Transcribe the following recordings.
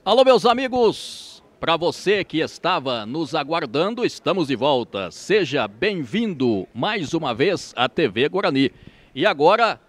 Alô, meus amigos! Para você que estava nos aguardando, estamos de volta. Seja bem-vindo mais uma vez à TV Guarani. E agora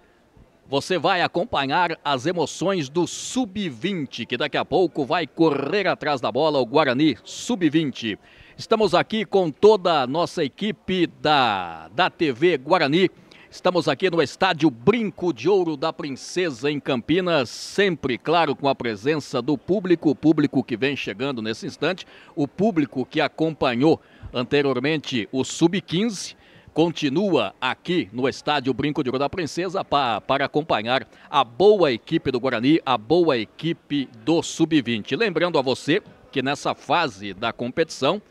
você vai acompanhar as emoções do Sub-20, que daqui a pouco vai correr atrás da bola, o Guarani Sub-20. Estamos aqui com toda a nossa equipe da TV Guarani. Estamos aqui no estádio Brinco de Ouro da Princesa, em Campinas, sempre, claro, com a presença do público, o público que vem chegando nesse instante, o público que acompanhou anteriormente o Sub-15, continua aqui no estádio Brinco de Ouro da Princesa para acompanhar a boa equipe do Guarani, a boa equipe do Sub-20. Lembrando a você que nessa fase da competição,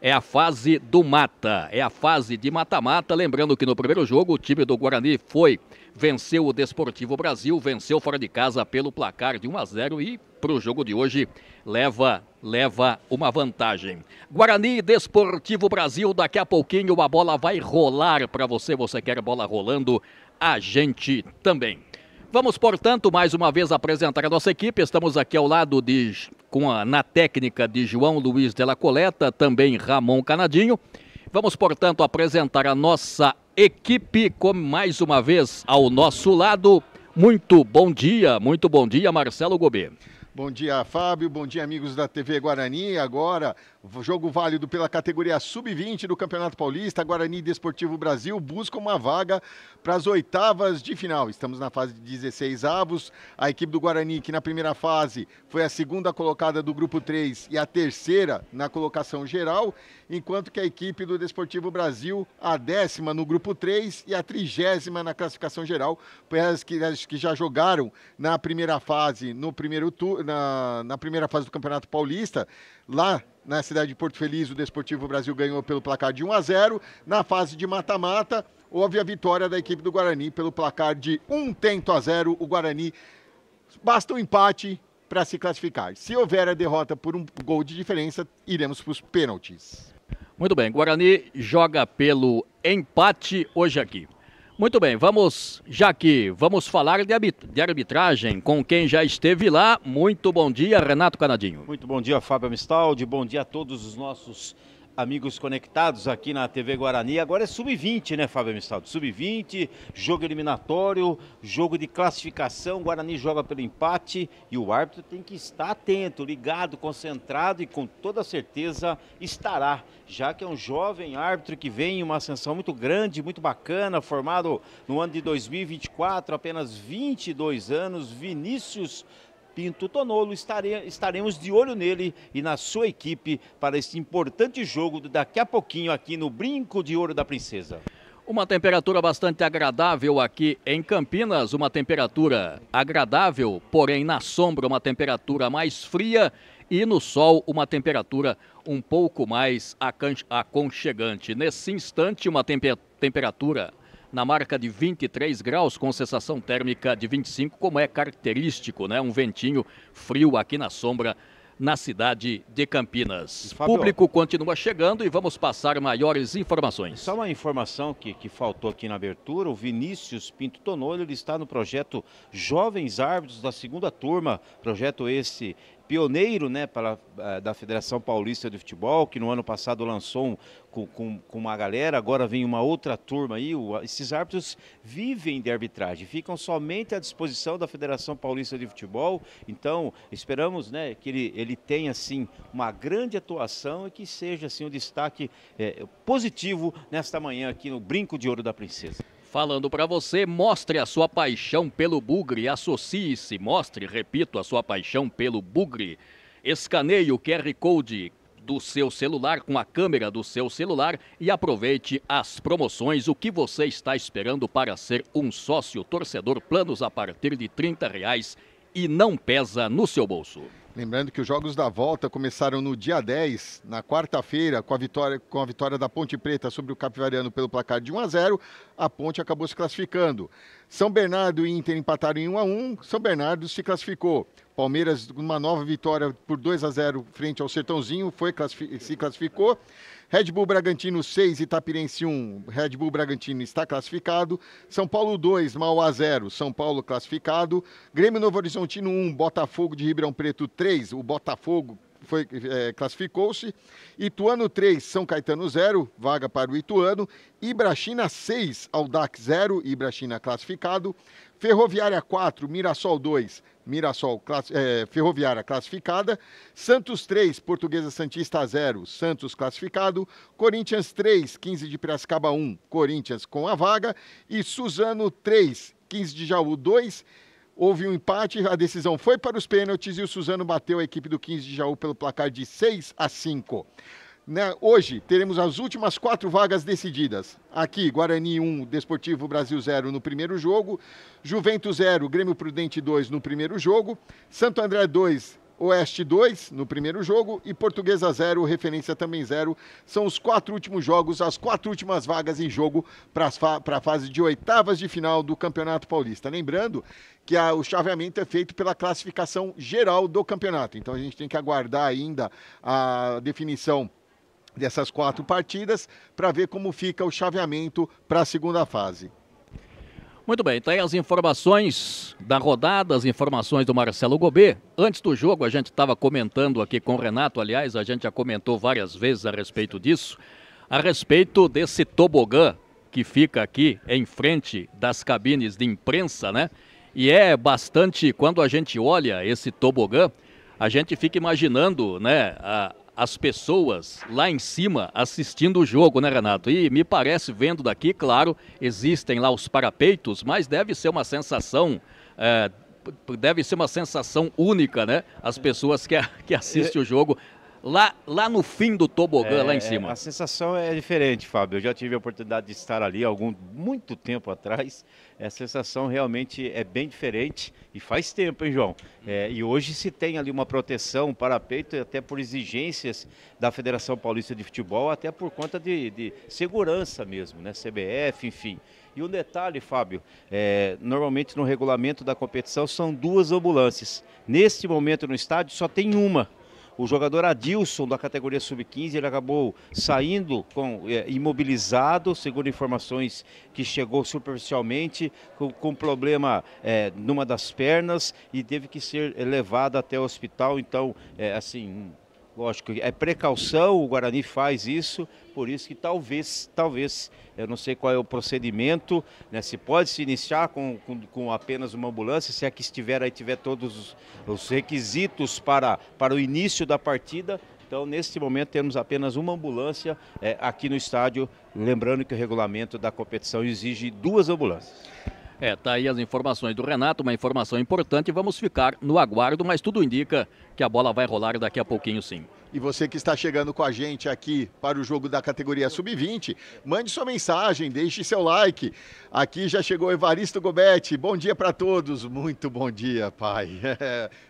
é a fase do mata, é a fase de mata-mata. Lembrando que no primeiro jogo o time do Guarani venceu o Desportivo Brasil, venceu fora de casa pelo placar de 1-0 e para o jogo de hoje leva uma vantagem. Guarani e Desportivo Brasil, daqui a pouquinho a bola vai rolar para você, você quer bola rolando, a gente também. Vamos, portanto, mais uma vez apresentar a nossa equipe. Estamos aqui ao lado na técnica de João Luiz de la Coleta, também Ramon Canadinho. Vamos, portanto, apresentar a nossa equipe, como mais uma vez ao nosso lado. Muito bom dia, Marcelo Gobet. Bom dia, Fábio. Bom dia, amigos da TV Guarani. Agora, jogo válido pela categoria Sub-20 do Campeonato Paulista. Guarani e Desportivo Brasil buscam uma vaga para as oitavas de final. Estamos na fase de 16 avos. A equipe do Guarani, que na primeira fase foi a segunda colocada do Grupo 3 e a terceira na colocação geral, enquanto que a equipe do Desportivo Brasil, a 10ª no Grupo 3 e a 30ª na classificação geral, as que já jogaram na primeira fase, na primeira fase do Campeonato Paulista. Lá na cidade de Porto Feliz, o Desportivo Brasil ganhou pelo placar de 1-0. Na fase de mata-mata, houve a vitória da equipe do Guarani pelo placar de 1-0. O Guarani, basta um empate para se classificar. Se houver a derrota por um gol de diferença, iremos para os pênaltis. Muito bem, Guarani joga pelo empate hoje aqui. Muito bem, vamos falar de arbitragem com quem já esteve lá. Muito bom dia, Renato Canadinho. Muito bom dia, Fábio Amistaldi. Bom dia a todos os nossos amigos conectados aqui na TV Guarani. Agora é Sub-20, né, Fábio Amistaldi? Sub-20, jogo eliminatório, jogo de classificação. Guarani joga pelo empate e o árbitro tem que estar atento, ligado, concentrado e com toda certeza estará, já que é um jovem árbitro que vem em uma ascensão muito grande, muito bacana, formado no ano de 2024, apenas 22 anos, Vinícius Pinto Tonolo. Estaremos de olho nele e na sua equipe para esse importante jogo daqui a pouquinho aqui no Brinco de Ouro da Princesa. Uma temperatura bastante agradável aqui em Campinas, uma temperatura agradável, porém na sombra uma temperatura mais fria e no sol uma temperatura um pouco mais aconchegante. Nesse instante uma temperatura na marca de 23 graus, com sensação térmica de 25, como é característico, né? Um ventinho frio aqui na sombra, na cidade de Campinas. O público continua chegando e vamos passar maiores informações. Só uma informação que faltou aqui na abertura: o Vinícius Pinto Tonolo, ele está no projeto Jovens Árbitros da segunda turma, projeto esse pioneiro, né, da Federação Paulista de Futebol, que no ano passado lançou com uma galera, agora vem uma outra turma aí. Esses árbitros vivem de arbitragem, ficam somente à disposição da Federação Paulista de Futebol. Então, esperamos, né, que ele tenha, assim, uma grande atuação e que seja, assim, um destaque positivo nesta manhã aqui no Brinco de Ouro da Princesa. Falando para você, mostre a sua paixão pelo bugre, associe-se, repito, a sua paixão pelo bugre. Escaneie o QR Code do seu celular com a câmera do seu celular e aproveite as promoções. O que você está esperando para ser um sócio torcedor? Planos a partir de R$30 e não pesa no seu bolso. Lembrando que os jogos da volta começaram no dia 10, na quarta-feira, com a vitória da Ponte Preta sobre o Capivariano pelo placar de 1-0. A Ponte acabou se classificando. São Bernardo e Inter empataram em 1-1. São Bernardo se classificou. Palmeiras, uma nova vitória por 2-0 frente ao Sertãozinho, se classificou. Red Bull Bragantino 6, Itapirense 1, Red Bull Bragantino está classificado. São Paulo 2, Mauá 0, São Paulo classificado. Grêmio Novo Horizontino 1, Botafogo de Ribeirão Preto 3, o Botafogo classificou-se. Ituano 3, São Caetano 0, vaga para o Ituano. Ibrachina 6, Audax 0, Ibrachina classificado. Ferroviária 4, Mirassol 2, Ferroviária classificada. Santos 3, Portuguesa Santista 0, Santos classificado. Corinthians 3, 15 de Piracicaba 1, Corinthians com a vaga. E Suzano 3, 15 de Jaú 2. Houve um empate, a decisão foi para os pênaltis e o Suzano bateu a equipe do 15 de Jaú pelo placar de 6-5. Hoje teremos as últimas 4 vagas decididas. Aqui, Guarani 1, Desportivo Brasil 0 no primeiro jogo. Juventus 0, Grêmio Prudente 2 no primeiro jogo. Santo André 2, Oeste 2 no primeiro jogo. E Portuguesa 0, Referência também 0. São os 4 últimos jogos, as 4 últimas vagas em jogo para a fase de oitavas de final do Campeonato Paulista. Lembrando que o chaveamento é feito pela classificação geral do campeonato. Então a gente tem que aguardar ainda a definição dessas 4 partidas para ver como fica o chaveamento para a segunda fase. Muito bem, então aí as informações da rodada, as informações do Marcelo Gobet. Antes do jogo a gente estava comentando aqui com o Renato, aliás, a gente já comentou várias vezes a respeito disso, a respeito desse tobogã que fica aqui em frente das cabines de imprensa, né? E é bastante, quando a gente olha esse tobogã, a gente fica imaginando, né, as pessoas lá em cima assistindo o jogo, né, Renato? E me parece, vendo daqui, claro, existem lá os parapeitos, mas deve ser uma sensação, única, né? As pessoas que assistem o jogo lá no fim do tobogã, lá em cima. A sensação é diferente, Fábio. Eu já tive a oportunidade de estar ali muito tempo atrás. A sensação realmente é bem diferente e faz tempo, hein, João? E hoje se tem ali uma proteção, um parapeito, até por exigências da Federação Paulista de Futebol, até por conta de segurança mesmo, né? CBF, enfim. E um detalhe, Fábio, normalmente no regulamento da competição são 2 ambulâncias. Neste momento no estádio só tem uma. O jogador Adilson, da categoria sub-15, ele acabou saindo imobilizado, segundo informações que chegou superficialmente, com problema numa das pernas e teve que ser levado até o hospital. Então, lógico, é precaução, o Guarani faz isso, por isso que talvez, eu não sei qual é o procedimento, né, se pode se iniciar com apenas uma ambulância, se é que tiver todos os requisitos para o início da partida. Então, neste momento, temos apenas uma ambulância aqui no estádio, lembrando que o regulamento da competição exige 2 ambulâncias. Tá aí as informações do Renato, uma informação importante, vamos ficar no aguardo, mas tudo indica que a bola vai rolar daqui a pouquinho, sim. E você que está chegando com a gente aqui para o jogo da categoria Sub-20, mande sua mensagem, deixe seu like. Aqui já chegou Evaristo Gobet. Bom dia para todos. Muito bom dia, pai.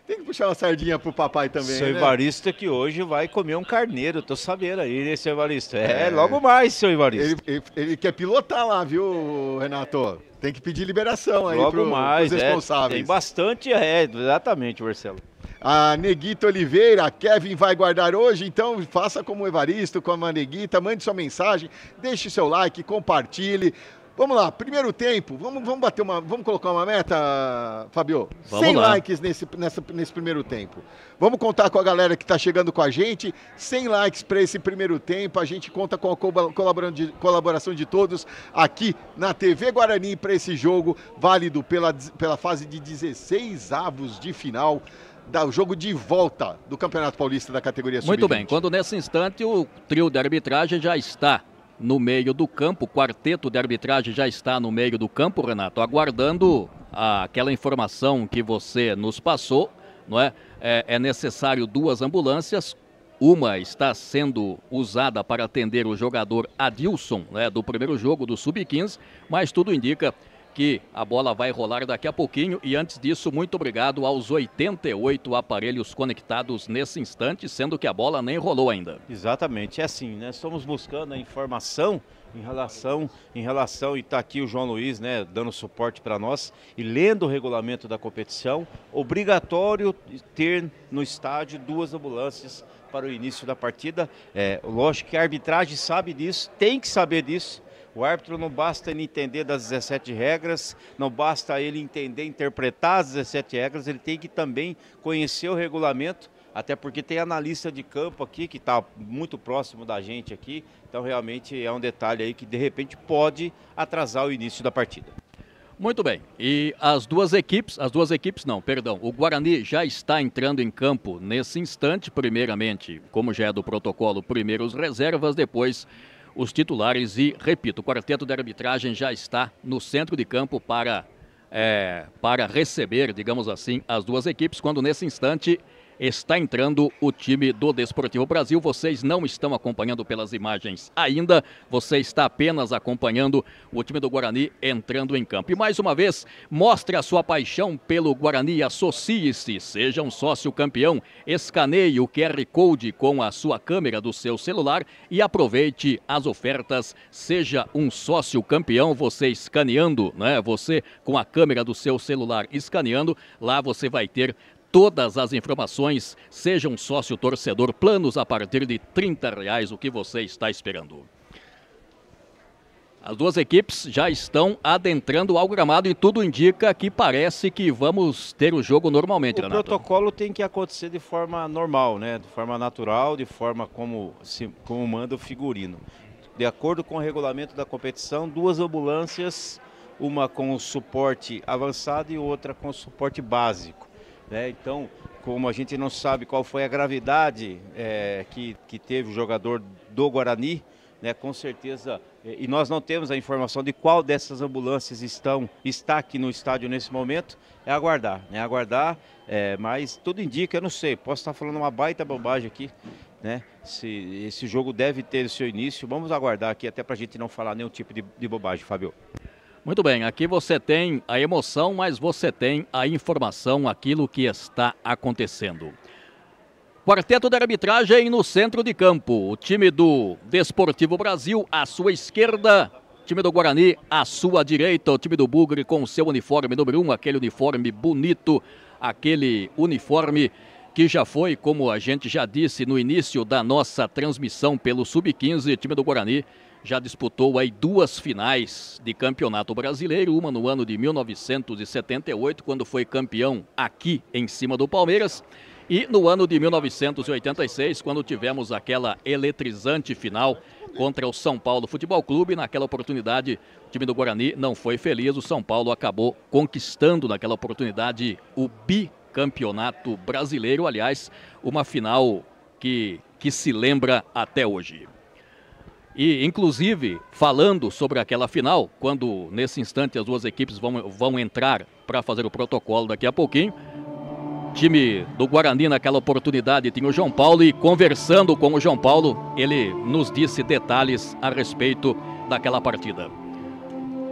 Tem que puxar uma sardinha pro papai também, seu né? Evaristo que hoje vai comer um carneiro, tô sabendo aí, né, seu Evaristo? Logo mais, seu Evaristo. Ele quer pilotar lá, viu, Renato? Tem que pedir liberação aí pros responsáveis. Tem bastante, exatamente, Marcelo. A Neguita Oliveira, Kevin vai guardar hoje, então faça como o Evaristo, como a Neguita, mande sua mensagem, deixe seu like, compartilhe. Vamos lá, primeiro tempo, vamos colocar uma meta, Fabio? 100 likes nesse primeiro tempo. Vamos contar com a galera que está chegando com a gente, 100 likes para esse primeiro tempo, a gente conta com a colaboração de todos aqui na TV Guarani para esse jogo válido pela fase de 16avos de final, do jogo de volta do Campeonato Paulista da categoria Sub-20. Muito bem, quando nesse instante o trio de arbitragem já está no meio do campo, o quarteto de arbitragem já está no meio do campo, Renato, aguardando aquela informação que você nos passou, não é? É necessário 2 ambulâncias, uma está sendo usada para atender o jogador Adilson, né, do primeiro jogo do Sub-15, mas tudo indica que a bola vai rolar daqui a pouquinho. E antes disso, muito obrigado aos 88 aparelhos conectados nesse instante, sendo que a bola nem rolou ainda. Exatamente, é assim, né? Estamos buscando a informação em relação, e está aqui o João Luiz, né, dando suporte para nós e lendo o regulamento da competição, obrigatório ter no estádio 2 ambulâncias para o início da partida. Lógico que a arbitragem sabe disso, tem que saber disso. O árbitro não basta ele entender das 17 regras, não basta ele entender, interpretar as 17 regras, ele tem que também conhecer o regulamento, até porque tem analista de campo aqui, que está muito próximo da gente aqui, então realmente é um detalhe aí que de repente pode atrasar o início da partida. Muito bem, e o Guarani já está entrando em campo nesse instante, primeiramente, como já é do protocolo, primeiro os reservas, depois os titulares e, repito, o quarteto de arbitragem já está no centro de campo para receber, digamos assim, as 2 equipes, quando nesse instante está entrando o time do Desportivo Brasil. Vocês não estão acompanhando pelas imagens ainda, você está apenas acompanhando o time do Guarani entrando em campo. E mais uma vez, mostre a sua paixão pelo Guarani, associe-se, seja um sócio campeão, escaneie o QR Code com a sua câmera do seu celular e aproveite as ofertas, seja um sócio campeão, você escaneando, né? Você com a câmera do seu celular escaneando, lá você vai ter todas as informações, seja um sócio torcedor, planos a partir de R$30, o que você está esperando. As 2 equipes já estão adentrando ao gramado e tudo indica que parece que vamos ter o jogo normalmente, Renato. O protocolo tem que acontecer de forma normal, né? De forma natural, de forma como manda o figurino. De acordo com o regulamento da competição, 2 ambulâncias, uma com o suporte avançado e outra com o suporte básico. Então, como a gente não sabe qual foi a gravidade que teve o jogador do Guarani, né, com certeza, e nós não temos a informação de qual dessas ambulâncias está aqui no estádio nesse momento, aguardar, mas tudo indica, eu não sei, posso estar falando uma baita bobagem aqui, né, se esse jogo deve ter o seu início, vamos aguardar aqui até para a gente não falar nenhum tipo de bobagem, Fábio. Muito bem, aqui você tem a emoção, mas você tem a informação, aquilo que está acontecendo. Quarteto da arbitragem no centro de campo. O time do Desportivo Brasil à sua esquerda, time do Guarani à sua direita, o time do Bugre com seu uniforme número 1, aquele uniforme bonito, aquele uniforme que já foi, como a gente já disse no início da nossa transmissão pelo Sub-15, time do Guarani já disputou aí 2 finais de campeonato brasileiro, uma no ano de 1978, quando foi campeão aqui em cima do Palmeiras, e no ano de 1986, quando tivemos aquela eletrizante final contra o São Paulo Futebol Clube. Naquela oportunidade, o time do Guarani não foi feliz, o São Paulo acabou conquistando naquela oportunidade o bicampeonato brasileiro, aliás, uma final que se lembra até hoje. E, inclusive, falando sobre aquela final, quando nesse instante as 2 equipes vão entrar para fazer o protocolo daqui a pouquinho, o time do Guarani naquela oportunidade tinha o João Paulo e, conversando com o João Paulo, ele nos disse detalhes a respeito daquela partida.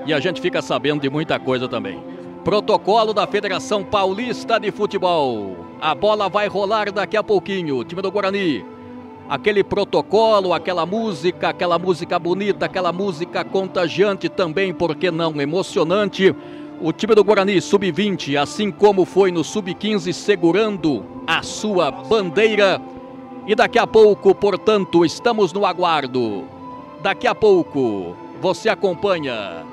E a gente fica sabendo de muita coisa também. Protocolo da Federação Paulista de Futebol. A bola vai rolar daqui a pouquinho, o time do Guarani. Aquele protocolo, aquela música bonita, aquela música contagiante também, por que não, emocionante. O time do Guarani Sub-20, assim como foi no Sub-15, segurando a sua bandeira. E daqui a pouco, portanto, estamos no aguardo. Daqui a pouco, você acompanha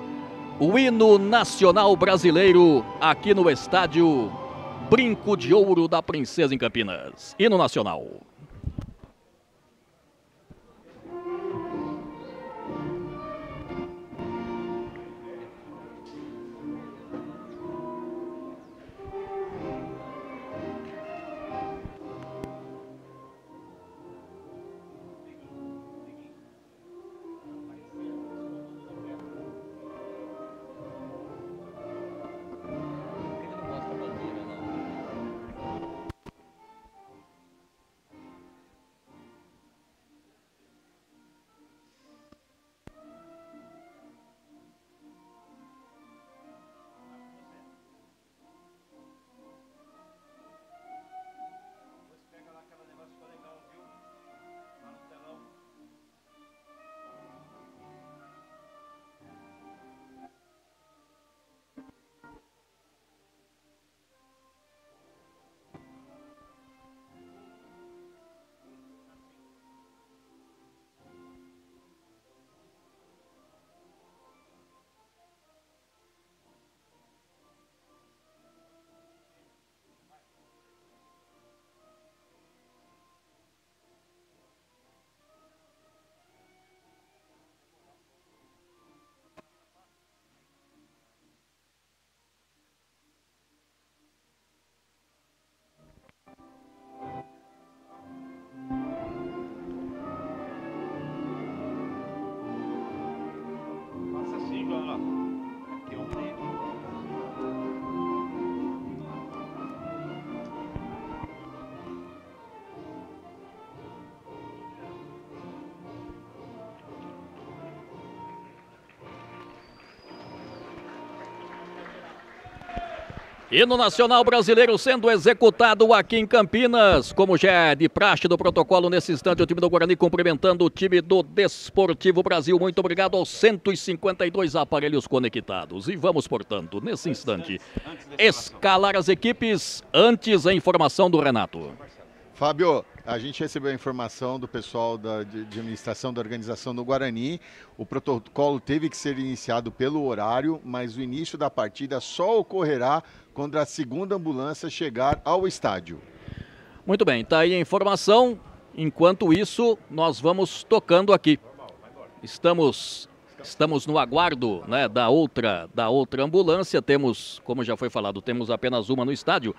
o hino nacional brasileiro aqui no estádio Brinco de Ouro da Princesa em Campinas. Hino nacional. Hino Nacional Brasileiro sendo executado aqui em Campinas, como já é de praxe do protocolo. Nesse instante, o time do Guarani cumprimentando o time do Desportivo Brasil. Muito obrigado aos 152 aparelhos conectados. E vamos, portanto, nesse instante, escalar as equipes. Antes, a informação do Renato. Fábio, a gente recebeu a informação do pessoal de administração da organização do Guarani. O protocolo teve que ser iniciado pelo horário, mas o início da partida só ocorrerá quando a segunda ambulância chegar ao estádio. Muito bem, está aí a informação. Enquanto isso, nós vamos tocando aqui. Estamos no aguardo, né, da outra ambulância. Temos, como já foi falado, temos apenas uma no estádio.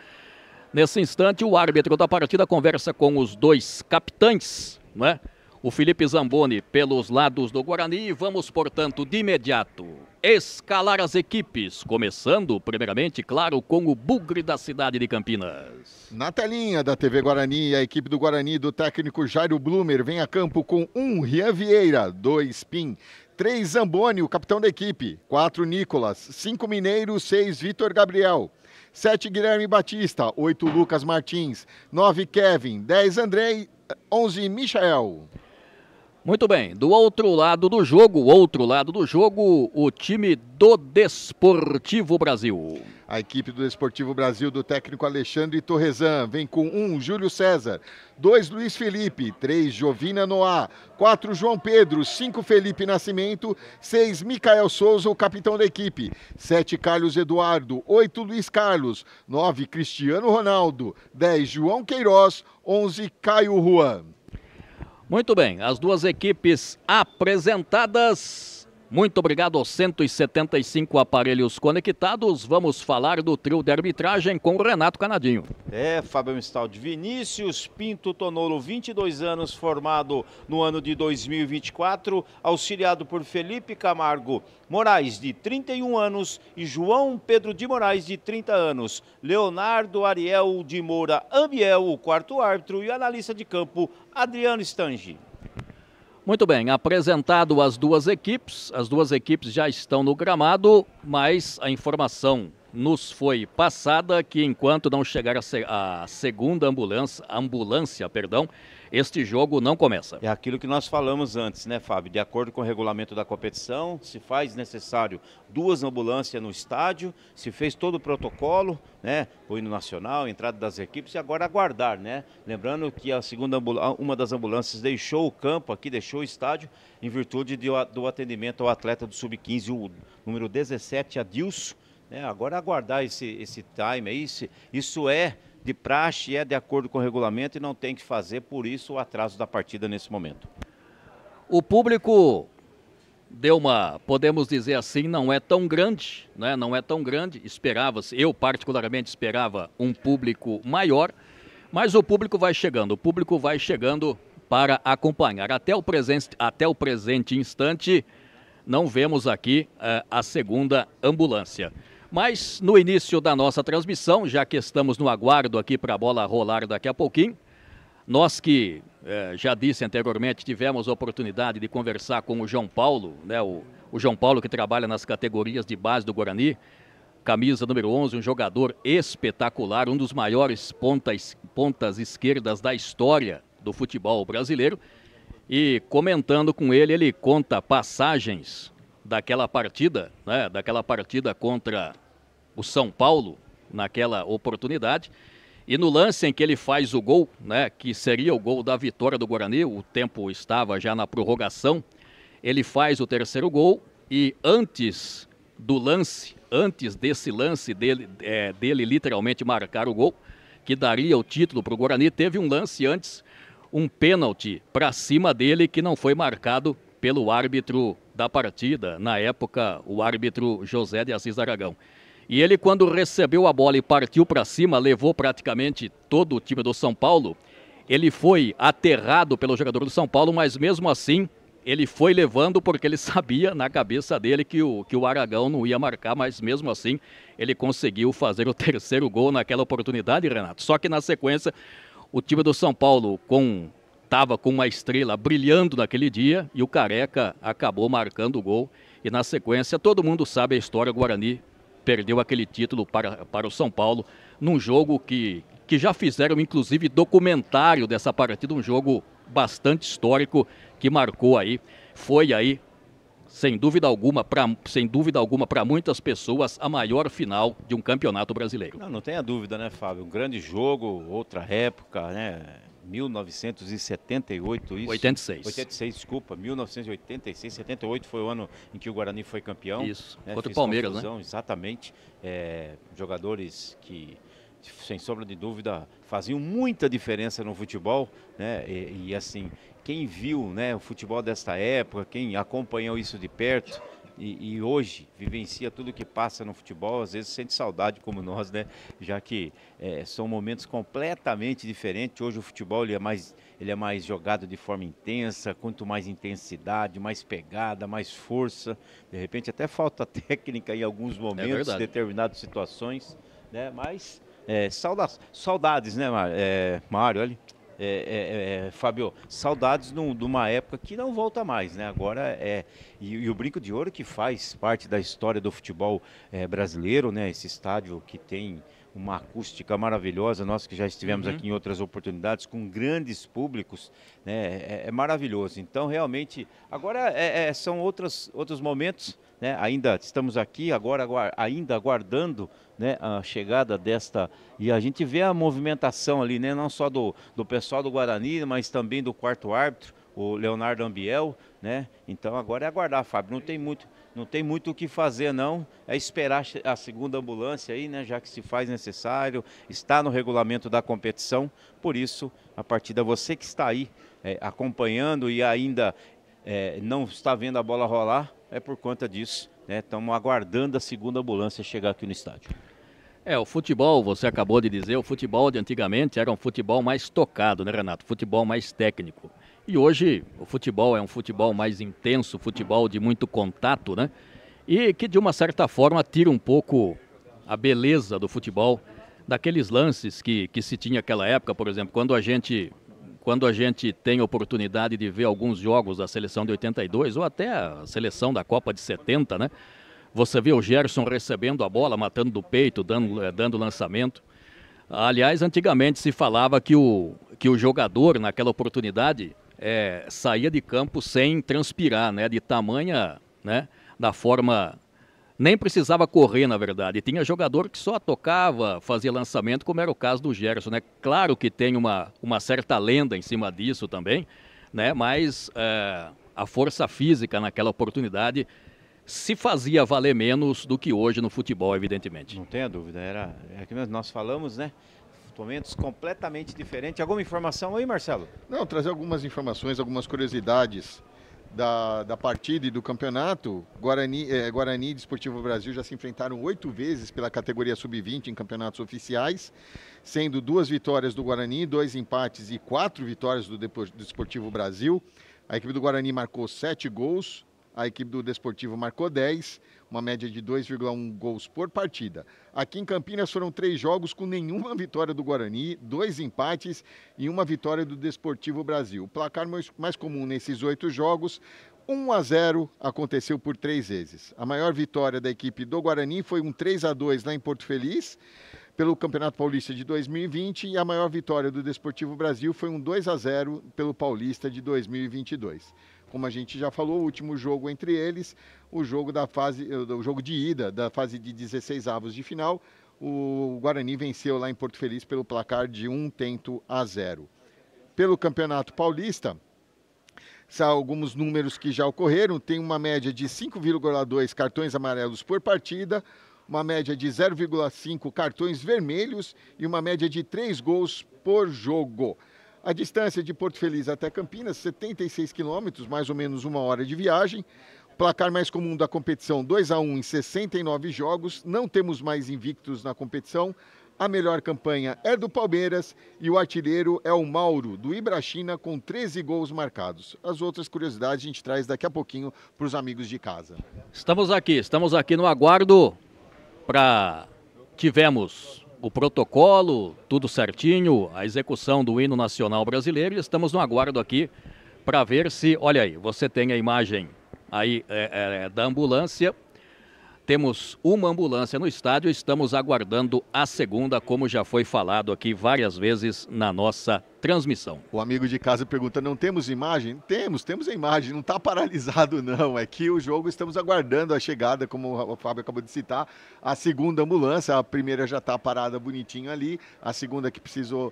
Nesse instante, o árbitro da partida conversa com os dois capitães, né? O Felipe Zamboni pelos lados do Guarani. E vamos, portanto, de imediato escalar as equipes, começando, primeiramente, claro, com o Bugre da cidade de Campinas. Na telinha da TV Guarani, a equipe do Guarani do técnico Jairo Blumer vem a campo com 1 Rian Vieira, 2 Pim, 3 Zamboni, o capitão da equipe, 4 Nicolas, 5 Mineiro, 6 Vitor Gabriel, 7 Guilherme Batista, 8 Lucas Martins, 9 Kevin, 10 Andrei, 11 Michael. Muito bem, do outro lado do jogo, o time do Desportivo Brasil. A equipe do Desportivo Brasil do técnico Alexandre Torresan vem com 1 Júlio César, 2 Luiz Felipe, 3 Jovina Noá, 4 João Pedro, 5 Felipe Nascimento, 6 Micael Souza, o capitão da equipe, 7 Carlos Eduardo, 8 Luiz Carlos, 9 Cristiano Ronaldo, 10 João Queiroz, 11 Caio Juan. Muito bem, as duas equipes apresentadas. Muito obrigado aos 175 aparelhos conectados. Vamos falar do trio de arbitragem com o Renato Canadinho. Fábio Mistaldi. Vinícius Pinto Tonolo, 22 anos, formado no ano de 2024, auxiliado por Felipe Camargo Moraes, de 31 anos, e João Pedro de Moraes, de 30 anos. Leonardo Ariel de Moura Ambiel, o quarto árbitro, e analista de campo, Adriano Stange. Muito bem, apresentado as duas equipes já estão no gramado, mas a informação nos foi passada que enquanto não chegar a segunda ambulância, este jogo não começa. É aquilo que nós falamos antes, né, Fábio? De acordo com o regulamento da competição, se faz necessário 2 ambulâncias no estádio, se fez todo o protocolo, né? O hino nacional, a entrada das equipes, e agora aguardar, né? Lembrando que uma das ambulâncias deixou o campo aqui, deixou o estádio, em virtude do atendimento ao atleta do Sub-15, o número 17, Adilson. Agora aguardar esse time aí, isso é de praxe, é de acordo com o regulamento e não tem que fazer, por isso o atraso da partida nesse momento. O público deu podemos dizer assim, não é tão grande, né? Não é tão grande, eu particularmente esperava um público maior, mas o público vai chegando para acompanhar. Até o presente instante, não vemos aqui a segunda ambulância. Mas no início da nossa transmissão, já que estamos no aguardo aqui para a bola rolar daqui a pouquinho, nós que, já disse anteriormente, tivemos a oportunidade de conversar com o João Paulo, né? O João Paulo que trabalha nas categorias de base do Guarani, camisa número 11, um jogador espetacular, um dos maiores pontas esquerdas da história do futebol brasileiro. E comentando com ele, ele conta passagens daquela partida, né? Daquela partida contra o São Paulo, naquela oportunidade. E no lance em que ele faz o gol, né? Que seria o gol da vitória do Guarani, o tempo estava já na prorrogação, ele faz o terceiro gol e antes desse lance dele literalmente marcar o gol, que daria o título para o Guarani, teve um lance antes, um pênalti para cima dele que não foi marcado pelo árbitro da partida, na época o árbitro José de Assis Aragão. E ele, quando recebeu a bola e partiu para cima, levou praticamente todo o time do São Paulo. Ele foi aterrado pelo jogador do São Paulo, mas mesmo assim ele foi levando porque ele sabia na cabeça dele que o Aragão não ia marcar, mas mesmo assim ele conseguiu fazer o terceiro gol naquela oportunidade, Renato. Só que na sequência o time do São Paulo estava com uma estrela brilhando naquele dia e o Careca acabou marcando o gol. E na sequência todo mundo sabe a história, o Guarani perdeu aquele título para o São Paulo, num jogo que já fizeram, inclusive, documentário dessa partida, um jogo bastante histórico, que marcou aí, foi aí, sem dúvida alguma, para muitas pessoas, a maior final de um campeonato brasileiro. Não tenha dúvida, né, Fábio? Um grande jogo, outra época, né? 1978, isso? 86, desculpa, 1986, 78 foi o ano em que o Guarani foi campeão. Isso, contra o Palmeiras, confusão, né? Exatamente, jogadores que, sem sombra de dúvida, faziam muita diferença no futebol, né? E assim, quem viu, né, o futebol desta época, quem acompanhou isso de perto e hoje vivencia tudo que passa no futebol, às vezes sente saudade como nós, né? Já que são momentos completamente diferentes. Hoje o futebol ele é mais jogado de forma intensa, quanto mais intensidade, mais pegada, mais força. De repente até falta técnica em alguns momentos, em determinadas situações, né? Mas saudades, né, Mário? Olha. Fábio, saudades de uma época que não volta mais, né? Agora e o Brinco de Ouro, que faz parte da história do futebol brasileiro, né? Esse estádio que tem uma acústica maravilhosa, nós que já estivemos aqui em outras oportunidades com grandes públicos, né? É maravilhoso. Então, realmente, agora são outros momentos, né? Ainda estamos aqui, agora ainda aguardando, né, a chegada desta, e a gente vê a movimentação ali, né, não só do pessoal do Guarani, mas também do quarto árbitro, o Leonardo Ambiel, né? Então agora é aguardar, Fábio, não tem muito o que fazer, não, é esperar a segunda ambulância aí, né, já que se faz necessário, está no regulamento da competição. Por isso, a partida, você que está aí acompanhando e ainda não está vendo a bola rolar, é por conta disso, né? Estamos aguardando a segunda ambulância chegar aqui no estádio. O futebol, você acabou de dizer, o futebol de antigamente era um futebol mais tocado, né, Renato? Futebol mais técnico. E hoje o futebol é um futebol mais intenso, futebol de muito contato, né? E que de uma certa forma tira um pouco a beleza do futebol, daqueles lances que se tinha naquela época, por exemplo, quando a gente tem oportunidade de ver alguns jogos da seleção de 82 ou até a seleção da Copa de 70, né? Você vê o Gerson recebendo a bola, matando do peito, dando lançamento. Aliás, antigamente se falava que o jogador, naquela oportunidade, saía de campo sem transpirar, né? De tamanha, né? Da forma... Nem precisava correr, na verdade. Tinha jogador que só tocava, fazia lançamento, como era o caso do Gerson, né? Claro que tem uma certa lenda em cima disso também, né? Mas a força física naquela oportunidade se fazia valer menos do que hoje no futebol, evidentemente. Não tenha dúvida, é que nós falamos, né? Momentos completamente diferentes. Alguma informação aí, Marcelo? Não, trazer algumas informações, algumas curiosidades da partida e do campeonato. Guarani e Desportivo Brasil já se enfrentaram 8 vezes pela categoria sub-20 em campeonatos oficiais, sendo 2 vitórias do Guarani, 2 empates e 4 vitórias do Desportivo Brasil. A equipe do Guarani marcou 7 gols, a equipe do Desportivo marcou 10, uma média de 2,1 gols por partida. Aqui em Campinas foram 3 jogos com nenhuma vitória do Guarani, 2 empates e 1 vitória do Desportivo Brasil. O placar mais comum nesses 8 jogos, 1-0, aconteceu por 3 vezes. A maior vitória da equipe do Guarani foi um 3-2 lá em Porto Feliz, pelo Campeonato Paulista de 2020, e a maior vitória do Desportivo Brasil foi um 2-0 pelo Paulista de 2022. Como a gente já falou, o último jogo entre eles, o jogo de ida da fase de 16avos de final, o Guarani venceu lá em Porto Feliz pelo placar de 1-0. Pelo Campeonato Paulista, são alguns números que já ocorreram, tem uma média de 5,2 cartões amarelos por partida, uma média de 0,5 cartões vermelhos e uma média de 3 gols por jogo. A distância de Porto Feliz até Campinas, 76 quilômetros, mais ou menos 1 hora de viagem. Placar mais comum da competição, 2-1 em 69 jogos. Não temos mais invictos na competição. A melhor campanha é do Palmeiras e o artilheiro é o Mauro, do Ibrachina, com 13 gols marcados. As outras curiosidades a gente traz daqui a pouquinho para os amigos de casa. Estamos aqui no aguardo Tivemos o protocolo, tudo certinho, a execução do hino nacional brasileiro, e estamos no aguardo aqui para ver se, olha aí, você tem a imagem aí da ambulância. temos uma ambulância no estádio, estamos aguardando a segunda, como já foi falado aqui várias vezes na nossa transmissão. O amigo de casa pergunta, não temos imagem? Temos a imagem, não está paralisado não, é que o jogo estamos aguardando a chegada, como o Fábio acabou de citar, a segunda ambulância, a primeira já está parada bonitinho ali, a segunda que precisou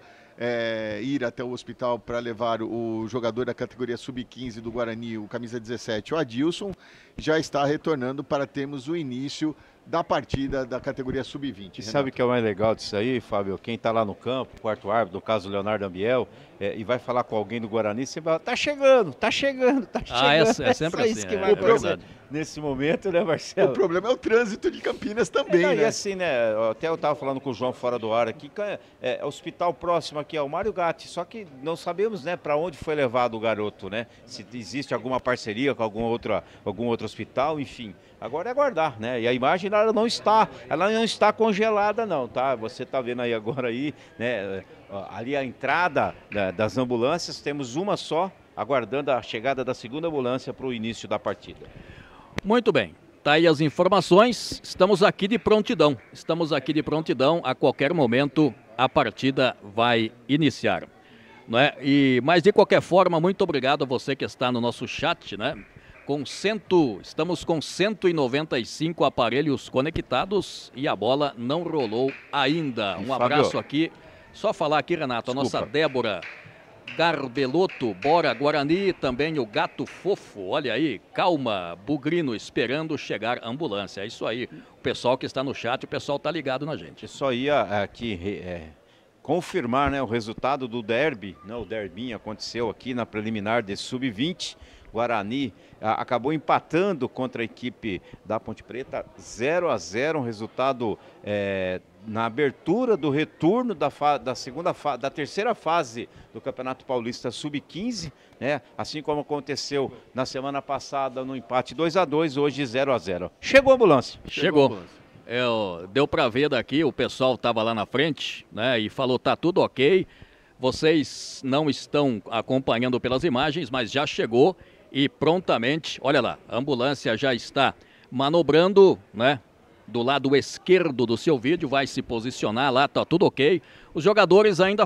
ir até o hospital para levar o jogador da categoria sub-15 do Guarani, o camisa 17, o Adilson, já está retornando para termos o início da partida da categoria sub-20. E sabe o que é o mais legal disso aí, Fábio? Quem está lá no campo, o quarto árbitro, no caso o Leonardo Ambiel, e vai falar com alguém do Guarani, você vai, tá chegando. É sempre assim, que vai acontecer nesse momento, né, Marcelo? O problema é o trânsito de Campinas também, né? E assim, né, até eu estava falando com o João fora do ar aqui, hospital próximo aqui é o Mário Gatti, só que não sabemos, né, para onde foi levado o garoto, né? Se existe alguma parceria com algum outro hospital, enfim. Agora é aguardar, né? E a imagem ela não está congelada não, tá? Você está vendo aí agora aí, né? Ali a entrada das ambulâncias, temos uma só, aguardando a chegada da segunda ambulância para o início da partida. Muito bem, tá aí as informações, estamos aqui de prontidão, a qualquer momento a partida vai iniciar, não é? Mas de qualquer forma, muito obrigado a você que está no nosso chat, né? Estamos com 195 aparelhos conectados e a bola não rolou ainda. Um abraço aqui, só falar aqui, Renato, a nossa Débora Garbelotto, bora Guarani, também o Gato Fofo, olha aí, calma, Bugrino, esperando chegar a ambulância. É isso aí, o pessoal que está no chat, o pessoal está ligado na gente. Só ia aqui confirmar, né, o resultado do derby, né, o derbinho aconteceu aqui na preliminar desse sub-20. Guarani acabou empatando contra a equipe da Ponte Preta, 0-0, um resultado na abertura do retorno da terceira fase do Campeonato Paulista Sub-15, né? Assim como aconteceu na semana passada no empate 2-2, hoje 0-0. Chegou a ambulância. Chegou. Deu para ver daqui, o pessoal estava lá na frente, né? E falou, tá tudo ok. Vocês não estão acompanhando pelas imagens, mas já chegou. E prontamente, olha lá, a ambulância já está manobrando, né? Do lado esquerdo do seu vídeo, vai se posicionar lá, tá tudo ok. Os jogadores ainda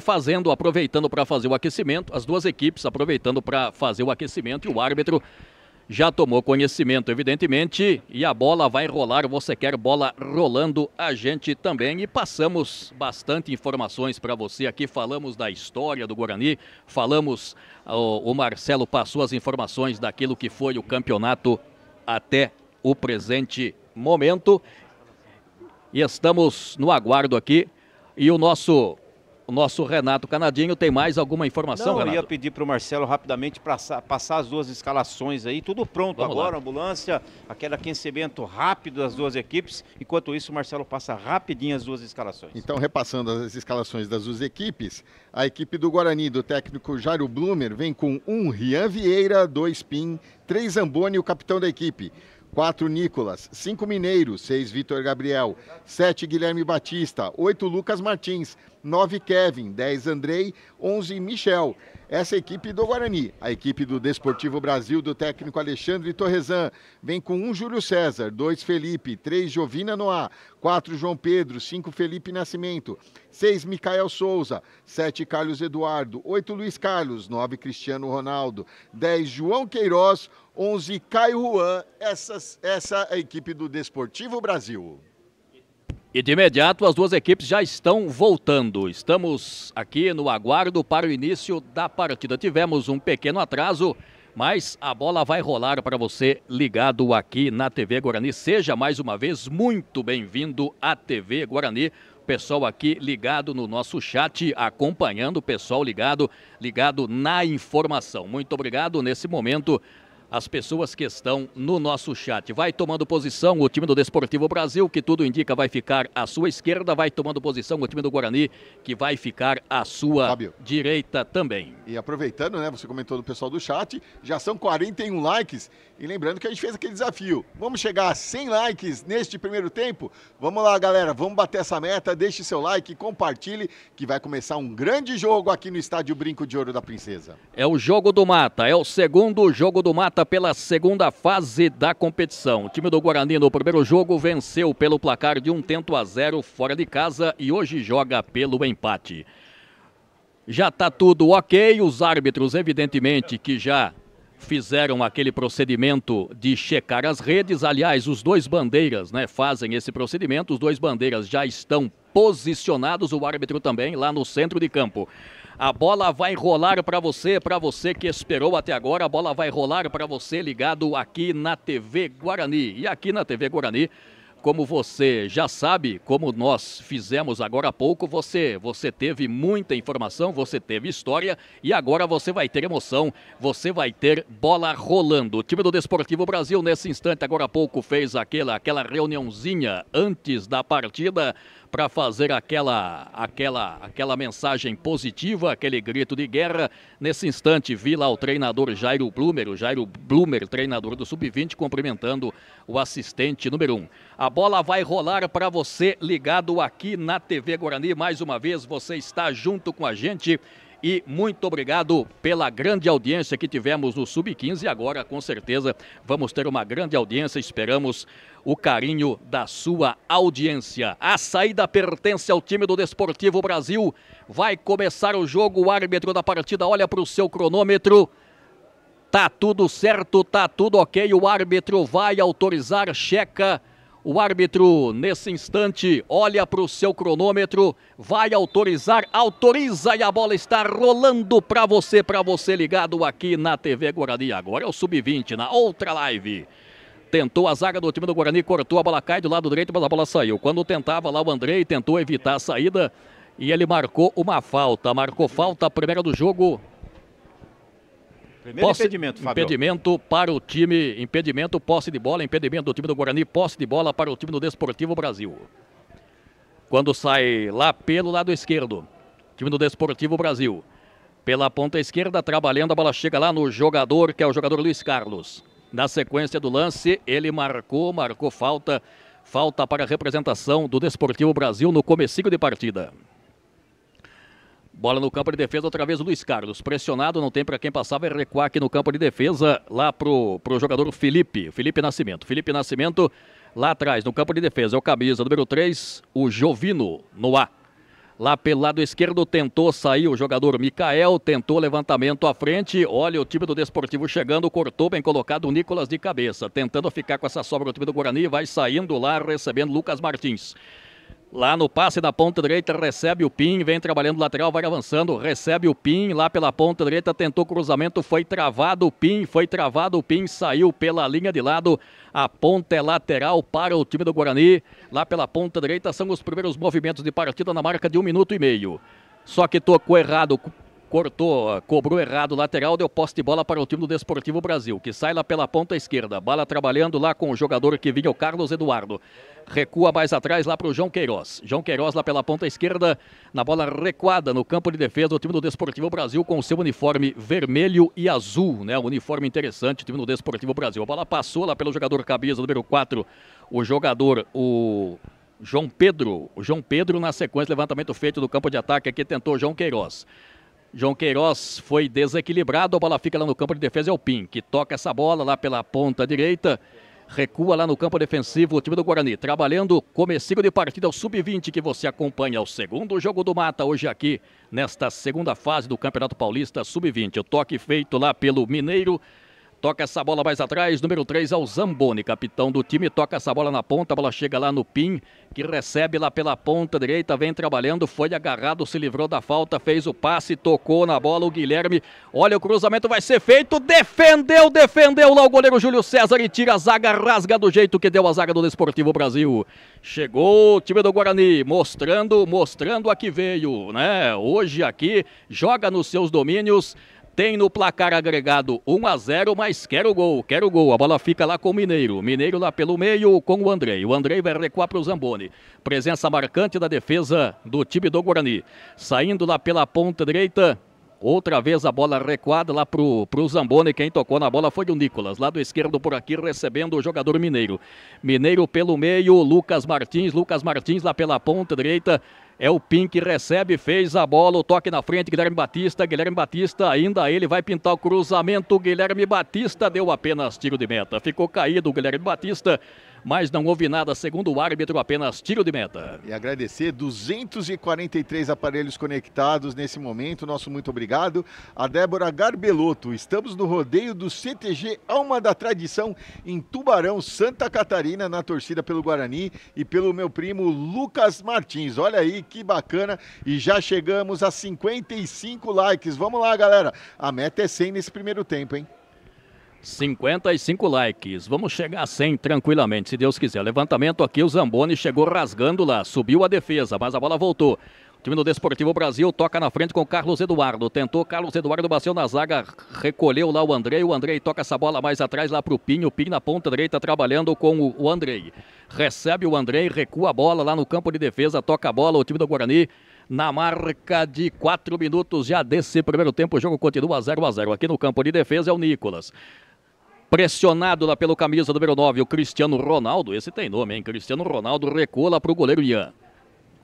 aproveitando para fazer o aquecimento, as duas equipes aproveitando para fazer o aquecimento e o árbitro já tomou conhecimento, evidentemente, e a bola vai rolar, você quer bola rolando, a gente também. E passamos bastante informações para você aqui, falamos da história do Guarani, o Marcelo passou as informações daquilo que foi o campeonato até o presente momento. E estamos no aguardo aqui, e o nosso Renato Canadinho tem mais alguma informação, Renato? Eu ia pedir para o Marcelo rapidamente passar as duas escalações aí, tudo pronto. Vamos agora, lá. Ambulância, aquele aquecimento rápido das duas equipes. Enquanto isso, o Marcelo passa rapidinho as duas escalações. Então, repassando as escalações das duas equipes, a equipe do Guarani, do técnico Jairo Blumer, vem com 1 Rian Vieira, 2 Pim, 3 Zamboni, o capitão da equipe. 4 Nicolas, 5 Mineiro, 6 Vitor Gabriel, 7 Guilherme Batista, 8 Lucas Martins, 9 Kevin, 10 Andrei, 11 Michel. Essa é a equipe do Guarani. A equipe do Desportivo Brasil, do técnico Alexandre Torresan, vem com 1 Júlio César, 2 Felipe, 3 Jovina Noá, 4 João Pedro, 5 Felipe Nascimento, 6 Micael Souza, 7 Carlos Eduardo, 8 Luiz Carlos, 9 Cristiano Ronaldo, 10 João Queiroz, 11 Caio Juan. Essa é a equipe do Desportivo Brasil. E de imediato as duas equipes já estão voltando. Estamos aqui no aguardo para o início da partida. Tivemos um pequeno atraso, mas a bola vai rolar para você ligado aqui na TV Guarani. Seja mais uma vez muito bem-vindo à TV Guarani. Pessoal aqui ligado no nosso chat, acompanhando o pessoal ligado na informação. Muito obrigado nesse momento. As pessoas que estão no nosso chat. Vai tomando posição o time do Desportivo Brasil, que tudo indica vai ficar à sua esquerda. Vai tomando posição o time do Guarani, que vai ficar à sua direita também. E aproveitando, né, você comentou do pessoal do chat, já são 41 likes E lembrando que a gente fez aquele desafio. Vamos chegar a 100 likes neste primeiro tempo? Vamos lá, galera. Vamos bater essa meta. Deixe seu like, compartilhe, que vai começar um grande jogo aqui no estádio Brinco de Ouro da Princesa. É o jogo do mata. É o segundo jogo do mata pela segunda fase da competição. O time do Guarani no primeiro jogo venceu pelo placar de 1-0 fora de casa e hoje joga pelo empate. Já está tudo ok. Os árbitros, evidentemente, que já fizeram aquele procedimento de checar as redes. Aliás, os dois bandeiras, né, fazem esse procedimento. Os dois bandeiras já estão posicionados, o árbitro também, lá no centro de campo. A bola vai rolar para você que esperou até agora. A bola vai rolar para você ligado aqui na TV Guarani. E aqui na TV Guarani, como você já sabe, como nós fizemos agora há pouco, você teve muita informação, você teve história e agora você vai ter emoção, você vai ter bola rolando. O time do Desportivo Brasil, nesse instante, agora há pouco, fez aquela reuniãozinha antes da partida para fazer aquela mensagem positiva, aquele grito de guerra. Nesse instante, vi lá o treinador Jairo Blumer, treinador do Sub-20, cumprimentando o assistente número 1. A bola vai rolar para você ligado aqui na TV Guarani. Mais uma vez, você está junto com a gente. E muito obrigado pela grande audiência que tivemos no Sub-15. Agora, com certeza, vamos ter uma grande audiência. Esperamos o carinho da sua audiência. A saída pertence ao time do Desportivo Brasil. Vai começar o jogo. O árbitro da partida olha para o seu cronômetro. Tá tudo certo, tá tudo ok. O árbitro vai autorizar, checa. O árbitro, nesse instante, olha para o seu cronômetro, vai autorizar, autoriza e a bola está rolando para você ligado aqui na TV Guarani. Agora é o Sub-20, na outra live. Tentou a zaga do time do Guarani, cortou, a bola cai do lado direito, mas a bola saiu. Quando tentava lá o Andrei, tentou evitar a saída e ele marcou uma falta. Marcou falta, a primeira do jogo. Primeiro impedimento, Fábio. Impedimento para o time, impedimento, posse de bola, impedimento do time do Guarani, posse de bola para o time do Desportivo Brasil. Quando sai lá pelo lado esquerdo, time do Desportivo Brasil. Pela ponta esquerda, trabalhando, a bola chega lá no jogador, que é o jogador Luiz Carlos. Na sequência do lance, ele marcou falta para a representação do Desportivo Brasil no comecinho de partida. Bola no campo de defesa, outra vez o Luiz Carlos. Pressionado, não tem para quem passar, vai recuar aqui no campo de defesa, lá pro jogador Felipe Nascimento. Felipe Nascimento, lá atrás, no campo de defesa, é o camisa número 3, o Jovino, no A. Lá pelo lado esquerdo, tentou sair o jogador Micael, tentou levantamento à frente. Olha o time do Desportivo chegando, cortou, bem colocado o Nicolas de cabeça. Tentando ficar com essa sobra do time do Guarani, vai saindo lá, recebendo Lucas Martins. Lá no passe da ponta direita, recebe o Pim, vem trabalhando lateral, vai avançando, recebe o Pim, lá pela ponta direita, tentou cruzamento, foi travado o Pim, saiu pela linha de lado, a ponta é lateral para o time do Guarani, lá pela ponta direita são os primeiros movimentos de partida na marca de 1 minuto e meio. Só que tocou errado, cobrou errado o lateral, deu posse de bola para o time do Desportivo Brasil, que sai lá pela ponta esquerda, bola trabalhando lá com o jogador que vinha, o Carlos Eduardo. Recua mais atrás lá para o João Queiroz. João Queiroz lá pela ponta esquerda, na bola recuada no campo de defesa, o time do Desportivo Brasil com o seu uniforme vermelho e azul, né? Um uniforme interessante, o time do Desportivo Brasil. A bola passou lá pelo jogador camisa número 4, o João Pedro. O João Pedro na sequência, levantamento feito do campo de ataque, aqui tentou o João Queiroz. João Queiroz foi desequilibrado, a bola fica lá no campo de defesa, é o Pim, que toca essa bola lá pela ponta direita, recua lá no campo defensivo o time do Guarani, trabalhando comecinho de partida, o Sub-20 que você acompanha, o segundo jogo do mata hoje aqui, nesta segunda fase do Campeonato Paulista Sub-20, o toque feito lá pelo Mineiro. Toca essa bola mais atrás, número 3 é o Zamboni, capitão do time, toca essa bola na ponta, a bola chega lá no Pim, que recebe lá pela ponta direita, vem trabalhando, foi agarrado, se livrou da falta, fez o passe, tocou na bola o Guilherme, olha o cruzamento vai ser feito, defendeu lá o goleiro Júlio César e tira a zaga, rasga do jeito que deu a zaga do Desportivo Brasil. Chegou o time do Guarani, mostrando a que veio, né? Hoje aqui, joga nos seus domínios. Tem no placar agregado 1-0, mas quer o gol. A bola fica lá com o Mineiro. Mineiro lá pelo meio com o Andrei. O Andrei vai recuar para o Zamboni. Presença marcante da defesa do time do Guarani. Saindo lá pela ponta direita, Outra vez a bola recuada lá pro Zamboni. Quem tocou na bola foi o Nicolas. Lado esquerdo por aqui recebendo o jogador Mineiro. Mineiro pelo meio, Lucas Martins lá pela ponta direita. É o Pim que recebe, fez a bola, o toque na frente, Guilherme Batista, ainda ele vai pintar o cruzamento, Guilherme Batista deu apenas tiro de meta. Ficou caído o Guilherme Batista, mas não houve nada, segundo o árbitro, apenas tiro de meta. E agradecer 243 aparelhos conectados nesse momento, nosso muito obrigado. A Débora Garbelotto, estamos no rodeio do CTG Alma da Tradição em Tubarão, Santa Catarina, na torcida pelo Guarani e pelo meu primo Lucas Martins. Olha aí que bacana, e já chegamos a 55 likes. Vamos lá, galera, a meta é 100 nesse primeiro tempo, hein? 55 likes, vamos chegar a 100 tranquilamente, se Deus quiser. Levantamento aqui, o Zamboni chegou rasgando lá, subiu a defesa, mas a bola voltou. O time do Desportivo Brasil toca na frente com o Carlos Eduardo, tentou, Carlos Eduardo bateu na zaga, recolheu lá o Andrei toca essa bola mais atrás lá pro Pinho, o Pinho na ponta direita trabalhando com o Andrei. Recebe o Andrei, recua a bola lá no campo de defesa, toca a bola, o time do Guarani. Na marca de 4 minutos já desse primeiro tempo, o jogo continua 0-0. Aqui no campo de defesa é o Nicolas. Pressionado lá pelo camisa número 9, o Cristiano Ronaldo. Esse tem nome, hein? Cristiano Ronaldo recua lá para o goleiro Ian.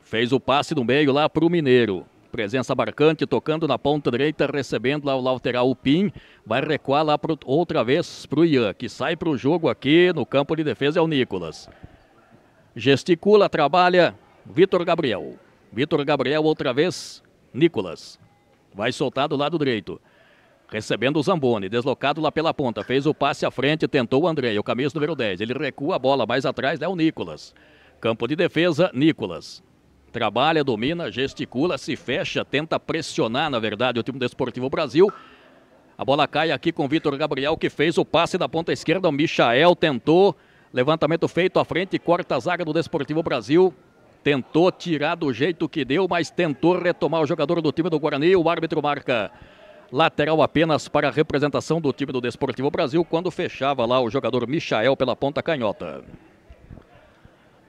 Fez o passe no meio lá para o Mineiro. Presença marcante, tocando na ponta direita, recebendo lá o lateral, o Pim. Vai recuar lá outra vez para o Ian, que sai para o jogo aqui no campo de defesa é o Nicolas. Gesticula, trabalha, Vitor Gabriel. Vitor Gabriel outra vez, Nicolas. Vai soltar do lado direito. Recebendo o Zamboni, deslocado lá pela ponta. Fez o passe à frente, tentou o Andrei, o camisa número 10. Ele recua a bola mais atrás, é o Nicolas. Campo de defesa, Nicolas. Trabalha, domina, gesticula, se fecha, tenta pressionar, na verdade, o time do Desportivo Brasil. A bola cai aqui com o Vitor Gabriel, que fez o passe da ponta esquerda. O Michael tentou, levantamento feito à frente, corta a zaga do Desportivo Brasil. Tentou tirar do jeito que deu, mas tentou retomar o jogador do time do Guarani. O árbitro marca lateral apenas para a representação do time do Desportivo Brasil, quando fechava lá o jogador Michael pela ponta canhota.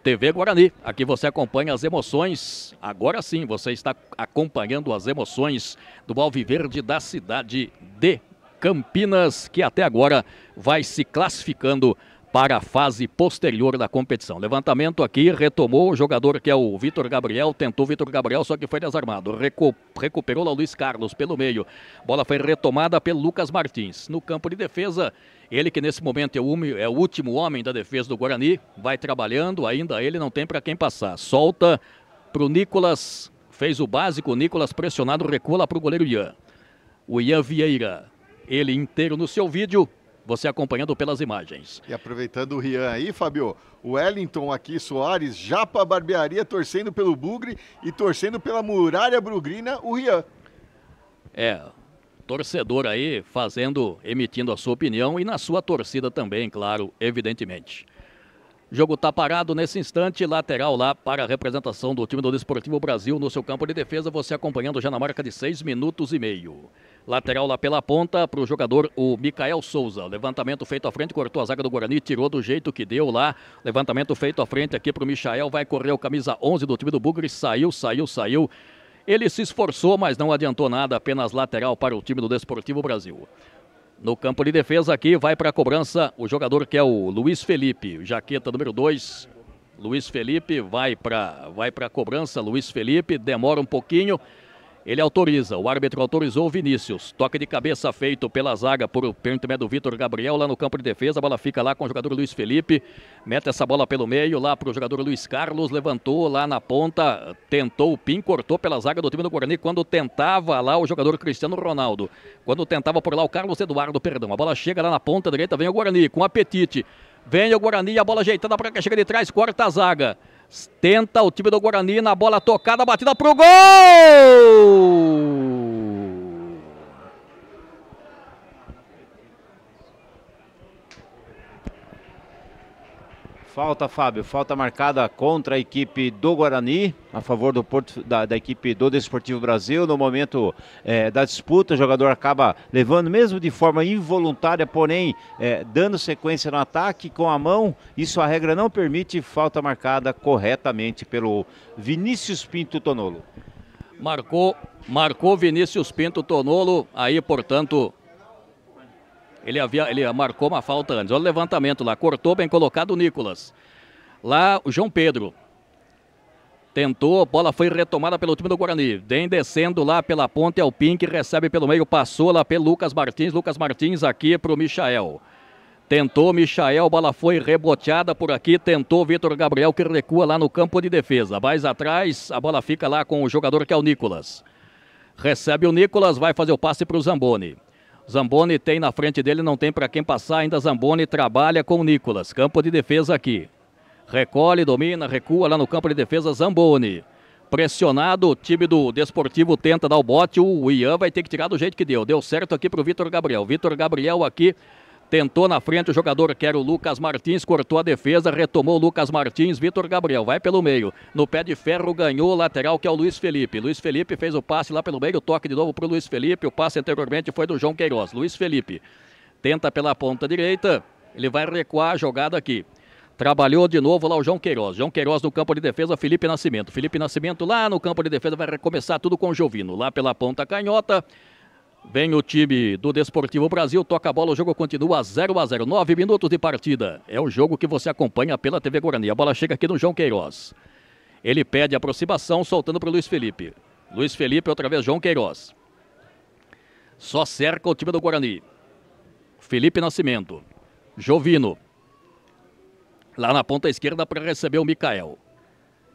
TV Guarani, aqui você acompanha as emoções, agora sim você está acompanhando as emoções do Alviverde da cidade de Campinas, que até agora vai se classificando para a fase posterior da competição. Levantamento aqui, retomou o jogador que é o Vitor Gabriel, tentou o Vitor Gabriel, só que foi desarmado. Recuperou lá o Luiz Carlos pelo meio. Bola foi retomada pelo Lucas Martins. No campo de defesa, ele que nesse momento é o último homem da defesa do Guarani, vai trabalhando, ainda ele não tem para quem passar. Solta para o Nicolas, fez o básico, o Nicolas pressionado, recua lá para o goleiro Ian. O Ian Vieira, ele inteiro no seu vídeo, você acompanhando pelas imagens. E aproveitando o Rian aí, Fábio, o Wellington aqui, Soares, Japa Barbearia, torcendo pelo Bugre e torcendo pela Muralha Brugrina, o Rian. Torcedor aí emitindo a sua opinião e na sua torcida também, claro, evidentemente. O jogo está parado nesse instante, lateral lá para a representação do time do Desportivo Brasil no seu campo de defesa, você acompanhando já na marca de 6 minutos e meio. Lateral lá pela ponta para o jogador, o Micael Souza. Levantamento feito à frente, cortou a zaga do Guarani, tirou do jeito que deu lá. Levantamento feito à frente aqui para o Michael, vai correr o camisa 11 do time do Bugre, saiu. Ele se esforçou, mas não adiantou nada, apenas lateral para o time do Desportivo Brasil. No campo de defesa aqui, vai para a cobrança o jogador que é o Luiz Felipe, jaqueta número 2. Luiz Felipe vai para a cobrança, Luiz Felipe, demora um pouquinho. Ele autoriza, o árbitro autorizou o Vinícius. Toque de cabeça feito pela zaga por intermédio do Vitor Gabriel lá no campo de defesa. A bola fica lá com o jogador Luiz Felipe. Mete essa bola pelo meio lá para o jogador Luiz Carlos. Levantou lá na ponta, tentou o Pim, cortou pela zaga do time do Guarani. Quando tentava lá o jogador Cristiano Ronaldo. Quando tentava por lá o Carlos Eduardo, perdão. A bola chega lá na ponta direita, vem o Guarani com apetite. Vem o Guarani, a bola ajeitada para que chega de trás, corta a zaga. Tenta o time do Guarani na bola tocada, batida pro gol! Falta, Fábio, falta marcada contra a equipe do Guarani, a favor da equipe do Desportivo Brasil. No momento da disputa, o jogador acaba levando, mesmo de forma involuntária, porém dando sequência no ataque com a mão. Isso a regra não permite, falta marcada corretamente pelo Vinícius Pinto Tonolo. Marcou Vinícius Pinto Tonolo, aí, portanto, ele marcou uma falta antes. Olha o levantamento lá, cortou, bem colocado o Nicolas. Lá, o João Pedro. Tentou, a bola foi retomada pelo time do Guarani. Vem descendo lá pela ponte, é o Pink, recebe pelo meio, passou lá pelo Lucas Martins. Lucas Martins aqui para o Michael. Tentou Michael, bola foi reboteada por aqui. Tentou Vitor Gabriel, que recua lá no campo de defesa. Mais atrás, a bola fica lá com o jogador que é o Nicolas. Recebe o Nicolas, vai fazer o passe para o Zamboni. Zamboni tem na frente dele, não tem para quem passar ainda. Zamboni trabalha com o Nicolas. Campo de defesa aqui. Recolhe, domina, recua lá no campo de defesa, Zamboni. Pressionado, o time do Desportivo tenta dar o bote, o Ian vai ter que tirar do jeito que deu. Deu certo aqui para o Vitor Gabriel. Vitor Gabriel aqui tentou na frente, o jogador que era o Lucas Martins, cortou a defesa, retomou o Lucas Martins, Vitor Gabriel vai pelo meio. No pé de ferro ganhou o lateral que é o Luiz Felipe. Luiz Felipe fez o passe lá pelo meio, toque de novo para o Luiz Felipe. O passe anteriormente foi do João Queiroz. Luiz Felipe tenta pela ponta direita, ele vai recuar a jogada aqui. Trabalhou de novo lá o João Queiroz. João Queiroz no campo de defesa, Felipe Nascimento. Felipe Nascimento lá no campo de defesa vai recomeçar tudo com o Jovino. Lá pela ponta canhota, vem o time do Desportivo Brasil, toca a bola, o jogo continua 0-0. 9 minutos de partida. É o jogo que você acompanha pela TV Guarani. A bola chega aqui no João Queiroz. Ele pede aproximação, soltando para o Luiz Felipe. Luiz Felipe, outra vez João Queiroz. Só cerca o time do Guarani. Felipe Nascimento. Jovino. Lá na ponta esquerda para receber o Michael.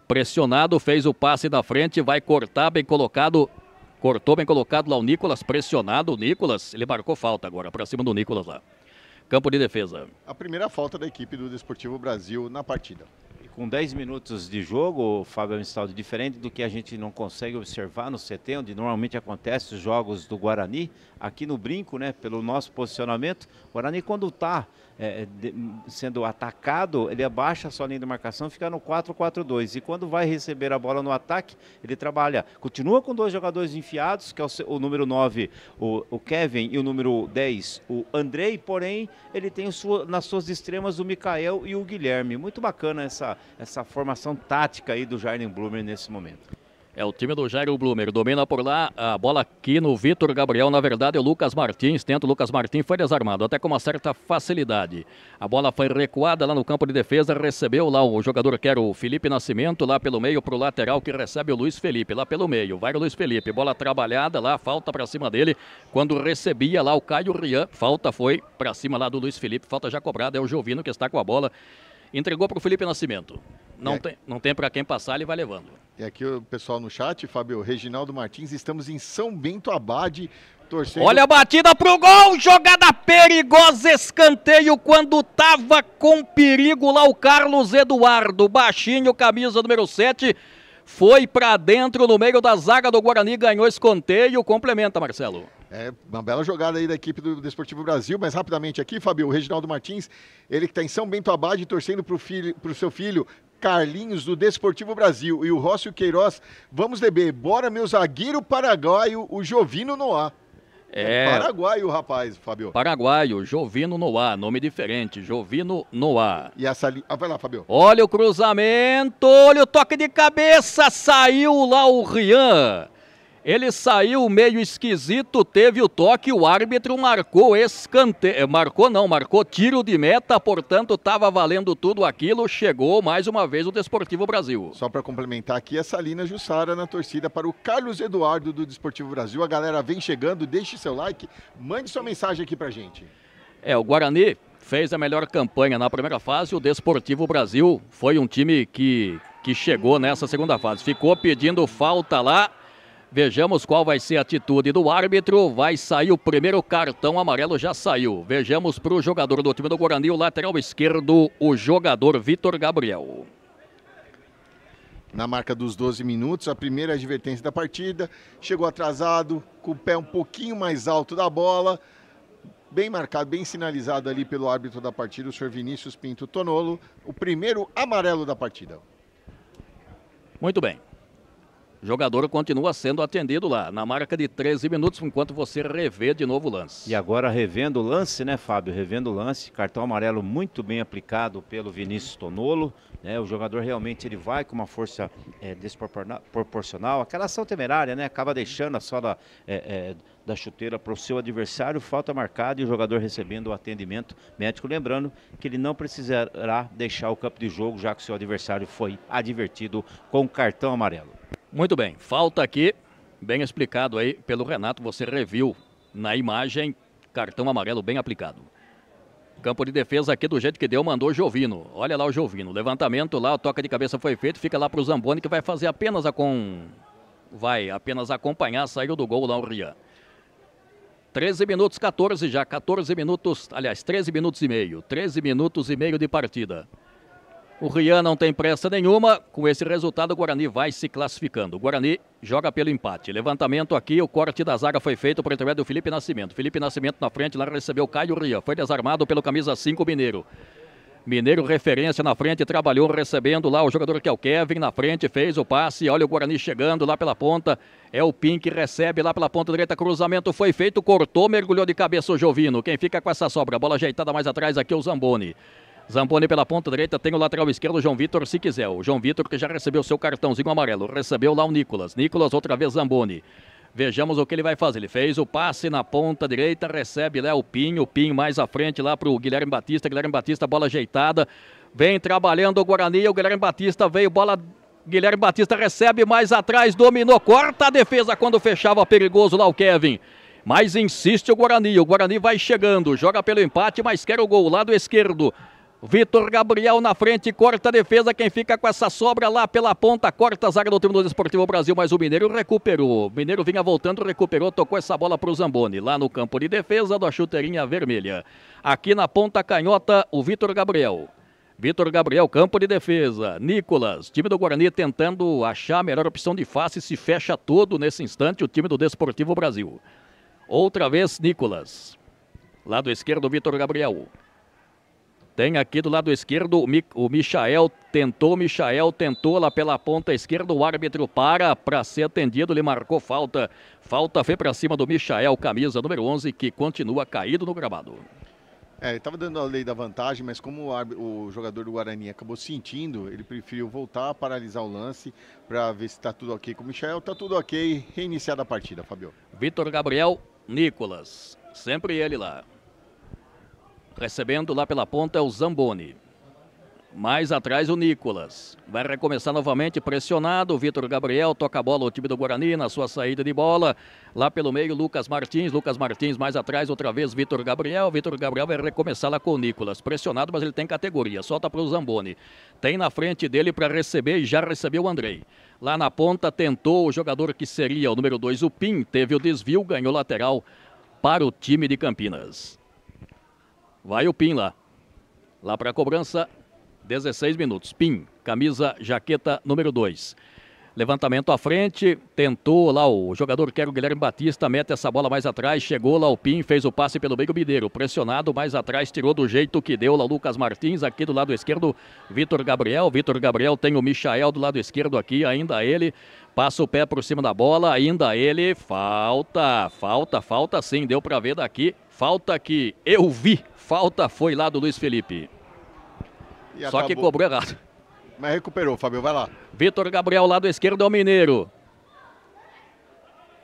Pressionado, fez o passe da frente, vai cortar, bem colocado. Cortou bem colocado lá o Nicolas, pressionado o Nicolas. Ele marcou falta agora, para cima do Nicolas lá. Campo de defesa. A primeira falta da equipe do Desportivo Brasil na partida. Com 10 minutos de jogo, Fábio Amistaldi, diferente do que a gente não consegue observar no CT, onde normalmente acontecem os jogos do Guarani, aqui no Brinco, né, pelo nosso posicionamento, o Guarani quando está sendo atacado, ele abaixa a sua linha de marcação, fica no 4-4-2, e quando vai receber a bola no ataque, ele trabalha, continua com 2 jogadores enfiados, que é o número 9, o Kevin, e o número 10, o Andrei, porém, ele tem nas suas extremas o Michael e o Guilherme. Muito bacana essa formação tática aí do Jair Blumer nesse momento. É o time do Jair Blumer, domina por lá, a bola aqui no Vitor Gabriel, na verdade é o Lucas Martins, tenta o Lucas Martins, foi desarmado, até com uma certa facilidade. A bola foi recuada lá no campo de defesa, recebeu lá o jogador que era o Felipe Nascimento, lá pelo meio pro lateral que recebe o Luiz Felipe, lá pelo meio, vai o Luiz Felipe, bola trabalhada lá, falta pra cima dele, quando recebia lá o Caio Rian, falta foi pra cima lá do Luiz Felipe, falta já cobrada, é o Jovino que está com a bola. Entregou para o Felipe Nascimento. Não tem para quem passar, ele vai levando. E aqui o pessoal no chat, Fábio, Reginaldo Martins, estamos em São Bento Abade, torcendo... Olha a batida pro gol, jogada perigosa, escanteio quando tava com perigo lá o Carlos Eduardo, baixinho, camisa número 7, foi para dentro no meio da zaga do Guarani, ganhou escanteio, complementa, Marcelo. É uma bela jogada aí da equipe do Desportivo Brasil, mas rapidamente aqui, Fábio, o Reginaldo Martins, ele que está em São Bento Abade, torcendo para o seu filho Carlinhos, do Desportivo Brasil, e o Rócio Queiroz, vamos beber, bora meu zagueiro paraguaio, o Jovino Noah. É paraguaio, rapaz, Fábio. Paraguaio, Jovino Noah, nome diferente, Jovino Noah. E essa ali, vai lá, Fábio. Olha o cruzamento, olha o toque de cabeça, saiu lá o Rian. Ele saiu meio esquisito, teve o toque, o árbitro marcou escanteio, marcou tiro de meta, portanto estava valendo tudo aquilo, chegou mais uma vez o Desportivo Brasil. Só para complementar aqui, a Salina Jussara na torcida para o Carlos Eduardo do Desportivo Brasil. A galera vem chegando, deixe seu like, mande sua mensagem aqui pra gente. O Guarani fez a melhor campanha na primeira fase, o Desportivo Brasil foi um time que chegou nessa segunda fase, ficou pedindo falta lá. Vejamos qual vai ser a atitude do árbitro. Vai sair o primeiro cartão amarelo, já saiu. Vejamos para o jogador do time do Guarani, o lateral esquerdo, o jogador Vitor Gabriel. Na marca dos 12 minutos, a primeira advertência da partida. Chegou atrasado, com o pé um pouquinho mais alto da bola. Bem marcado, bem sinalizado ali pelo árbitro da partida, o senhor Vinícius Pinto Tonolo. O primeiro amarelo da partida. Muito bem. O jogador continua sendo atendido lá, na marca de 13 minutos, enquanto você revê de novo o lance. E agora revendo o lance, né, Fábio? Revendo o lance, cartão amarelo muito bem aplicado pelo Vinícius Tonolo, né? O jogador realmente ele vai com uma força desproporcional, aquela ação temerária, né? Acaba deixando a sola da chuteira para o seu adversário, falta marcada e o jogador recebendo o atendimento médico. Lembrando que ele não precisará deixar o campo de jogo, já que o seu adversário foi advertido com cartão amarelo. Muito bem, falta aqui, bem explicado aí pelo Renato, você reviu na imagem, cartão amarelo bem aplicado. Campo de defesa aqui do jeito que deu, mandou o Jovino. Olha lá o Jovino, levantamento lá, a toca de cabeça foi feito, fica lá para o Zamboni que vai fazer apenas apenas acompanhar, saiu do gol lá o Rian. 13 minutos, 14 já, 14 minutos, aliás, 13 minutos e meio, 13 minutos e meio de partida. O Rian não tem pressa nenhuma, com esse resultado o Guarani vai se classificando. O Guarani joga pelo empate. Levantamento aqui, o corte da zaga foi feito por intermédio do Felipe Nascimento. Felipe Nascimento na frente, lá recebeu Caio Rian. Foi desarmado pelo camisa 5 Mineiro. Mineiro referência na frente, trabalhou recebendo lá o jogador que é o Kevin na frente, fez o passe. Olha o Guarani chegando lá pela ponta. É o Pim que recebe lá pela ponta direita, cruzamento foi feito, cortou, mergulhou de cabeça o Jovino. Quem fica com essa sobra? Bola ajeitada mais atrás aqui é o Zamboni. Zamboni pela ponta direita, tem o lateral esquerdo, o João Vitor, se quiser. O João Vitor que já recebeu seu cartãozinho amarelo. Recebeu lá o Nicolas. Nicolas outra vez Zamboni. Vejamos o que ele vai fazer. Ele fez o passe na ponta direita, recebe lá o Pim mais à frente lá para o Guilherme Batista. Guilherme Batista, bola ajeitada. Vem trabalhando o Guarani, o Guilherme Batista veio, bola... Guilherme Batista recebe mais atrás, dominou, corta a defesa quando fechava perigoso lá o Kevin. Mas insiste o Guarani vai chegando, joga pelo empate, mas quer o gol, lado esquerdo. Vitor Gabriel na frente, corta a defesa, quem fica com essa sobra lá pela ponta, corta a zaga do time do Desportivo Brasil, mas o Mineiro recuperou. O Mineiro vinha voltando, recuperou, tocou essa bola para o Zamboni, lá no campo de defesa da chuteirinha vermelha. Aqui na ponta canhota, o Vitor Gabriel. Vitor Gabriel, campo de defesa. Nicolas, time do Guarani tentando achar a melhor opção de face, se fecha todo nesse instante o time do Desportivo Brasil. Outra vez, Nicolas. Lado esquerdo, Vitor Gabriel. Tem aqui do lado esquerdo o Michael tentou lá pela ponta esquerda, o árbitro para ser atendido, ele marcou falta. Falta foi para cima do Michael, camisa número 11, que continua caído no gramado. Ele estava dando a lei da vantagem, mas como o jogador do Guarani acabou sentindo, ele preferiu voltar a paralisar o lance para ver se está tudo ok com o Michael. Está tudo ok, reiniciada a partida, Fabio. Vitor Gabriel, Nicolas, sempre ele lá. Recebendo lá pela ponta é o Zamboni. Mais atrás o Nicolas. Vai recomeçar novamente, pressionado. O Vitor Gabriel toca a bola, o time do Guarani na sua saída de bola. Lá pelo meio, Lucas Martins. Lucas Martins mais atrás, outra vez Vitor Gabriel. Vitor Gabriel vai recomeçar lá com o Nicolas. Pressionado, mas ele tem categoria. Solta para o Zamboni. Tem na frente dele para receber e já recebeu o Andrei. Lá na ponta tentou o jogador que seria o número 2, o Pim. Teve o desvio, ganhou lateral para o time de Campinas. Vai o Pim lá. Lá para a cobrança, 16 minutos. Pim, camisa, jaqueta número 2. Levantamento à frente, tentou lá o jogador que era o Guilherme Batista, mete essa bola mais atrás, chegou lá o Pim, fez o passe pelo meio, Mineiro, pressionado mais atrás, tirou do jeito que deu lá o Lucas Martins, aqui do lado esquerdo, Vitor Gabriel tem o Michael do lado esquerdo aqui, ainda ele, passa o pé por cima da bola, ainda ele, falta sim, deu para ver daqui, falta aqui, eu vi, falta foi lá do Luiz Felipe. Só que cobrou errado. Mas recuperou, Fabio, vai lá. Vitor Gabriel, lado esquerdo é o Mineiro.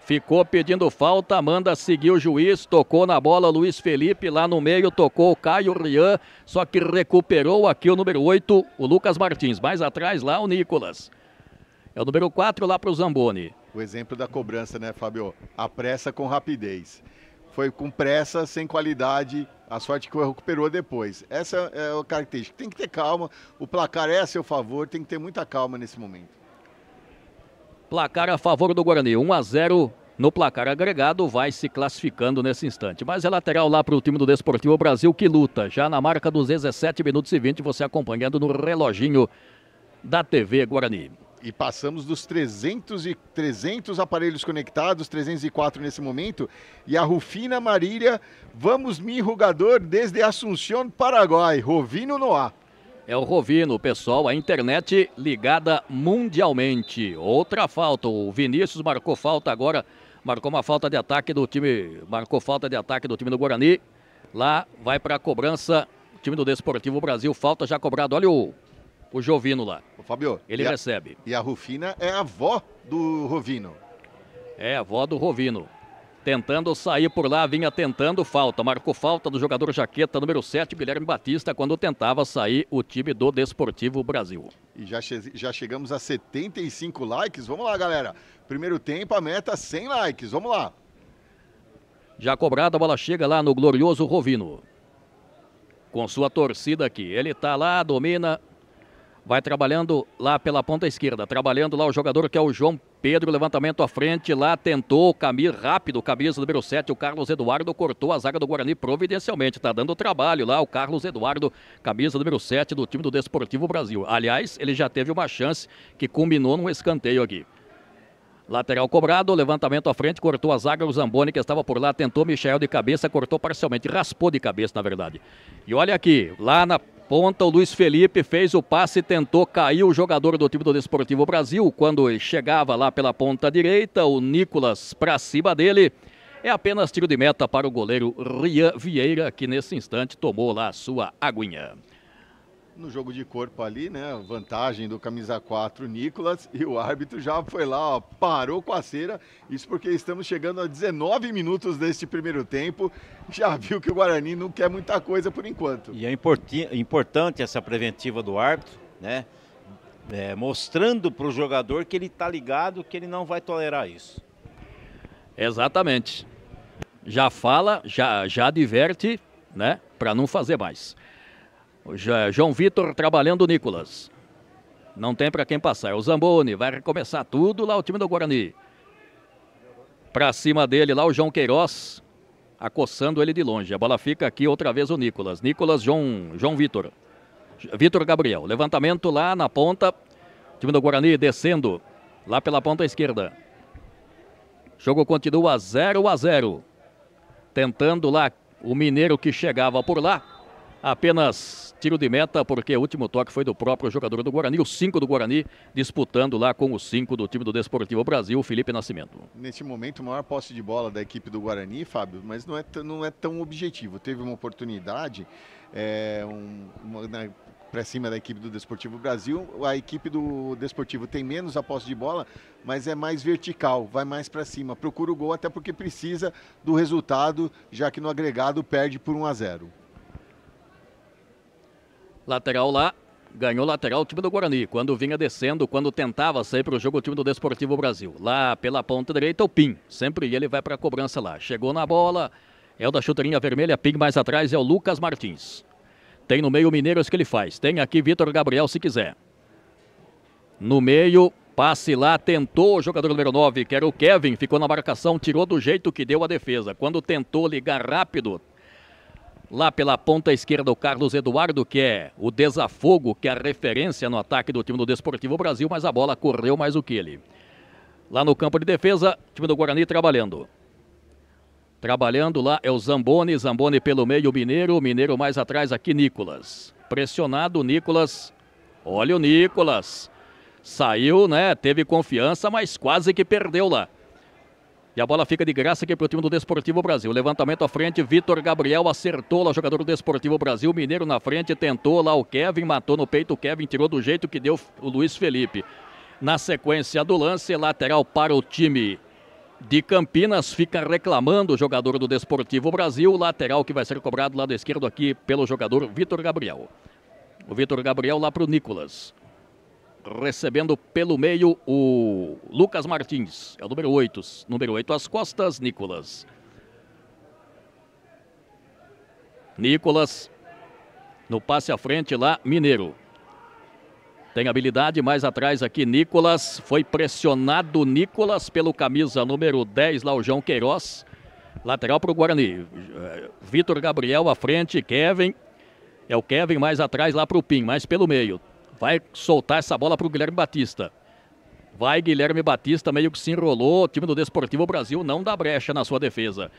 Ficou pedindo falta, manda seguir o juiz, tocou na bola Luiz Felipe, lá no meio tocou o Caio Rian, só que recuperou aqui o número 8, o Lucas Martins. Mais atrás lá o Nicolas. É o número 4 lá para o Zamboni. O exemplo da cobrança, né, Fabio? A pressa com rapidez. Foi com pressa, sem qualidade, a sorte que recuperou depois. Essa é a característica. Tem que ter calma, o placar é a seu favor, tem que ter muita calma nesse momento. Placar a favor do Guarani, 1-0 no placar agregado, vai se classificando nesse instante. Mas é lateral lá para o time do Desportivo Brasil que luta, já na marca dos 17 minutos e 20, você acompanhando no reloginho da TV Guarani. E passamos dos 300 aparelhos conectados, 304 nesse momento. E a Rufina Marília, vamos mi rugador desde Assunción, Paraguai, Rovino Noá. É o Rovino, pessoal, a internet ligada mundialmente. Outra falta, o Vinícius marcou falta agora, marcou uma falta de ataque do time, marcou falta de ataque do time do Guarani. Lá vai para a cobrança, o time do Desportivo Brasil, falta já cobrado. Olha o Jovino lá. Ô, Fábio, ele recebe. E a Rufina é a avó do Rovino. É a avó do Rovino. Tentando sair por lá, vinha tentando falta. Marcou falta do jogador jaqueta número 7, Guilherme Batista, quando tentava sair o time do Desportivo Brasil. E já chegamos a 75 likes. Vamos lá, galera. Primeiro tempo, a meta 100 likes. Vamos lá. Já cobrada, a bola chega lá no glorioso Rovino. Com sua torcida aqui. Ele tá lá, domina. Vai trabalhando lá pela ponta esquerda. Trabalhando lá o jogador que é o João Pedro. Levantamento à frente. Lá tentou rápido. Camisa número 7. O Carlos Eduardo cortou a zaga do Guarani providencialmente. Tá dando trabalho lá o Carlos Eduardo. Camisa número 7 do time do Desportivo Brasil. Aliás, ele já teve uma chance que culminou num escanteio aqui. Lateral cobrado. Levantamento à frente. Cortou a zaga. O Zamboni que estava por lá. Tentou Michael de cabeça. Cortou parcialmente. Raspou de cabeça, na verdade. E olha aqui. Lá na ponta, o Luiz Felipe fez o passe, tentou cair o jogador do time do Desportivo Brasil. Quando chegava lá pela ponta direita, o Nicolas para cima dele. É apenas tiro de meta para o goleiro Rian Vieira, que nesse instante tomou lá a sua aguinha. No jogo de corpo ali, né, vantagem do camisa 4, Nicolas, e o árbitro já foi lá, ó, parou com a cera, isso porque estamos chegando a 19 minutos deste primeiro tempo, já viu que o Guarani não quer muita coisa por enquanto. E é importante essa preventiva do árbitro, né, mostrando para o jogador que ele está ligado, que ele não vai tolerar isso. Exatamente. Já fala, já adverte, né, para não fazer mais. João Vitor trabalhando o Nicolas. Não tem para quem passar. É o Zamboni. Vai recomeçar tudo lá o time do Guarani. Para cima dele lá o João Queiroz. Acossando ele de longe. A bola fica aqui outra vez o Nicolas. Nicolas, João Vitor. Vitor Gabriel. Levantamento lá na ponta. O time do Guarani descendo. Lá pela ponta esquerda. Jogo continua 0-0. Tentando lá o Mineiro que chegava por lá. Apenas tiro de meta, porque o último toque foi do próprio jogador do Guarani, o 5 do Guarani, disputando lá com o 5 do time do Desportivo Brasil, Felipe Nascimento. Neste momento, o maior posse de bola da equipe do Guarani, Fábio, mas não é tão objetivo. Teve uma oportunidade para cima da equipe do Desportivo Brasil. A equipe do Desportivo tem menos a posse de bola, mas é mais vertical, vai mais para cima. Procura o gol, até porque precisa do resultado, já que no agregado perde por 1-0. Lateral lá, ganhou lateral o time do Guarani, quando vinha descendo, quando tentava sair para o jogo o time do Desportivo Brasil. Lá pela ponta direita o Pim, sempre ele vai para a cobrança lá. Chegou na bola, é o da chuteirinha vermelha, Pim mais atrás é o Lucas Martins. Tem no meio o Mineiros que ele faz, tem aqui Vitor Gabriel se quiser. No meio, passe lá, tentou o jogador número 9, que era o Kevin, ficou na marcação, tirou do jeito que deu a defesa. Quando tentou ligar rápido, lá pela ponta esquerda o Carlos Eduardo, que é o desafogo, que é a referência no ataque do time do Desportivo Brasil, mas a bola correu mais do que ele. Lá no campo de defesa, time do Guarani trabalhando. Trabalhando lá é o Zamboni pelo meio, o Mineiro mais atrás aqui, Nicolas. Pressionado o Nicolas, olha o Nicolas. Saiu, né, teve confiança, mas quase que perdeu lá. E a bola fica de graça aqui para o time do Desportivo Brasil. Levantamento à frente, Vitor Gabriel acertou lá o jogador do Desportivo Brasil. Mineiro na frente, tentou lá o Kevin, matou no peito o Kevin, tirou do jeito que deu o Luiz Felipe. Na sequência do lance, lateral para o time de Campinas. Fica reclamando o jogador do Desportivo Brasil. Lateral que vai ser cobrado do lado esquerdo aqui pelo jogador Vitor Gabriel. O Vitor Gabriel lá para o Nicolas. Recebendo pelo meio o Lucas Martins, é o número 8. Número 8 às costas, Nicolas. Nicolas, no passe à frente lá, Mineiro. Tem habilidade mais atrás aqui, Nicolas. Foi pressionado Nicolas pelo camisa número 10, lá o João Queiroz. Lateral para o Guarani. Vitor Gabriel à frente, Kevin. É o Kevin mais atrás lá para o Pim, mais pelo meio. Vai soltar essa bola para o Guilherme Batista. Vai Guilherme Batista, meio que se enrolou. O time do Desportivo Brasil não dá brecha na sua defesa.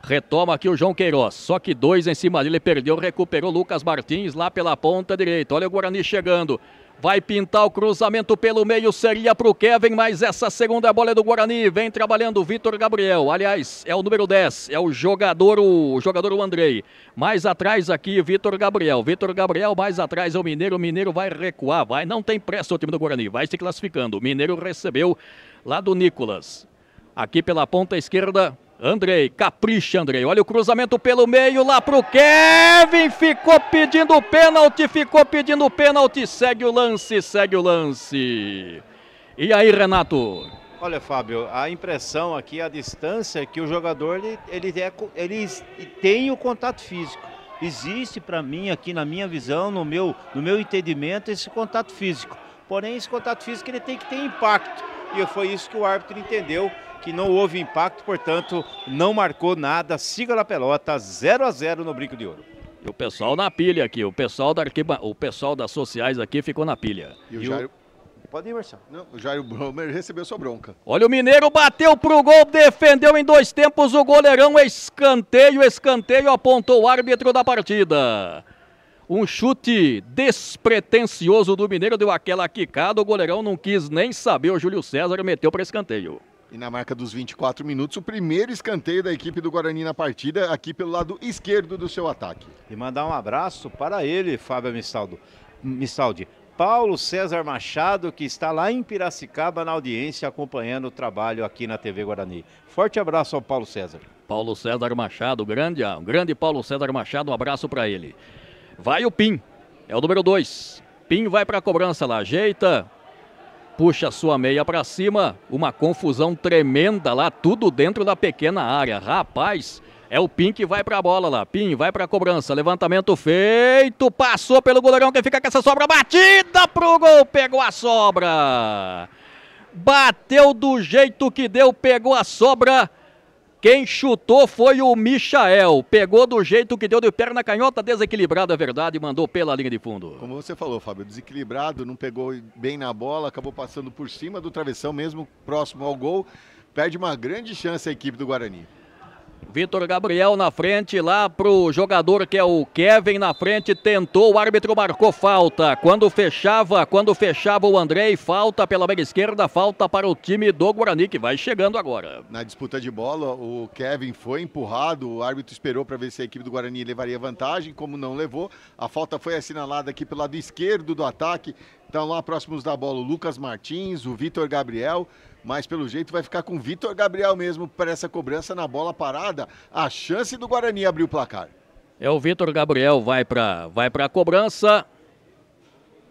Retoma aqui o João Queiroz, só que 2 em cima dele, perdeu, recuperou Lucas Martins lá pela ponta direita. Olha o Guarani chegando, vai pintar o cruzamento pelo meio, seria para o Kevin, mas essa segunda bola é do Guarani. Vem trabalhando o Vitor Gabriel, aliás, é o número 10, é o jogador o Andrei. Mais atrás aqui, Vitor Gabriel, mais atrás é o Mineiro vai recuar, não tem pressa o time do Guarani, vai se classificando. O Mineiro recebeu lá do Nicolas. Aqui pela ponta esquerda, Andrei, capricha Andrei, olha o cruzamento pelo meio lá pro Kevin, ficou pedindo pênalti, segue o lance. E aí, Renato? Olha, Fábio, a impressão aqui, a distância, é que o jogador ele tem o contato físico. Existe para mim aqui na minha visão, no meu entendimento, esse contato físico. Porém, esse contato físico ele tem que ter impacto. E foi isso que o árbitro entendeu, que não houve impacto, portanto, não marcou nada. Siga na pelota, 0-0 no Brinco de Ouro. E o pessoal na pilha aqui, o pessoal das sociais aqui ficou na pilha. E o Jairo... Pode ir, Marcelo. Não, o Jairo Bromer recebeu sua bronca. Olha o Mineiro, bateu pro gol, defendeu em 2 tempos o goleirão, escanteio, apontou o árbitro da partida. Um chute despretensioso do Mineiro, deu aquela quicada, o goleirão não quis nem saber, o Júlio César meteu para escanteio. E na marca dos 24 minutos, o primeiro escanteio da equipe do Guarani na partida, aqui pelo lado esquerdo do seu ataque. E mandar um abraço para ele, Fábio Mistaldi. Paulo César Machado, que está lá em Piracicaba na audiência, acompanhando o trabalho aqui na TV Guarani. Forte abraço ao Paulo César. Paulo César Machado, grande Paulo César Machado, um abraço para ele. Vai o Pim, é o número 2. Pim vai para a cobrança lá, ajeita, puxa sua meia para cima, uma confusão tremenda lá, tudo dentro da pequena área. Rapaz, é o Pim que vai para a bola lá, Pim vai para a cobrança, levantamento feito, passou pelo goleirão que fica com essa sobra, batida pro gol, pegou a sobra. Bateu do jeito que deu, pegou a sobra. Quem chutou foi o Michael, pegou do jeito que deu de perna canhota, desequilibrado, é verdade, mandou pela linha de fundo. Como você falou, Fábio, desequilibrado, não pegou bem na bola, acabou passando por cima do travessão, mesmo próximo ao gol, perde uma grande chance a equipe do Guarani. Vitor Gabriel na frente, lá pro jogador que é o Kevin na frente, tentou, o árbitro marcou falta. Quando fechava o Andrei, falta pela meia esquerda, falta para o time do Guarani, que vai chegando agora. Na disputa de bola, o Kevin foi empurrado, o árbitro esperou para ver se a equipe do Guarani levaria vantagem, como não levou, a falta foi assinalada aqui pelo lado esquerdo do ataque. Estão lá próximos da bola o Lucas Martins, o Vitor Gabriel, mas pelo jeito vai ficar com o Vitor Gabriel mesmo para essa cobrança na bola parada. A chance do Guarani abrir o placar. É o Vitor Gabriel, vai para a cobrança.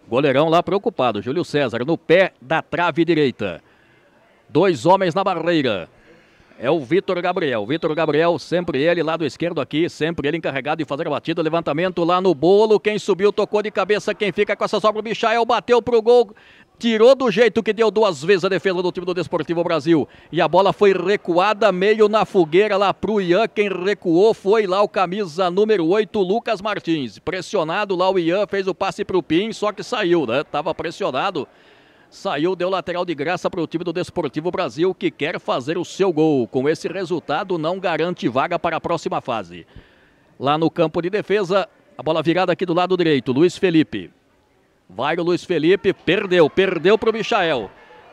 Goleirão lá preocupado, Júlio César no pé da trave direita. 2 homens na barreira. É o Vitor Gabriel, sempre ele, lado esquerdo aqui, sempre ele encarregado de fazer a batida, levantamento lá no bolo, quem subiu tocou de cabeça, quem fica com essa sobra, o Michael bateu pro gol, tirou do jeito que deu 2 vezes a defesa do time do Desportivo Brasil, e a bola foi recuada meio na fogueira lá pro Ian, quem recuou foi lá o camisa número 8, Lucas Martins, pressionado lá o Ian, fez o passe pro Pim, só que saiu, né, tava pressionado. Saiu, deu lateral de graça para o time do Desportivo Brasil, que quer fazer o seu gol. Com esse resultado, não garante vaga para a próxima fase. Lá no campo de defesa, a bola virada aqui do lado direito, Luiz Felipe. Vai o Luiz Felipe, perdeu para o Michael.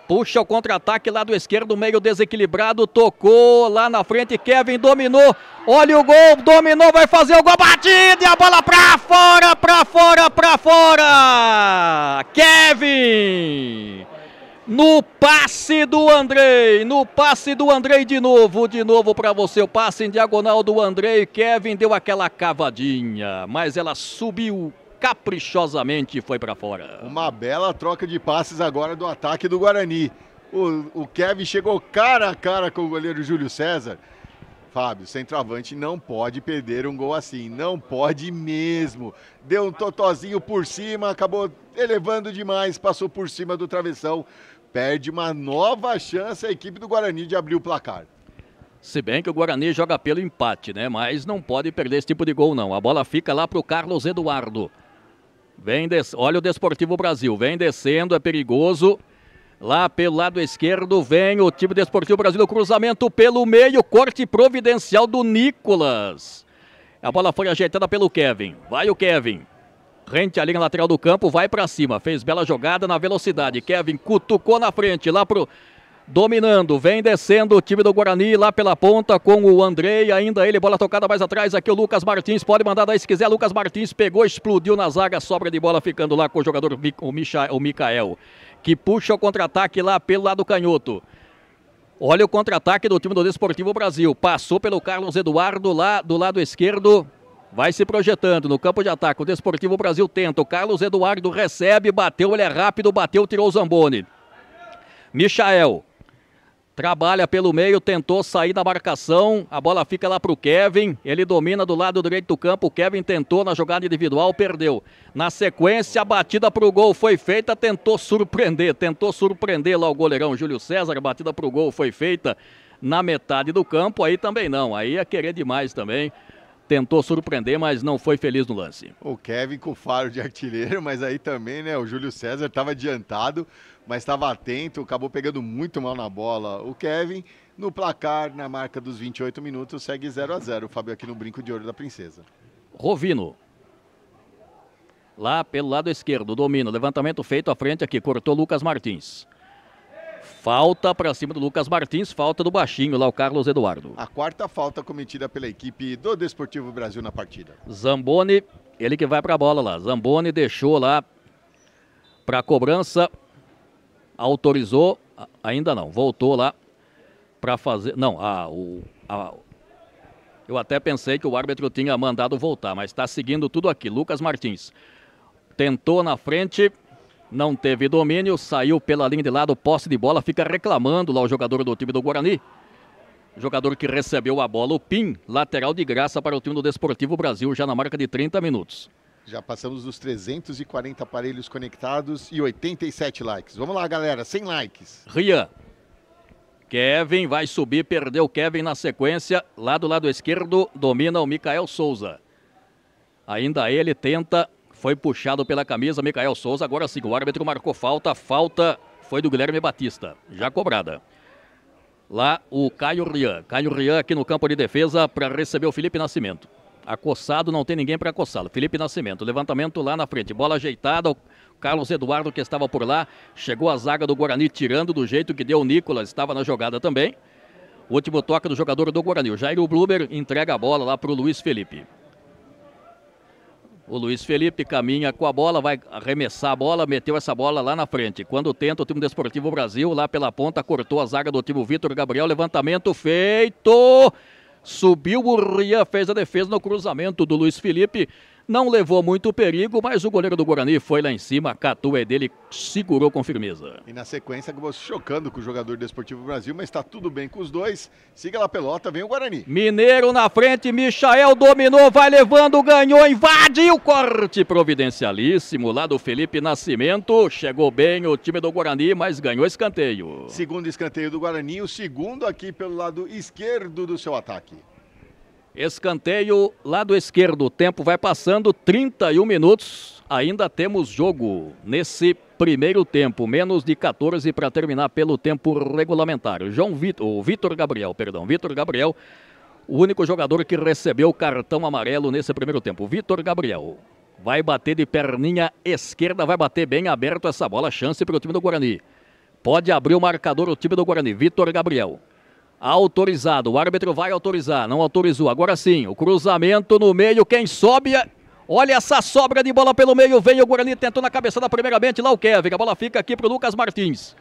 Puxa o contra-ataque lá do esquerdo, meio desequilibrado, tocou lá na frente, Kevin dominou, olha o gol, dominou, vai fazer o gol, batida e a bola pra fora, Kevin, no passe do Andrei de novo pra você, o passe em diagonal do Andrei, Kevin deu aquela cavadinha, mas ela subiu caprichosamente e foi para fora. Uma bela troca de passes agora do ataque do Guarani. O Kevin chegou cara a cara com o goleiro Júlio César. Fábio, centroavante não pode perder um gol assim, não pode mesmo. Deu um totozinho por cima, acabou elevando demais, passou por cima do travessão. Perde uma nova chance a equipe do Guarani de abrir o placar. Se bem que o Guarani joga pelo empate, né? Mas não pode perder esse tipo de gol, não. A bola fica lá pro Carlos Eduardo. Olha o Desportivo Brasil, vem descendo, é perigoso. Lá pelo lado esquerdo vem o time do Esportivo Brasil, o cruzamento pelo meio, corte providencial do Nicolas. A bola foi ajeitada pelo Kevin, vai o Kevin. Rente a linha lateral do campo, vai pra cima, fez bela jogada na velocidade. Kevin cutucou na frente, lá pro... Dominando, vem descendo o time do Guarani lá pela ponta com o Andrei, ainda ele, bola tocada mais atrás, aqui o Lucas Martins, pode mandar daí se quiser, Lucas Martins pegou, explodiu na zaga, sobra de bola ficando lá com o jogador, o Mikael, que puxa o contra-ataque lá pelo lado canhoto. Olha o contra-ataque do time do Desportivo Brasil, passou pelo Carlos Eduardo lá do lado esquerdo, vai se projetando no campo de ataque, o Desportivo Brasil tenta, o Carlos Eduardo recebe, bateu, ele é rápido, bateu, tirou o Zamboni. Michael. Trabalha pelo meio, tentou sair da marcação, a bola fica lá para o Kevin, ele domina do lado direito do campo, o Kevin tentou na jogada individual, perdeu. Na sequência, a batida para o gol foi feita, tentou surpreender lá o goleirão Júlio César, a batida para o gol foi feita na metade do campo, aí também não, aí é querer demais também. Tentou surpreender, mas não foi feliz no lance. O Kevin com faro de artilheiro, mas aí também, né, o Júlio César estava adiantado, mas estava atento, acabou pegando muito mal na bola. O Kevin, no placar, na marca dos 28 minutos, segue 0-0. O Fábio aqui no brinco de ouro da princesa. Rovino. Lá pelo lado esquerdo, domina, levantamento feito à frente aqui, cortou Lucas Martins. Falta para cima do Lucas Martins, falta do baixinho lá, o Carlos Eduardo. A quarta falta cometida pela equipe do Desportivo Brasil na partida. Zamboni, ele que vai para a bola lá. Zamboni deixou lá para a cobrança, autorizou, ainda não, voltou lá para fazer... Não, eu até pensei que o árbitro tinha mandado voltar, mas está seguindo tudo aqui. Lucas Martins tentou na frente... Não teve domínio, saiu pela linha de lado, posse de bola, fica reclamando lá o jogador do time do Guarani. Jogador que recebeu a bola, o Pim, lateral de graça para o time do Desportivo Brasil, já na marca de 30 minutos. Já passamos dos 340 aparelhos conectados e 87 likes. Vamos lá, galera, 100 likes. Rian. Kevin vai subir, perdeu Kevin na sequência, lá do lado esquerdo, domina o Mikael Souza. Ainda ele tenta... Foi puxado pela camisa, Mikael Souza, agora sim, o árbitro marcou falta, a falta foi do Guilherme Batista, já cobrada. Lá o Caio Rian aqui no campo de defesa para receber o Felipe Nascimento. Acossado, não tem ninguém para acossá-lo, Felipe Nascimento, levantamento lá na frente, bola ajeitada, o Carlos Eduardo que estava por lá, chegou a zaga do Guarani tirando do jeito que deu o Nicolas, estava na jogada também. O último toque do jogador do Guarani, o Jairo Blumer entrega a bola lá para o Luiz Felipe. O Luiz Felipe caminha com a bola, vai arremessar a bola, meteu essa bola lá na frente. Quando tenta o time do Desportivo Brasil, lá pela ponta, cortou a zaga do time Vitor Gabriel, levantamento feito. Subiu o Rian, fez a defesa no cruzamento do Luiz Felipe. Não levou muito perigo, mas o goleiro do Guarani foi lá em cima, catou dele, segurou com firmeza. E na sequência acabou se chocando com o jogador do Desportivo Brasil, mas está tudo bem com os dois. Siga lá, pelota, vem o Guarani. Mineiro na frente, Michael dominou, vai levando, ganhou, invadiu, corte providencialíssimo lá do Felipe Nascimento. Chegou bem o time do Guarani, mas ganhou escanteio. Segundo escanteio do Guarani, o segundo aqui pelo lado esquerdo do seu ataque. Escanteio, lado esquerdo, o tempo vai passando, 31 minutos, ainda temos jogo nesse primeiro tempo, menos de 14 para terminar pelo tempo regulamentar. Vitor Gabriel, o único jogador que recebeu o cartão amarelo nesse primeiro tempo, Vitor Gabriel. Vai bater de perninha esquerda, vai bater bem aberto essa bola, chance para o time do Guarani. Pode abrir o marcador o time do Guarani, Vitor Gabriel. Autorizado, o árbitro vai autorizar, não autorizou, agora sim, o cruzamento no meio, quem sobe, olha essa sobra de bola pelo meio, vem o Guarani, tentou na cabeçada primeiramente, lá o Kevin, a bola fica aqui para o Lucas Martins.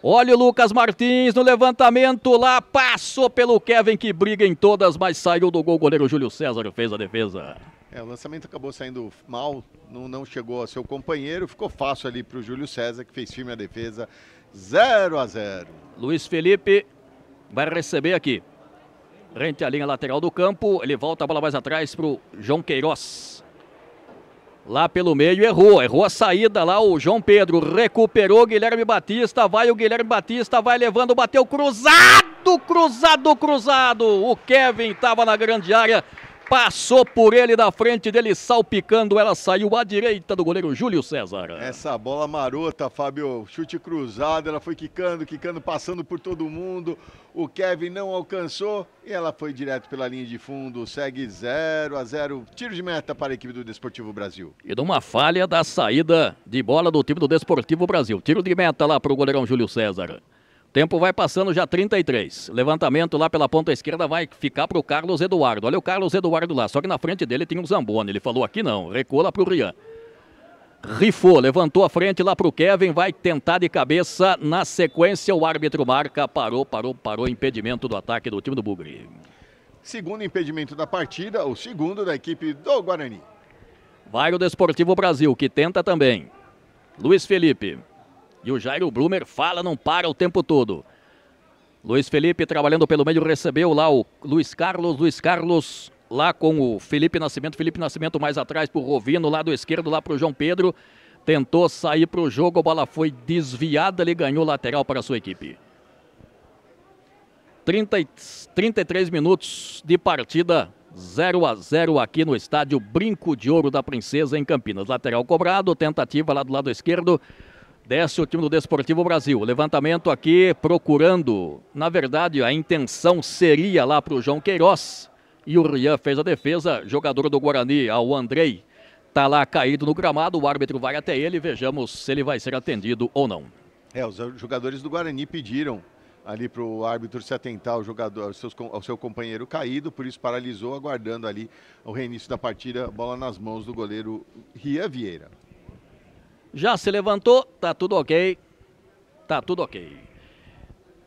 Olha o Lucas Martins no levantamento lá, passou pelo Kevin que briga em todas, mas saiu do gol, o goleiro Júlio César fez a defesa. O lançamento acabou saindo mal, não chegou a seu companheiro, ficou fácil ali para o Júlio César que fez firme a defesa, 0-0. Luiz Felipe vai receber aqui, rente à linha lateral do campo, ele volta a bola mais atrás para o João Queiroz. Lá pelo meio, errou a saída lá, o João Pedro recuperou o Guilherme Batista, o Guilherme Batista vai levando, bateu cruzado, o Kevin estava na grande área, Passou por ele da frente dele, salpicando, ela saiu à direita do goleiro Júlio César. Essa bola marota, Fábio, chute cruzado, ela foi quicando, passando por todo mundo. O Kevin não alcançou e ela foi direto pela linha de fundo. Segue 0-0, tiro de meta para a equipe do Desportivo Brasil. E numa falha da saída de bola do time do Desportivo Brasil. Tiro de meta lá para o goleirão Júlio César. Tempo vai passando já 33. Levantamento lá pela ponta esquerda vai ficar para o Carlos Eduardo. Olha o Carlos Eduardo lá, só que na frente dele tem um Zamboni. Ele falou aqui não, recuou lá para o Rian. Rifou, levantou a frente lá para o Kevin, vai tentar de cabeça. Na sequência o árbitro marca, parou. Impedimento do ataque do time do Bugre. Segundo impedimento da partida, o segundo da equipe do Guarani. Vai o Desportivo Brasil, que tenta também. Luiz Felipe. E o Jairo Blumer fala, não para o tempo todo. Luiz Felipe trabalhando pelo meio, recebeu lá o Luiz Carlos lá com o Felipe Nascimento mais atrás pro Rovino, lado esquerdo lá pro João Pedro. Tentou sair pro jogo, a bola foi desviada, ele ganhou lateral para a sua equipe. 33 minutos de partida, 0-0 aqui no estádio Brinco de Ouro da Princesa em Campinas. Lateral cobrado, tentativa lá do lado esquerdo. Desce o time do Desportivo Brasil. Levantamento aqui procurando. Na verdade, a intenção seria lá para o João Queiroz. E o Rian fez a defesa. Jogador do Guarani, o Andrei, está lá caído no gramado. O árbitro vai até ele. Vejamos se ele vai ser atendido ou não. Os jogadores do Guarani pediram ali para o árbitro se atentar ao seu companheiro caído. Por isso paralisou, aguardando ali o reinício da partida. Bola nas mãos do goleiro Rian Vieira. Já se levantou, tá tudo ok. Tá tudo ok.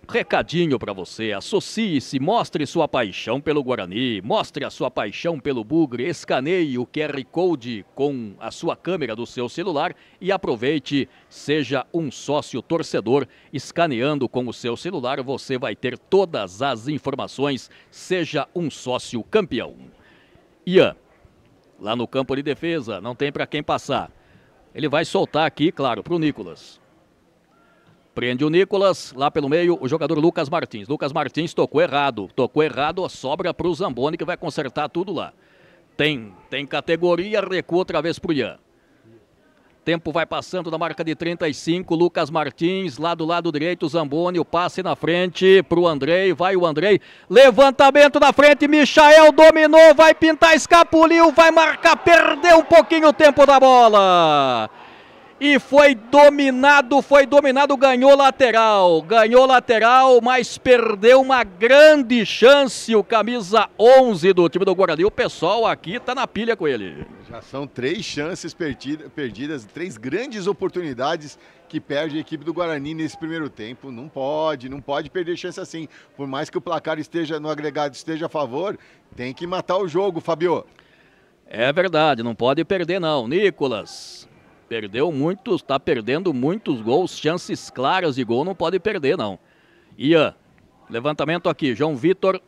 Recadinho para você, associe-se, mostre sua paixão pelo Guarani, mostre a sua paixão pelo Bugre, escaneie o QR Code com a sua câmera do seu celular e aproveite, seja um sócio torcedor. Escaneando com o seu celular, você vai ter todas as informações, seja um sócio campeão. Ian, lá no campo de defesa, não tem para quem passar. Ele vai soltar aqui, claro, para o Nicolas. Prende o Nicolas, lá pelo meio, o jogador Lucas Martins. Lucas Martins tocou errado, sobra para o Zamboni que vai consertar tudo lá. Tem categoria, recua outra vez para o Ian. Tempo vai passando na marca de 35, Lucas Martins, lá do lado direito, Zamboni, o passe na frente para o Andrei, vai o Andrei, levantamento na frente, Michael dominou, vai pintar, escapuliu, vai marcar, perdeu um pouquinho o tempo da bola. E foi dominado, ganhou lateral, mas perdeu uma grande chance, o camisa 11 do time do Guarani. O pessoal aqui tá na pilha com ele. Já são 3 chances perdidas, 3 grandes oportunidades que perde a equipe do Guarani nesse primeiro tempo. Não pode perder chance assim. Por mais que o placar esteja no agregado, esteja a favor, tem que matar o jogo, Fabio. É verdade, não pode perder não. Nicolas está perdendo muitos gols, chances claras de gol, não pode perder não. Ian, levantamento aqui, João Vitor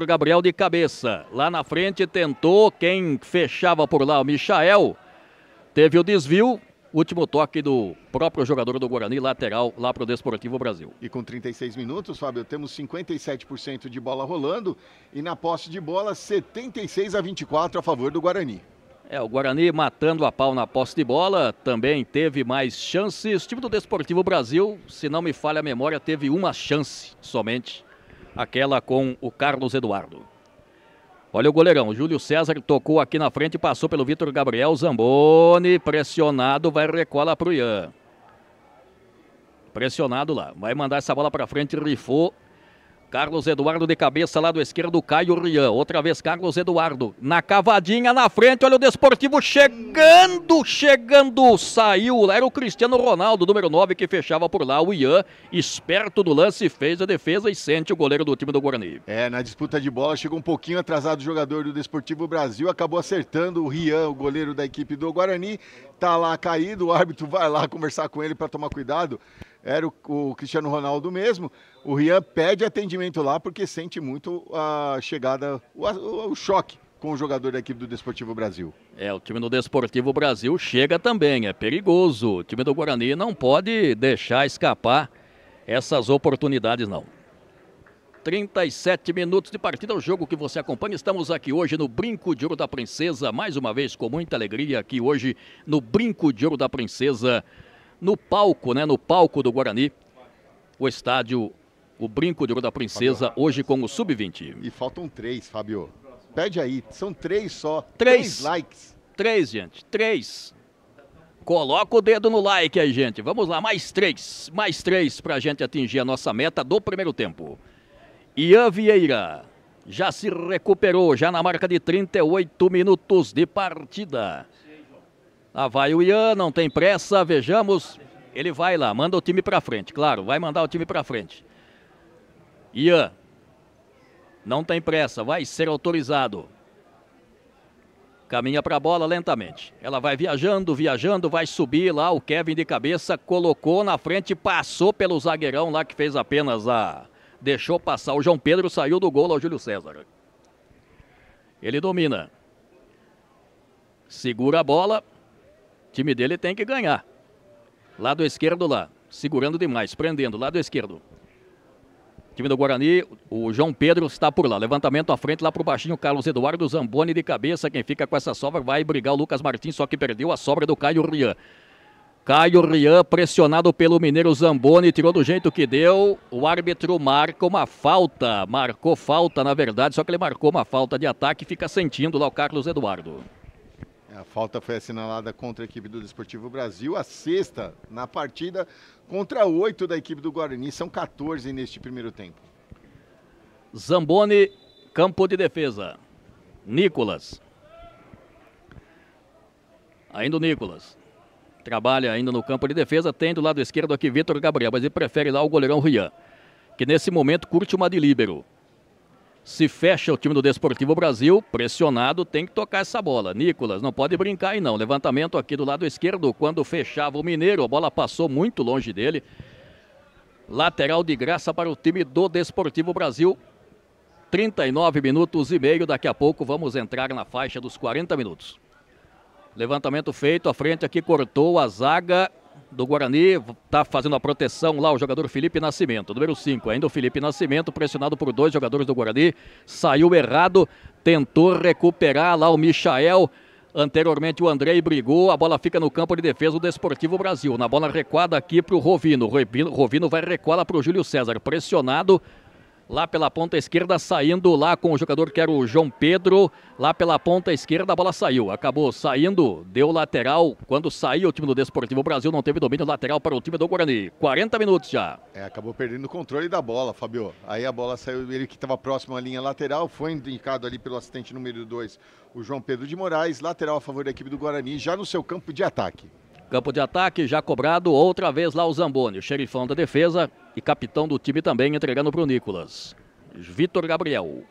Gabriel de cabeça, lá na frente tentou, quem fechava por lá, o Michael, teve o desvio, último toque do próprio jogador do Guarani, lateral lá para o Desportivo Brasil. E com 36 minutos, Fábio, temos 57% de bola rolando e na posse de bola 76-24 a favor do Guarani. O Guarani matando a pau na posse de bola, também teve mais chances. O time do Desportivo Brasil, se não me falha a memória, teve uma chance somente, aquela com o Carlos Eduardo. Olha o goleirão, o Júlio César tocou aqui na frente, passou pelo Vitor Gabriel, Zamboni, pressionado, vai recola para o Ian. Pressionado lá, vai mandar essa bola para frente, rifou. Carlos Eduardo de cabeça, lado esquerdo, Caio Rian. Outra vez Carlos Eduardo. Na cavadinha, na frente, olha o Desportivo chegando, saiu. Era o Cristiano Ronaldo, número 9, que fechava por lá. O Ian, esperto do lance, fez a defesa e sente o goleiro do time do Guarani. Na disputa de bola, chegou um pouquinho atrasado o jogador do Desportivo Brasil, acabou acertando o Rian, o goleiro da equipe do Guarani. Tá lá caído, o árbitro vai lá conversar com ele para tomar cuidado. Era o Cristiano Ronaldo mesmo. O Rian pede atendimento lá porque sente muito a chegada, o choque com o jogador da equipe do Desportivo Brasil. O time do Desportivo Brasil chega também, é perigoso. O time do Guarani não pode deixar escapar essas oportunidades, não. 37 minutos de partida, o jogo que você acompanha. Estamos aqui hoje no Brinco de Ouro da Princesa, mais uma vez com muita alegria aqui hoje no Brinco de Ouro da Princesa, no palco, né, no palco do Guarani, o estádio, o Brinco de Ouro da Princesa, hoje com o Sub-20. E faltam 3, Fábio. Pede aí, são 3 só. 3 likes. 3, gente, 3. Coloca o dedo no like aí, gente. Vamos lá, mais 3 para a gente atingir a nossa meta do primeiro tempo. Ian Vieira já se recuperou, já na marca de 38 minutos de partida. Lá vai o Ian, não tem pressa, vejamos. Ele vai lá, manda o time para frente, claro, vai mandar o time para frente. Ian, não tem pressa, vai ser autorizado. Caminha para a bola lentamente. Ela vai viajando, vai subir lá. O Kevin de cabeça colocou na frente, passou pelo zagueirão lá que fez apenas a... Deixou passar o João Pedro, saiu do gol ao Júlio César. Ele domina. Segura a bola. O time dele tem que ganhar. Lado esquerdo lá. Segurando demais, prendendo. Lado esquerdo. Time do Guarani, o João Pedro está por lá. Levantamento à frente lá pro baixinho, Carlos Eduardo Zamboni de cabeça. Quem fica com essa sobra vai brigar o Lucas Martins, só que perdeu a sobra do Caio Rian. Caio Rian, pressionado pelo mineiro Zamboni, tirou do jeito que deu. O árbitro marca uma falta. Marcou falta, na verdade, só que ele marcou uma falta de ataque e fica sentindo lá o Carlos Eduardo. A falta foi assinalada contra a equipe do Desportivo Brasil. A 6ª na partida contra 8 da equipe do Guarani. São 14 neste primeiro tempo. Zamboni, campo de defesa. Nicolas. Ainda o Nicolas. Trabalha ainda no campo de defesa, tem do lado esquerdo aqui Vitor Gabriel, mas ele prefere lá o goleirão Rian, que nesse momento curte uma de líbero. Se fecha o time do Desportivo Brasil, pressionado, tem que tocar essa bola. Nicolas, não pode brincar aí não. Levantamento aqui do lado esquerdo, quando fechava o Mineiro, a bola passou muito longe dele. Lateral de graça para o time do Desportivo Brasil. 39 minutos e meio, daqui a pouco vamos entrar na faixa dos 40 minutos. Levantamento feito, à frente aqui cortou a zaga do Guarani, está fazendo a proteção lá o jogador Felipe Nascimento, número 5, ainda o Felipe Nascimento, pressionado por 2 jogadores do Guarani, saiu errado, tentou recuperar lá o Michael, anteriormente o Andrei brigou, a bola fica no campo de defesa do Desportivo Brasil, na bola recuada aqui para o Rovino, Rovino vai recuar lá para o Júlio César, pressionado, lá pela ponta esquerda, saindo lá com o jogador que era o João Pedro. Lá pela ponta esquerda, a bola saiu. Acabou saindo, deu lateral. Quando saiu o time do Desportivo Brasil, não teve domínio lateral para o time do Guarani. 40 minutos já. Acabou perdendo o controle da bola, Fabio. Aí a bola saiu, ele que estava próximo à linha lateral. Foi indicado ali pelo assistente número 2, o João Pedro de Moraes. Lateral a favor da equipe do Guarani, já no seu campo de ataque. Campo de ataque, já cobrado, outra vez lá o Zamboni, o xerifão da defesa e capitão do time também, entregando para o Nicolas. Vitor Gabriel.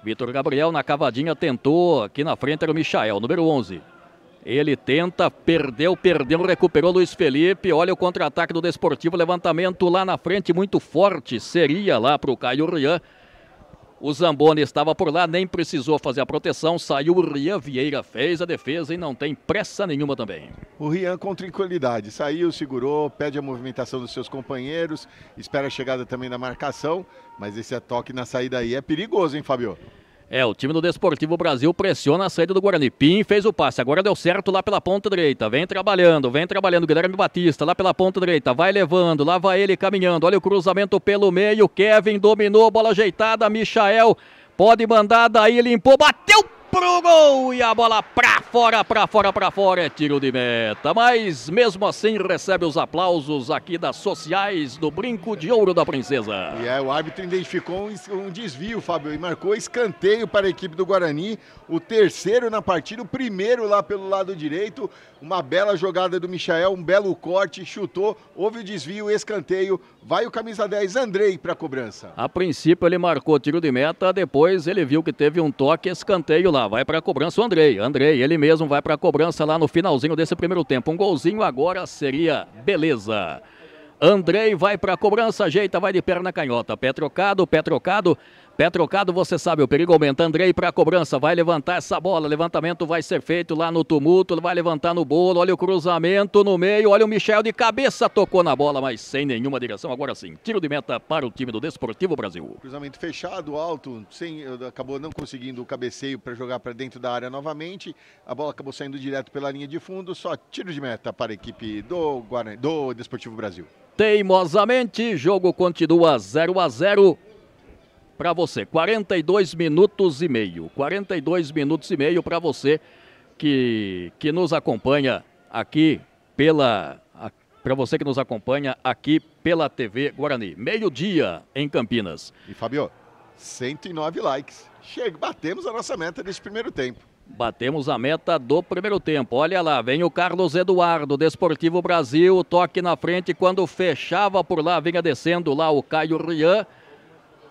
Vitor Gabriel na cavadinha tentou, aqui na frente era o Michael, número 11. Ele tenta, perdeu, recuperou Luiz Felipe, olha o contra-ataque do Desportivo, levantamento lá na frente muito forte, seria lá para o Caio Rian. O Zamboni estava por lá, nem precisou fazer a proteção, saiu o Rian Vieira, fez a defesa e não tem pressa nenhuma também. O Rian com tranquilidade, saiu, segurou, pede a movimentação dos seus companheiros, espera a chegada também da marcação, mas esse toque na saída aí é perigoso, hein, Fabio? O time do Desportivo Brasil pressiona a saída do Guarani. Pim fez o passe, agora deu certo lá pela ponta direita. Vem trabalhando, Guilherme Batista lá pela ponta direita. Vai levando, lá vai ele caminhando. Olha o cruzamento pelo meio. Kevin dominou, bola ajeitada. Michael pode mandar, daí limpou, bateu pro gol. E a bola pra fora. É tiro de meta. Mas mesmo assim recebe os aplausos aqui das sociais do Brinco de Ouro da Princesa. E o árbitro identificou um desvio, Fábio, e marcou escanteio para a equipe do Guarani. O terceiro na partida, o primeiro lá pelo lado direito. Uma bela jogada do Michael, um belo corte, chutou, houve o desvio, escanteio. Vai o camisa 10, Andrei, para a cobrança. A princípio ele marcou tiro de meta, depois ele viu que teve um toque, escanteio lá. Vai para a cobrança o Andrei, ele mesmo vai para a cobrança lá no finalzinho desse primeiro tempo. Um golzinho agora seria beleza. Andrei vai para a cobrança, ajeita, vai de perna canhota. Pé trocado, Pé trocado, você sabe, o perigo aumenta. Andrei para a cobrança, vai levantar essa bola. Levantamento vai ser feito lá no tumulto, ele vai levantar no bolo. Olha o cruzamento no meio, olha o Michel de cabeça, tocou na bola, mas sem nenhuma direção. Agora sim, tiro de meta para o time do Desportivo Brasil. Cruzamento fechado, alto, acabou não conseguindo o cabeceio para jogar para dentro da área novamente. A bola acabou saindo direto pela linha de fundo, só tiro de meta para a equipe do Desportivo Brasil. Teimosamente, jogo continua 0-0. Para você, 42 minutos e meio. 42 minutos e meio para você que nos acompanha aqui para você que nos acompanha aqui pela TV Guarani. Meio-dia em Campinas. E Fabio, 109 likes. Batemos a nossa meta desse primeiro tempo. Batemos a meta do primeiro tempo. Olha lá, vem o Carlos Eduardo, Desportivo Brasil, toque na frente. Quando fechava por lá, vinha descendo lá o Caio Rian.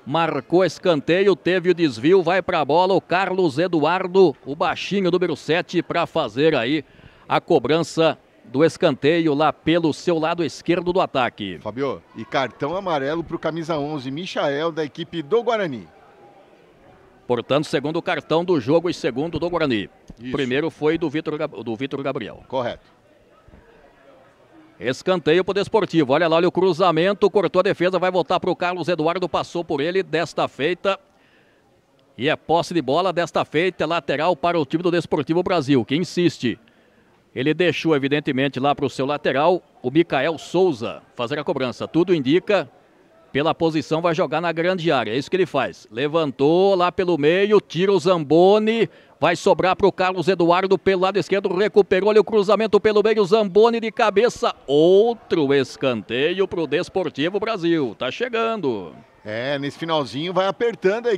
Marcou escanteio, teve o desvio, vai para a bola o Carlos Eduardo, o baixinho número 7, para fazer aí a cobrança do escanteio lá pelo seu lado esquerdo do ataque. Fabio, e cartão amarelo para o camisa 11, Michael, da equipe do Guarani. Portanto, segundo cartão do jogo e segundo do Guarani. Isso. Primeiro foi do Vitor Gabriel. Correto. Escanteio para o Desportivo, olha lá, olha o cruzamento, cortou a defesa, vai voltar para o Carlos Eduardo, passou por ele, desta feita. E é posse de bola, desta feita, lateral para o time do Desportivo Brasil, que insiste. Ele deixou, evidentemente, lá para o seu lateral, o Micael Souza fazer a cobrança. Tudo indica, pela posição, vai jogar na grande área, é isso que ele faz. Levantou lá pelo meio, tira o Zamboni. Vai sobrar para o Carlos Eduardo pelo lado esquerdo, recuperou ali o cruzamento pelo meio, Zamboni de cabeça. Outro escanteio para o Desportivo Brasil, tá chegando. Nesse finalzinho vai apertando a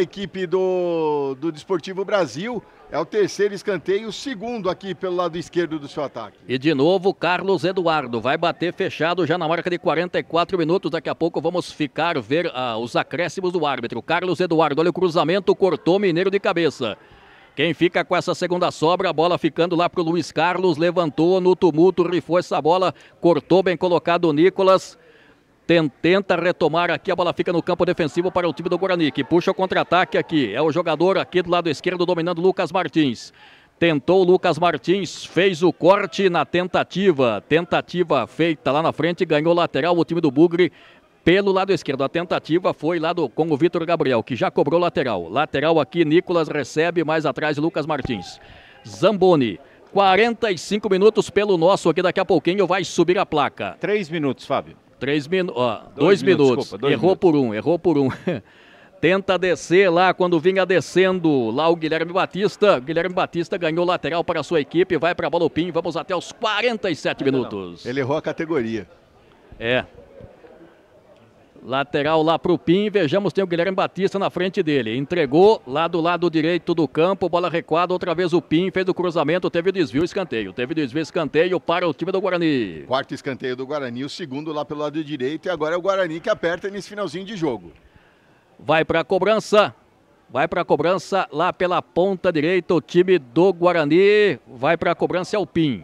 equipe do Desportivo Brasil. É o terceiro escanteio, o segundo aqui pelo lado esquerdo do seu ataque. E de novo, Carlos Eduardo vai bater fechado já na marca de 44 minutos. Daqui a pouco vamos ver os acréscimos do árbitro. Carlos Eduardo, olha o cruzamento, cortou Mineiro de cabeça. Quem fica com essa segunda sobra, a bola ficando lá pro Luiz Carlos, levantou no tumulto, rifou essa bola, cortou bem colocado o Nicolas. Tenta retomar aqui, a bola fica no campo defensivo para o time do Guarani, que puxa o contra-ataque aqui. É o jogador aqui do lado esquerdo dominando Lucas Martins. Tentou o Lucas Martins, fez o corte na tentativa. Tentativa feita lá na frente, ganhou lateral o time do Bugre pelo lado esquerdo. A tentativa foi lá com o Vitor Gabriel, que já cobrou lateral. Lateral aqui, Nicolas recebe, mais atrás Lucas Martins. Zamboni. 45 minutos pelo nosso aqui, daqui a pouquinho vai subir a placa. 3 minutos, Fábio. 2 minutos. Desculpa, errou por um. Tenta descer lá, quando vinha descendo lá o Guilherme Batista. Guilherme Batista ganhou lateral para a sua equipe, vai para a bola o Pim. Vamos até os 47 minutos. Ele errou a categoria. Lateral lá para o Pim, vejamos, tem o Guilherme Batista na frente dele. Entregou lá do lado direito do campo, bola recuada, outra vez o Pim, fez o cruzamento, teve o desvio, escanteio. Escanteio para o time do Guarani. Quarto escanteio do Guarani, o segundo lá pelo lado direito, e agora é o Guarani que aperta nesse finalzinho de jogo. Vai para a cobrança lá pela ponta direita, o time do Guarani. Vai para a cobrança, é o Pim.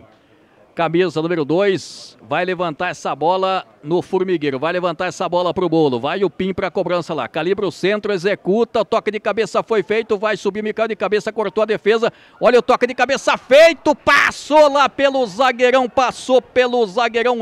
Camisa número 2, vai levantar essa bola no formigueiro, vai levantar essa bola pro bolo, vai o Pim pra cobrança lá, calibra o centro, executa, o toque de cabeça foi feito, vai subir Micael de cabeça, cortou a defesa, olha o toque de cabeça feito, passou pelo zagueirão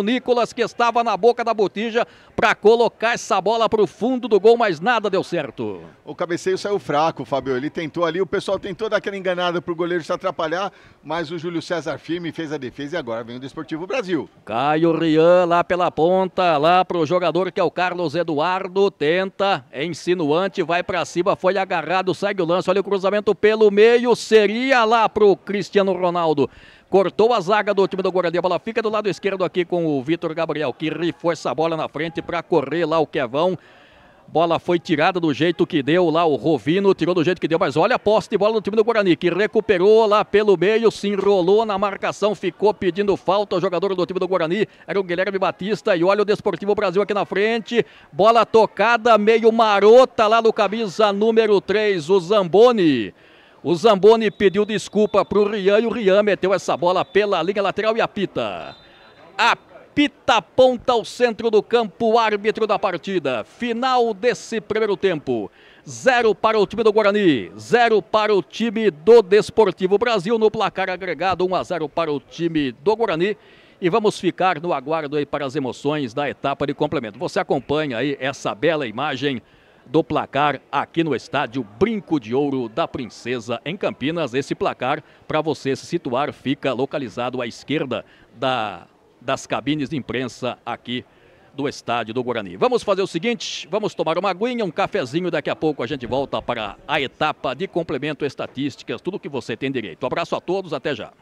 Nicolas, que estava na boca da botija, para colocar essa bola pro fundo do gol, mas nada deu certo. O cabeceio saiu fraco, Fabio, ele tentou ali, o pessoal tentou dar aquela enganada pro goleiro se atrapalhar, mas o Júlio César firme fez a defesa e agora vem o Desportivo Brasil. Caio Rian lá pela ponta, lá pro jogador que é o Carlos Eduardo, tenta, é insinuante, vai pra cima, foi agarrado, segue o lance, olha o cruzamento pelo meio, seria lá pro Cristiano Ronaldo. Cortou a zaga do time do Guarani, a bola fica do lado esquerdo aqui com o Vitor Gabriel, que rifou essa bola na frente para correr lá o Kevão. Bola foi tirada do jeito que deu lá, o Rovino tirou do jeito que deu, mas olha a posse de bola do time do Guarani, que recuperou lá pelo meio, se enrolou na marcação, ficou pedindo falta. O jogador do time do Guarani era o Guilherme Batista, e olha o Desportivo Brasil aqui na frente, bola tocada, meio marota lá no camisa número 3, o Zamboni. O Zamboni pediu desculpa para o Rian, e o Rian meteu essa bola pela linha lateral e apita. apita, aponta ao centro do campo, o árbitro da partida. Final desse primeiro tempo. 0 para o time do Guarani, 0 para o time do Desportivo Brasil. No placar agregado, 1-0 para o time do Guarani. E vamos ficar no aguardo aí para as emoções da etapa de complemento. Você acompanha aí essa bela imagem do placar aqui no estádio Brinco de Ouro da Princesa, em Campinas. Esse placar, para você se situar, fica localizado à esquerda das cabines de imprensa aqui do estádio do Guarani. Vamos fazer o seguinte, vamos tomar uma aguinha, um cafezinho, daqui a pouco a gente volta para a etapa de complemento, estatísticas, tudo que você tem direito. Um abraço a todos, até já.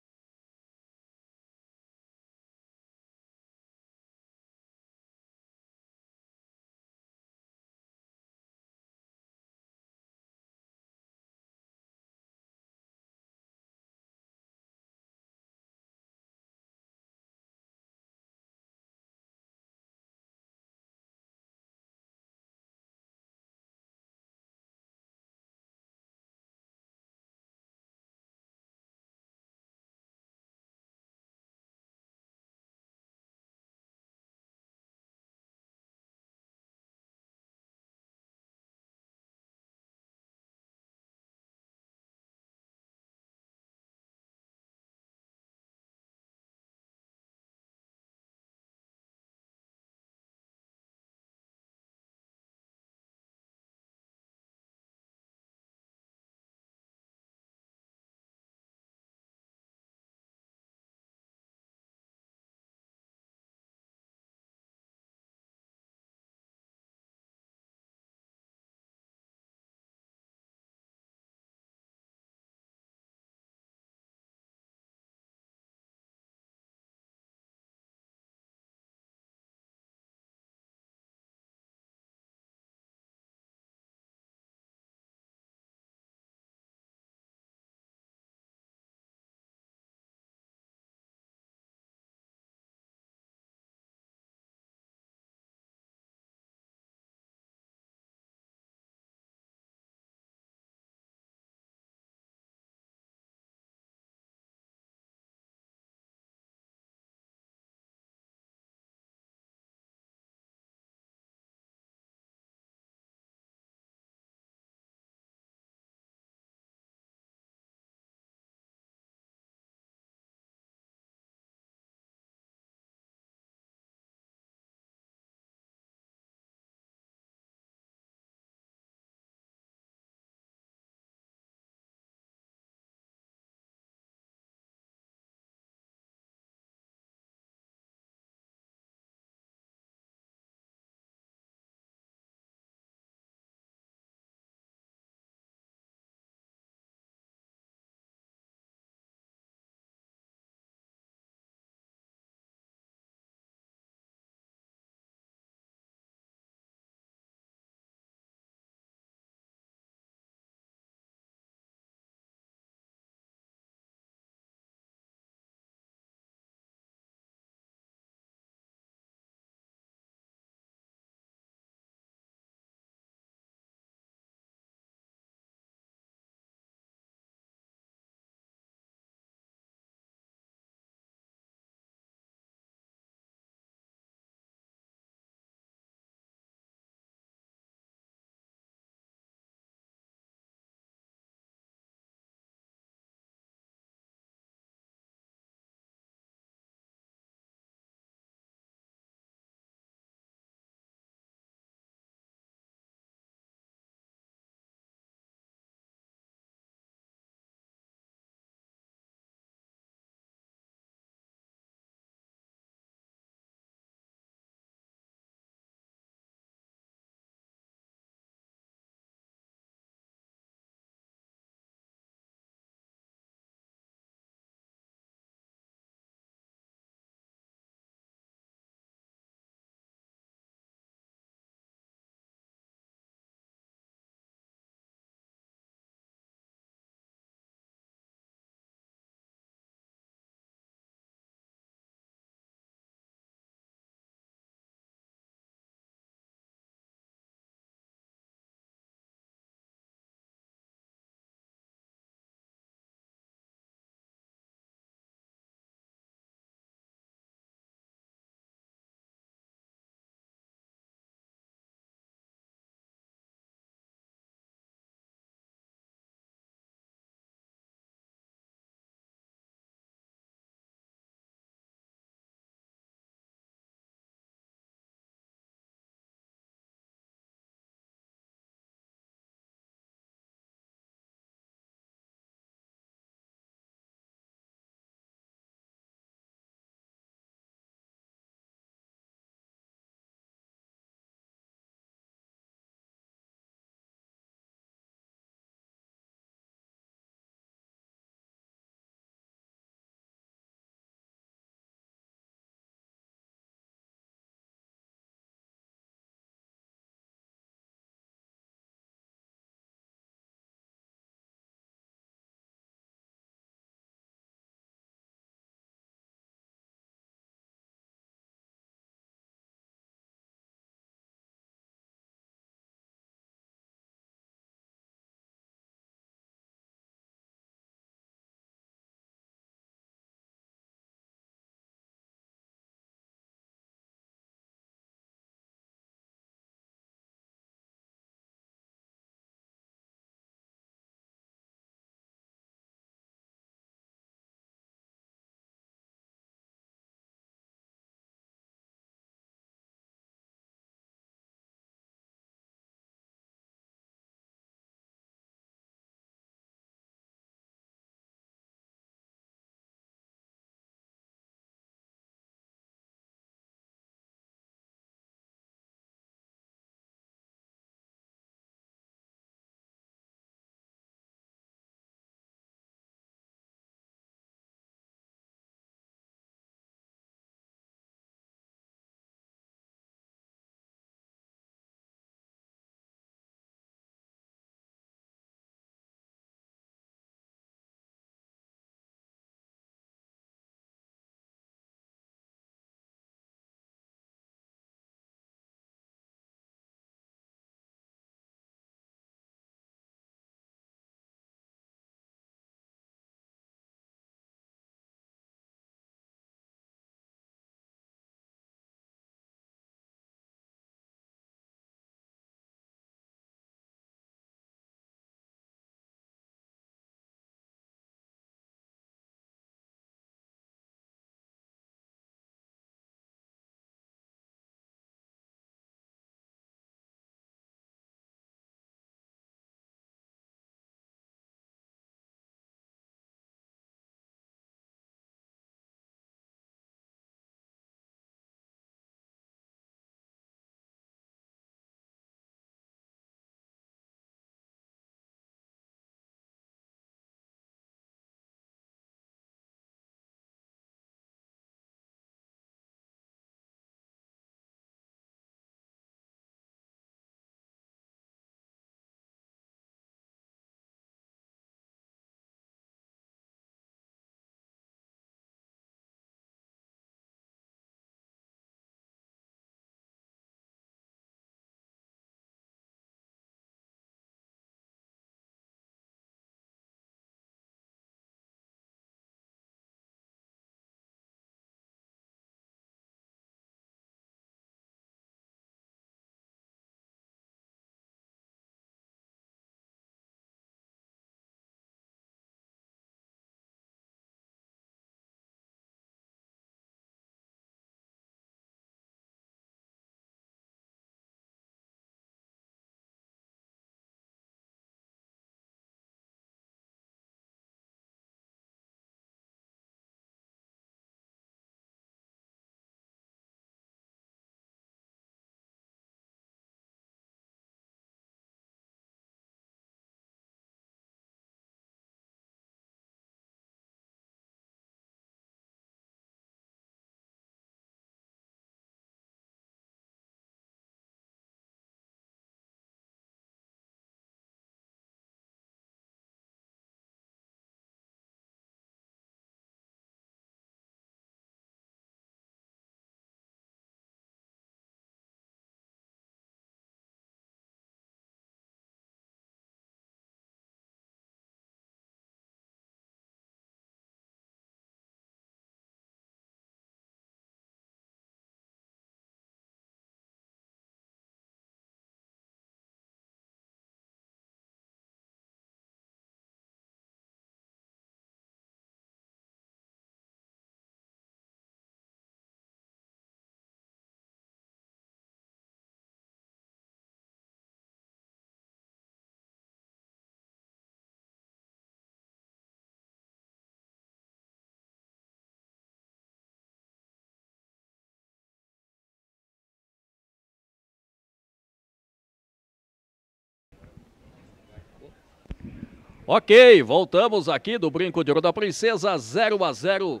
Ok, voltamos aqui do Brinco de Ouro da Princesa, 0-0,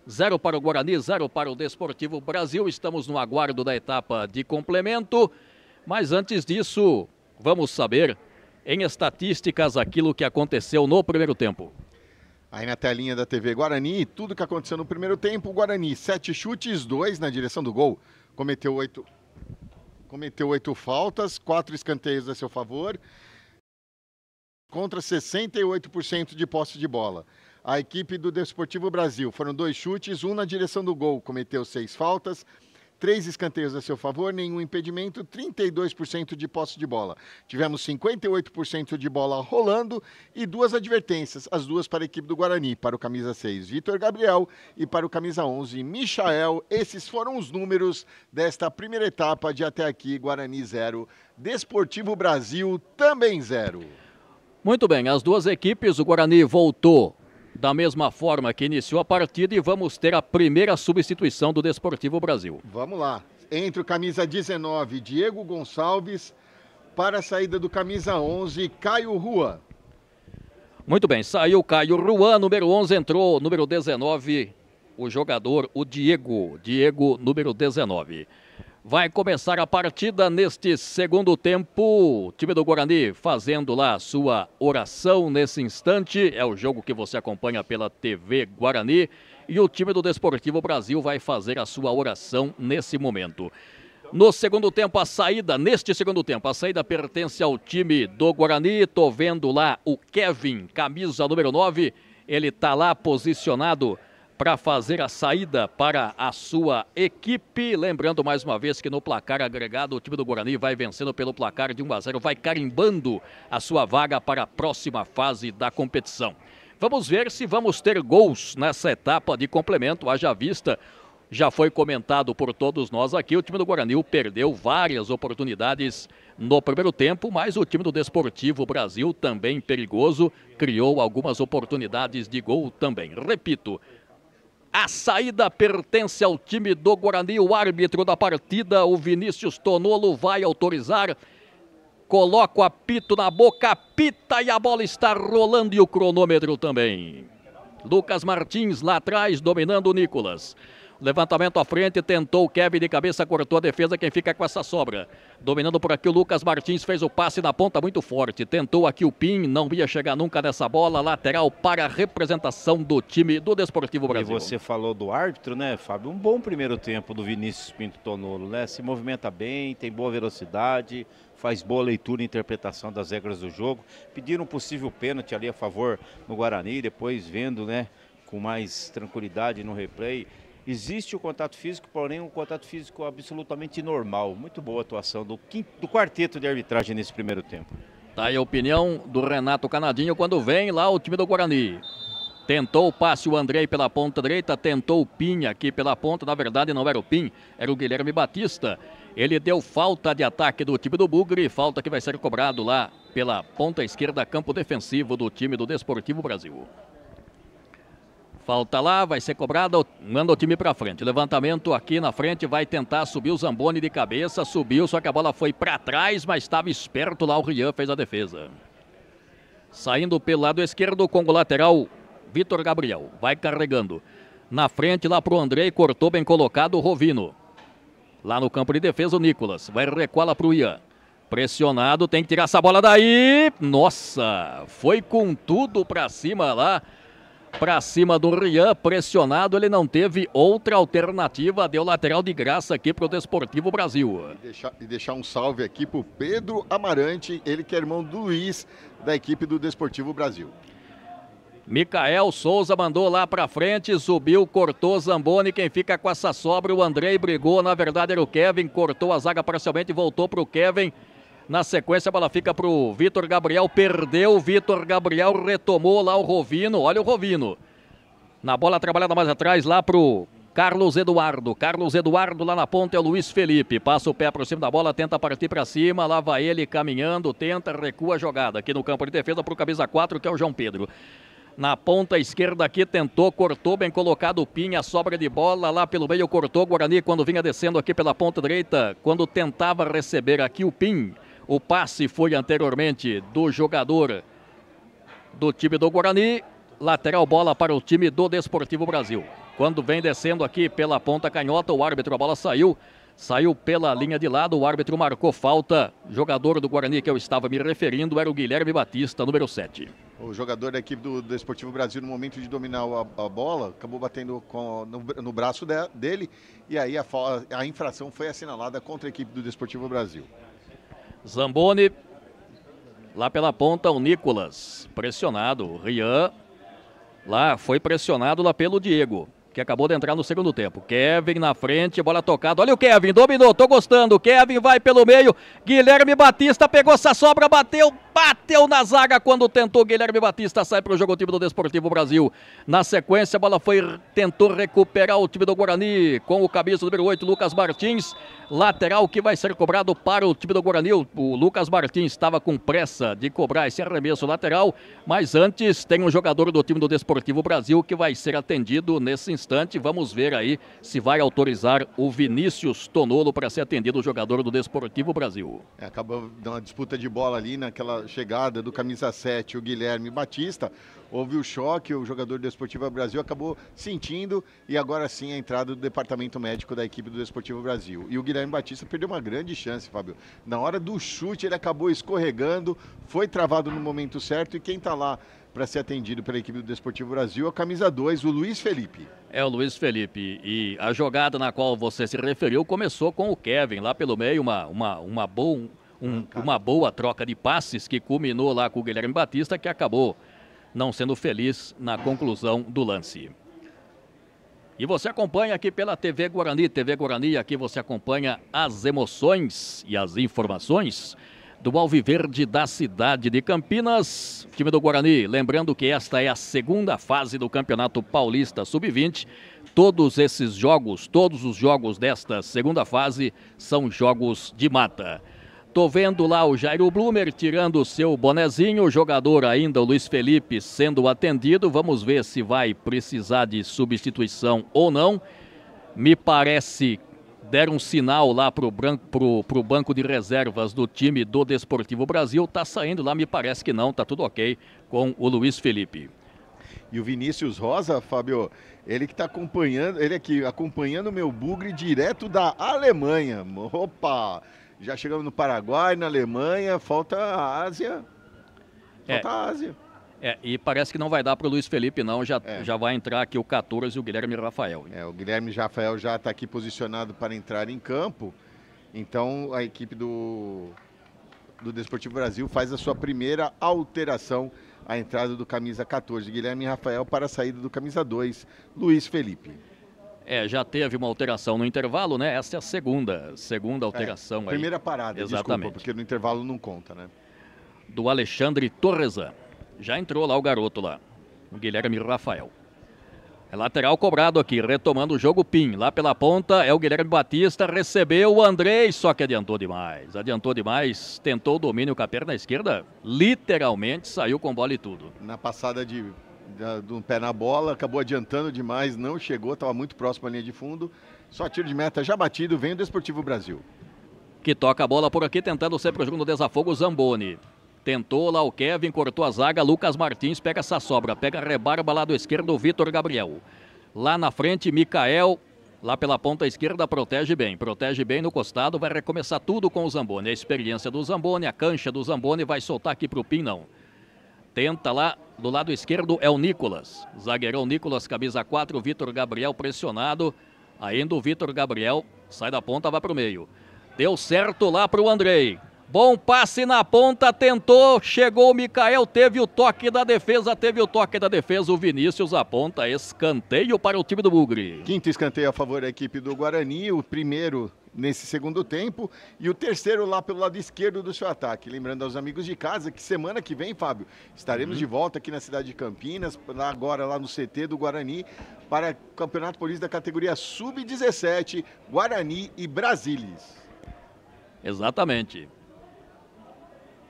0 para o Guarani, 0 para o Desportivo Brasil. Estamos no aguardo da etapa de complemento, mas antes disso, vamos saber em estatísticas aquilo que aconteceu no primeiro tempo. Aí na telinha da TV Guarani, tudo que aconteceu no primeiro tempo, o Guarani 7 chutes, 2 na direção do gol, cometeu 8 faltas, 4 escanteios a seu favor, contra 68% de posse de bola. A equipe do Desportivo Brasil foram 2 chutes, 1 na direção do gol, cometeu 6 faltas, 3 escanteios a seu favor, nenhum impedimento, 32% de posse de bola. Tivemos 58% de bola rolando e 2 advertências, as 2 para a equipe do Guarani, para o camisa 6, Vitor Gabriel, e para o camisa 11, Michael. Esses foram os números desta primeira etapa de até aqui, Guarani 0, Desportivo Brasil também 0. Muito bem, as duas equipes, o Guarani voltou da mesma forma que iniciou a partida e vamos ter a primeira substituição do Desportivo Brasil. Vamos lá. Entre o camisa 19, Diego Gonçalves, para a saída do camisa 11, Caio Rua. Muito bem, saiu Caio Ruan, número 11, entrou número 19, o jogador, o Diego, número 19. Vai começar a partida neste segundo tempo, o time do Guarani fazendo lá a sua oração nesse instante, é o jogo que você acompanha pela TV Guarani, e o time do Desportivo Brasil vai fazer a sua oração nesse momento. No segundo tempo, neste segundo tempo, a saída pertence ao time do Guarani, tô vendo lá o Kevin, camisa número 9, ele tá lá posicionado para fazer a saída para a sua equipe. Lembrando mais uma vez que no placar agregado o time do Guarani vai vencendo pelo placar de 1-0, vai carimbando a sua vaga para a próxima fase da competição. Vamos ver se vamos ter gols nessa etapa de complemento, haja vista. Já foi comentado por todos nós aqui, o time do Guarani perdeu várias oportunidades no primeiro tempo, mas o time do Desportivo Brasil, também perigoso, criou algumas oportunidades de gol também. Repito, a saída pertence ao time do Guarani, o árbitro da partida, o Vinícius Tonolo, vai autorizar. Coloca o apito na boca, apita e a bola está rolando e o cronômetro também. Lucas Martins lá atrás, dominando o Nicolas. Levantamento à frente, tentou o Kevin de cabeça, cortou a defesa, quem fica com essa sobra. Dominando por aqui o Lucas Martins, fez o passe na ponta muito forte. Tentou aqui o Pim, não ia chegar nunca nessa bola. Lateral para a representação do time do Desportivo Brasil. E você falou do árbitro, né, Fábio? Um bom primeiro tempo do Vinícius Pinto Tonolo, né? Se movimenta bem, tem boa velocidade, faz boa leitura e interpretação das regras do jogo. Pediram um possível pênalti ali a favor no Guarani, depois vendo, né, com mais tranquilidade no replay. Existe o contato físico, porém um contato físico absolutamente normal. Muito boa atuação do quarteto de arbitragem nesse primeiro tempo. Tá aí a opinião do Renato Canadinho quando vem lá o time do Guarani. Tentou o passe o Andrei pela ponta direita, tentou o Pim aqui pela ponta. Na verdade não era o Pim, era o Guilherme Batista. Ele deu falta de ataque do time do Bugre, falta que vai ser cobrado lá pela ponta esquerda, campo defensivo do time do Desportivo Brasil. Falta lá, vai ser cobrado, manda o time pra frente. Levantamento aqui na frente, vai tentar subir o Zamboni de cabeça, subiu, só que a bola foi pra trás, mas estava esperto lá, o Rian fez a defesa. Saindo pelo lado esquerdo, com o lateral, Vitor Gabriel, vai carregando. Na frente, lá pro Andrei, cortou bem colocado o Rovino. Lá no campo de defesa, o Nicolas, vai recuar lá pro Ian. Pressionado, tem que tirar essa bola daí. Nossa, foi com tudo pra cima lá. Para cima do Rian, pressionado, ele não teve outra alternativa, deu lateral de graça aqui para o Desportivo Brasil. E deixar um salve aqui para o Pedro Amarante, ele que é irmão do Luiz, da equipe do Desportivo Brasil. Micael Souza mandou lá para frente, subiu, cortou Zamboni, quem fica com essa sobra, o Andrei brigou, na verdade era o Kevin, cortou a zaga parcialmente e voltou para o Kevin. Na sequência, a bola fica para o Vitor Gabriel, perdeu o Vitor Gabriel, retomou lá o Rovino, olha o Rovino. Na bola trabalhada mais atrás, lá para o Carlos Eduardo. Carlos Eduardo lá na ponta é o Luiz Felipe, passa o pé para cima da bola, tenta partir para cima, lá vai ele caminhando, tenta, recua a jogada. Aqui no campo de defesa para o camisa 4, que é o João Pedro. Na ponta esquerda aqui, tentou, cortou, bem colocado o Pinha, sobra de bola, lá pelo meio cortou o Guarani quando vinha descendo aqui pela ponta direita, quando tentava receber aqui o Pin. O passe foi anteriormente do jogador do time do Guarani. Lateral bola para o time do Desportivo Brasil. Quando vem descendo aqui pela ponta canhota, o árbitro, a bola saiu pela linha de lado, o árbitro marcou falta. Jogador do Guarani que eu estava me referindo era o Guilherme Batista, número 7. O jogador da equipe do Desportivo Brasil, no momento de dominar a bola, acabou batendo no braço dele, e aí a infração foi assinalada contra a equipe do Desportivo Brasil. Zamboni, lá pela ponta, o Nicolas, pressionado, o Rian, lá foi pressionado lá pelo Diego, que acabou de entrar no segundo tempo. Kevin na frente, bola tocada. Olha o Kevin, dominou, tô gostando. Kevin vai pelo meio. Guilherme Batista pegou essa sobra, bateu na zaga quando tentou. Guilherme Batista sai para o jogo, o time do Desportivo Brasil. Na sequência, a bola tentou recuperar o time do Guarani com o camisa número 8, Lucas Martins. Lateral que vai ser cobrado para o time do Guarani. O Lucas Martins estava com pressa de cobrar esse arremesso lateral, mas antes tem um jogador do time do Desportivo Brasil que vai ser atendido nesse instante. Vamos ver aí se vai autorizar o Vinícius Tonolo para ser atendido, o jogador do Desportivo Brasil. Acabou dando uma disputa de bola ali naquela chegada do camisa 7, o Guilherme Batista. Houve o choque, o jogador do Desportivo Brasil acabou sentindo, e agora sim a entrada do departamento médico da equipe do Desportivo Brasil. E o Guilherme Batista perdeu uma grande chance, Fábio. Na hora do chute ele acabou escorregando, foi travado no momento certo, e quem está lá para ser atendido pela equipe do Desportivo Brasil é o camisa 2, o Luiz Felipe. É o Luiz Felipe, e a jogada na qual você se referiu começou com o Kevin lá pelo meio, uma boa troca de passes que culminou lá com o Guilherme Batista, que acabou não sendo feliz na conclusão do lance. E você acompanha aqui pela TV Guarani, aqui você acompanha as emoções e as informações do Alviverde da cidade de Campinas. Time do Guarani, lembrando que esta é a segunda fase do Campeonato Paulista Sub-20. Todos os jogos desta segunda fase são jogos de mata. Tô vendo lá o Jairo Blumer tirando o seu bonezinho, o jogador ainda, o Luiz Felipe, sendo atendido. Vamos ver se vai precisar de substituição ou não. Me parece deram um sinal lá pro banco de reservas do time do Desportivo Brasil. Tá saindo lá, me parece que não, tá tudo ok com o Luiz Felipe. E o Vinícius Rosa, Fábio, ele que está acompanhando, ele aqui acompanhando o meu bugre direto da Alemanha. Opa! Já chegamos no Paraguai, na Alemanha, falta a Ásia. Falta a Ásia. E parece que não vai dar para o Luiz Felipe, não. Já vai entrar aqui o 14 e o Guilherme Rafael. O Guilherme Rafael já está aqui posicionado para entrar em campo. Então a equipe do Desportivo Brasil faz a sua primeira alteração, a entrada do camisa 14, Guilherme Rafael, para a saída do camisa 2, Luiz Felipe. Já teve uma alteração no intervalo, né? Essa é a segunda alteração aí. Primeira parada, exatamente. Desculpa, porque no intervalo não conta, né? Do Alexandre Torresa. Já entrou lá o garoto lá, o Guilherme Rafael. É lateral cobrado aqui, retomando o jogo PIN. Lá pela ponta é o Guilherme Batista, recebeu o Andrei, só que adiantou demais. Tentou o domínio com a perna esquerda, literalmente saiu com bola e tudo. Na passada do pé na bola, acabou adiantando demais, não chegou, estava muito próximo à linha de fundo. Só tiro de meta já batido, vem o Desportivo Brasil. Que toca a bola por aqui, tentando sempre o jogo no desafogo, Zamboni. Tentou lá o Kevin, cortou a zaga, Lucas Martins pega essa sobra, pega a rebarba lá do esquerdo, Vitor Gabriel. Lá na frente, Mikael, lá pela ponta esquerda, protege bem no costado, vai recomeçar tudo com o Zamboni. A experiência do Zamboni, a cancha do Zamboni, vai soltar aqui pro PIN, não. Tenta lá, do lado esquerdo é o Nicolas. Zagueirão Nicolas, camisa 4, Vitor Gabriel pressionado. Ainda o Vitor Gabriel sai da ponta, vai pro meio. Deu certo lá pro Andrei. Bom passe na ponta, tentou, chegou o Mikael, teve o toque da defesa, o Vinícius aponta, escanteio para o time do Bugre. Quinto escanteio a favor da equipe do Guarani, o primeiro nesse segundo tempo e o terceiro lá pelo lado esquerdo do seu ataque. Lembrando aos amigos de casa que semana que vem, Fábio, estaremos de volta aqui na cidade de Campinas, agora lá no CT do Guarani, para o Campeonato Paulista da categoria Sub-17, Guarani e Brasilis. Exatamente.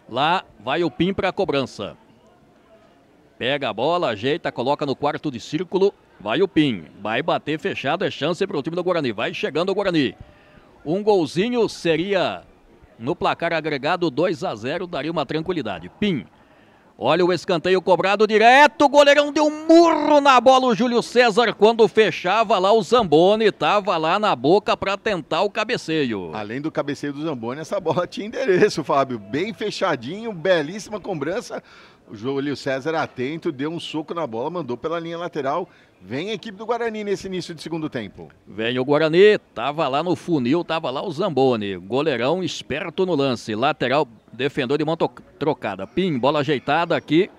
Lá vai o PIN para a cobrança. Pega a bola, ajeita, coloca no quarto de círculo. Vai o PIN. Vai bater fechado, é chance para o time do Guarani. Vai chegando o Guarani. Um golzinho seria, no placar agregado, 2-0, daria uma tranquilidade. PIN. Olha o escanteio cobrado direto, o goleirão deu um murro na bola, o Júlio César, quando fechava lá o Zamboni, estava lá na boca para tentar o cabeceio. Além do cabeceio do Zamboni, essa bola tinha endereço, Fábio, bem fechadinho, belíssima cobrança. O Júlio César atento, deu um soco na bola, mandou pela linha lateral. Vem a equipe do Guarani nesse início de segundo tempo. Vem o Guarani, tava lá no funil, tava lá o Zamboni. Goleirão esperto no lance. Lateral, defendeu de mão trocada. Pim, bola ajeitada aqui.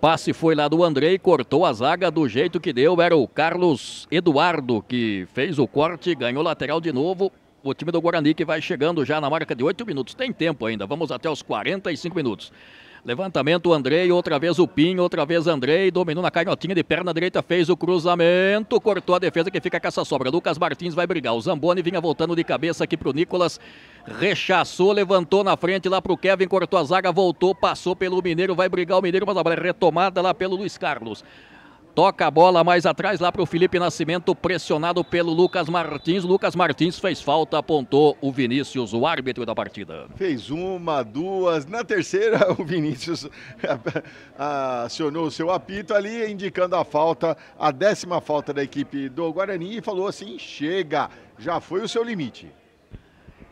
Passe foi lá do Andrei, cortou a zaga do jeito que deu. Era o Carlos Eduardo que fez o corte, ganhou lateral de novo. O time do Guarani que vai chegando já na marca de 8 minutos. Tem tempo ainda, vamos até os 45 minutos. Levantamento, Andrei, outra vez o Pinho, outra vez Andrei, dominou na canhotinha de perna direita, fez o cruzamento, cortou a defesa que fica com essa sobra. Lucas Martins vai brigar, o Zamboni vinha voltando de cabeça aqui pro Nicolas, rechaçou, levantou na frente lá pro Kevin, cortou a zaga, voltou, passou pelo Mineiro, vai brigar o Mineiro, mas a bola é retomada lá pelo Luiz Carlos. Toca a bola mais atrás lá para o Felipe Nascimento, pressionado pelo Lucas Martins. Lucas Martins fez falta, apontou o Vinícius, o árbitro da partida. Fez uma, duas. Na terceira, o Vinícius acionou o seu apito ali, indicando a falta, a 10ª falta da equipe do Guarani e falou assim, chega, já foi o seu limite.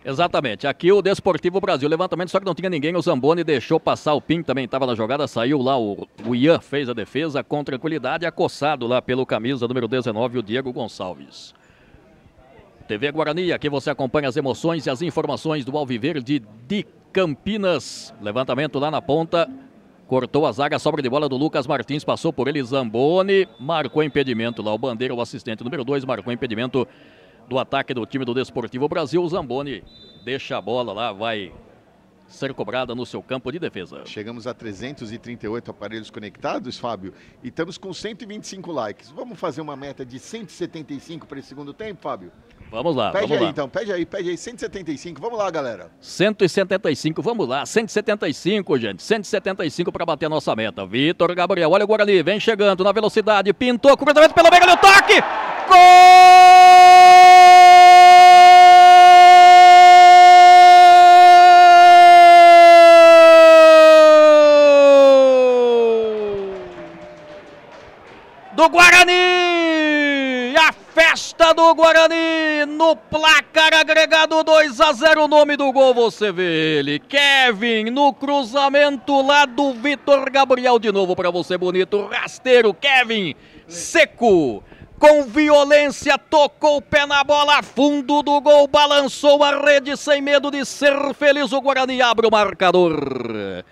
Exatamente, aqui o Desportivo Brasil, levantamento, só que não tinha ninguém, o Zamboni deixou passar, o Pim também estava na jogada, saiu lá, o Ian fez a defesa com tranquilidade, acossado lá pelo camisa número 19, o Diego Gonçalves. TV Guarani, aqui você acompanha as emoções e as informações do Alviverde de Campinas, levantamento lá na ponta, cortou a zaga, sobra de bola do Lucas Martins, passou por ele, Zamboni, marcou impedimento lá, o Bandeira, o assistente número 2, marcou impedimento do ataque do time do Desportivo Brasil. O Zamboni deixa a bola lá, vai ser cobrada no seu campo de defesa. Chegamos a 338 aparelhos conectados, Fábio, e estamos com 125 likes. Vamos fazer uma meta de 175 para esse segundo tempo, Fábio? Vamos lá, pede vamos aí lá. Então, pede aí, 175, vamos lá, galera. 175, vamos lá, 175, gente, 175 para bater a nossa meta. Vitor Gabriel, olha o Guarani, vem chegando na velocidade, pintou, cruzamento pelo meio, no toque, gol! Do Guarani, a festa do Guarani, no placar agregado 2-0, o nome do gol você vê ele, Kevin, no cruzamento lá do Vitor Gabriel, de novo para você bonito, rasteiro, Kevin, seco, com violência, tocou o pé na bola, fundo do gol, balançou a rede sem medo de ser feliz, o Guarani abre o marcador.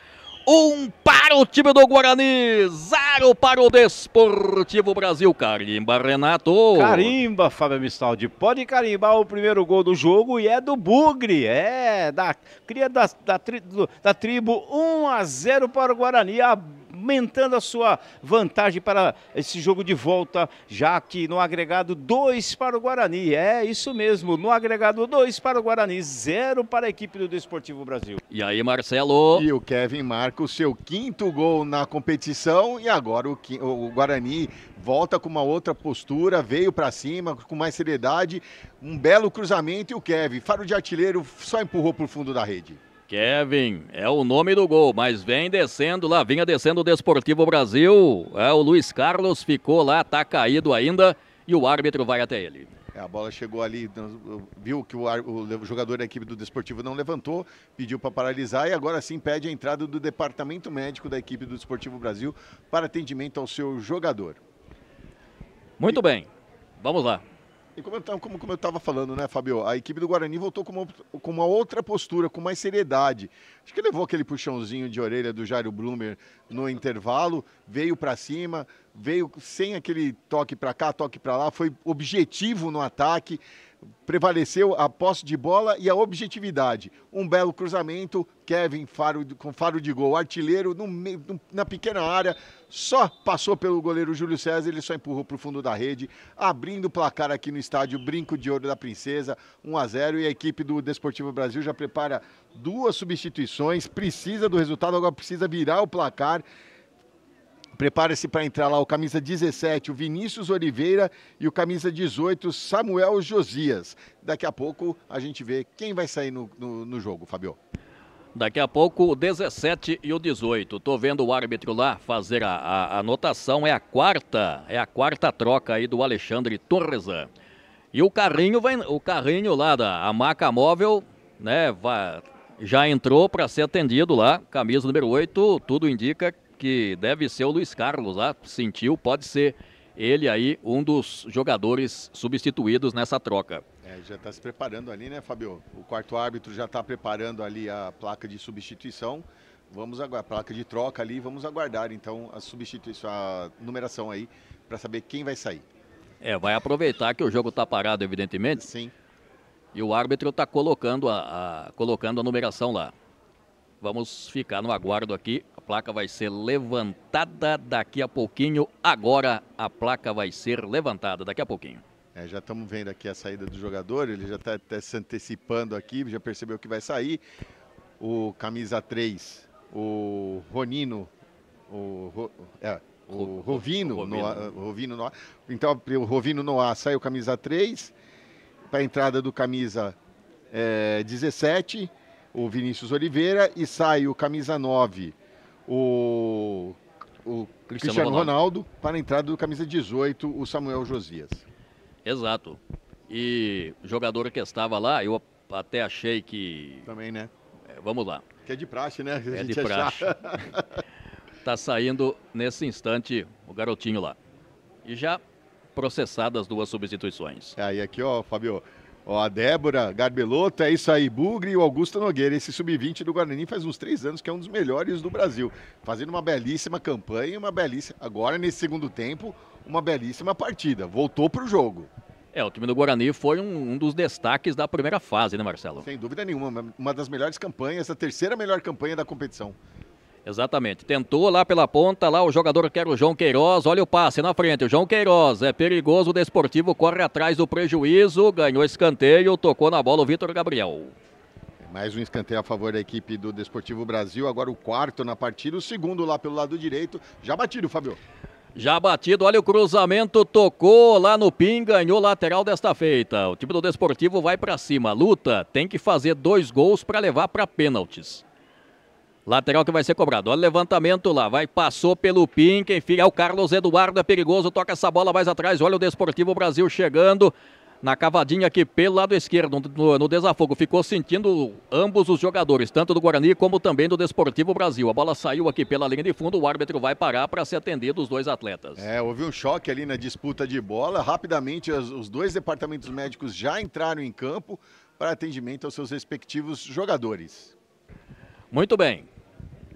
1 para o time do Guarani, 0 para o Desportivo Brasil. Carimba, Renato. Carimba, Fábio Mistaldi. Pode carimbar o primeiro gol do jogo e é do Bugre. Cria da tribo 1-0 para o Guarani. Aumentando a sua vantagem para esse jogo de volta, já que no agregado 2 para o Guarani. É isso mesmo, no agregado 2 para o Guarani, 0 para a equipe do Desportivo Brasil. E aí, Marcelo? E o Kevin marca o seu 5º gol na competição e agora o Guarani volta com uma outra postura, veio para cima com mais seriedade, um belo cruzamento e o Kevin, faro de artilheiro, só empurrou para o fundo da rede. Kevin é o nome do gol, mas vem descendo lá, vinha descendo o Desportivo Brasil. O Luiz Carlos ficou lá, tá caído ainda e o árbitro vai até ele. A bola chegou ali, viu que o jogador da equipe do Desportivo não levantou, pediu para paralisar e agora sim pede a entrada do departamento médico da equipe do Desportivo Brasil para atendimento ao seu jogador. Muito bem, vamos lá. E como eu estava falando, né, Fábio? A equipe do Guarani voltou com uma outra postura, com mais seriedade. Acho que levou aquele puxãozinho de orelha do Jairo Blumer no intervalo, veio para cima, veio sem aquele toque para cá, toque para lá, foi objetivo no ataque, prevaleceu a posse de bola e a objetividade. Um belo cruzamento, Kevin com faro de gol, artilheiro na pequena área, só passou pelo goleiro Júlio César, ele só empurrou para o fundo da rede, abrindo o placar aqui no estádio Brinco de Ouro da Princesa, 1-0, e a equipe do Desportivo Brasil já prepara 2 substituições, precisa do resultado, agora precisa virar o placar. Prepara-se para entrar lá o camisa 17, o Vinícius Oliveira, e o camisa 18, Samuel Josias. Daqui a pouco a gente vê quem vai sair no jogo, Fabio. Daqui a pouco o 17 e o 18. Tô vendo o árbitro lá fazer a anotação. É a quarta troca aí do Alexandre Torresa. E o carrinho lá da maca móvel, né, já entrou para ser atendido lá. Camisa número 8, tudo indica que deve ser o Luiz Carlos lá. Sentiu, pode ser ele aí, um dos jogadores substituídos nessa troca. Já está se preparando ali, né, Fabio? O quarto árbitro já está preparando ali a placa de substituição. Vamos aguardar, a placa de troca ali, vamos aguardar então a substituição, a numeração aí, para saber quem vai sair. Vai aproveitar que o jogo está parado, evidentemente. Sim. E o árbitro está colocando colocando a numeração lá. Vamos ficar no aguardo aqui. A placa vai ser levantada daqui a pouquinho. Agora a placa vai ser levantada daqui a pouquinho. Já estamos vendo aqui a saída do jogador. Ele já está até se antecipando aqui. Já percebeu que vai sair. O camisa 3, o Ronino. O Rovino Noah. Então o Rovino Noah sai o camisa 3. Para a entrada do camisa 17. O Vinícius Oliveira, e sai o camisa 9, o Cristiano Ronaldo, para a entrada do camisa 18, o Samuel Josias. Exato. E o jogador que estava lá, eu até achei que... Também, né? Vamos lá. Que é de praxe, né? É de praxe. Tá saindo nesse instante o garotinho lá. E já processadas as 2 substituições. Aí aqui, ó, Fabio... Ó, a Débora Garbelotto, é isso aí, Bugre e o Augusto Nogueira. Esse sub-20 do Guarani faz uns 3 anos que é um dos melhores do Brasil. Fazendo uma belíssima campanha, agora nesse segundo tempo, uma belíssima partida. Voltou pro jogo. O time do Guarani foi um dos destaques da primeira fase, né, Marcelo? Sem dúvida nenhuma, uma das melhores campanhas, a terceira melhor campanha da competição. Exatamente, tentou lá pela ponta, lá o jogador que era o João Queiroz, olha o passe na frente, o João Queiroz, é perigoso, o Desportivo corre atrás do prejuízo, ganhou escanteio, tocou na bola o Vitor Gabriel. Mais um escanteio a favor da equipe do Desportivo Brasil, agora o 4º na partida, o 2º lá pelo lado direito, já batido, Fabio. Já batido, olha o cruzamento, tocou lá no PIN, ganhou lateral desta feita. O time do Desportivo vai para cima, luta, tem que fazer 2 gols para levar para pênaltis. Lateral que vai ser cobrado. Olha o levantamento lá. Passou pelo PIN. Quem fica é o Carlos Eduardo. É perigoso. Toca essa bola mais atrás. Olha o Desportivo Brasil chegando na cavadinha aqui pelo lado esquerdo. No desafogo. Ficou sentindo ambos os jogadores. Tanto do Guarani como também do Desportivo Brasil. A bola saiu aqui pela linha de fundo. O árbitro vai parar para se atender dos 2 atletas. Houve um choque ali na disputa de bola. Rapidamente os 2 departamentos médicos já entraram em campo para atendimento aos seus respectivos jogadores. Muito bem.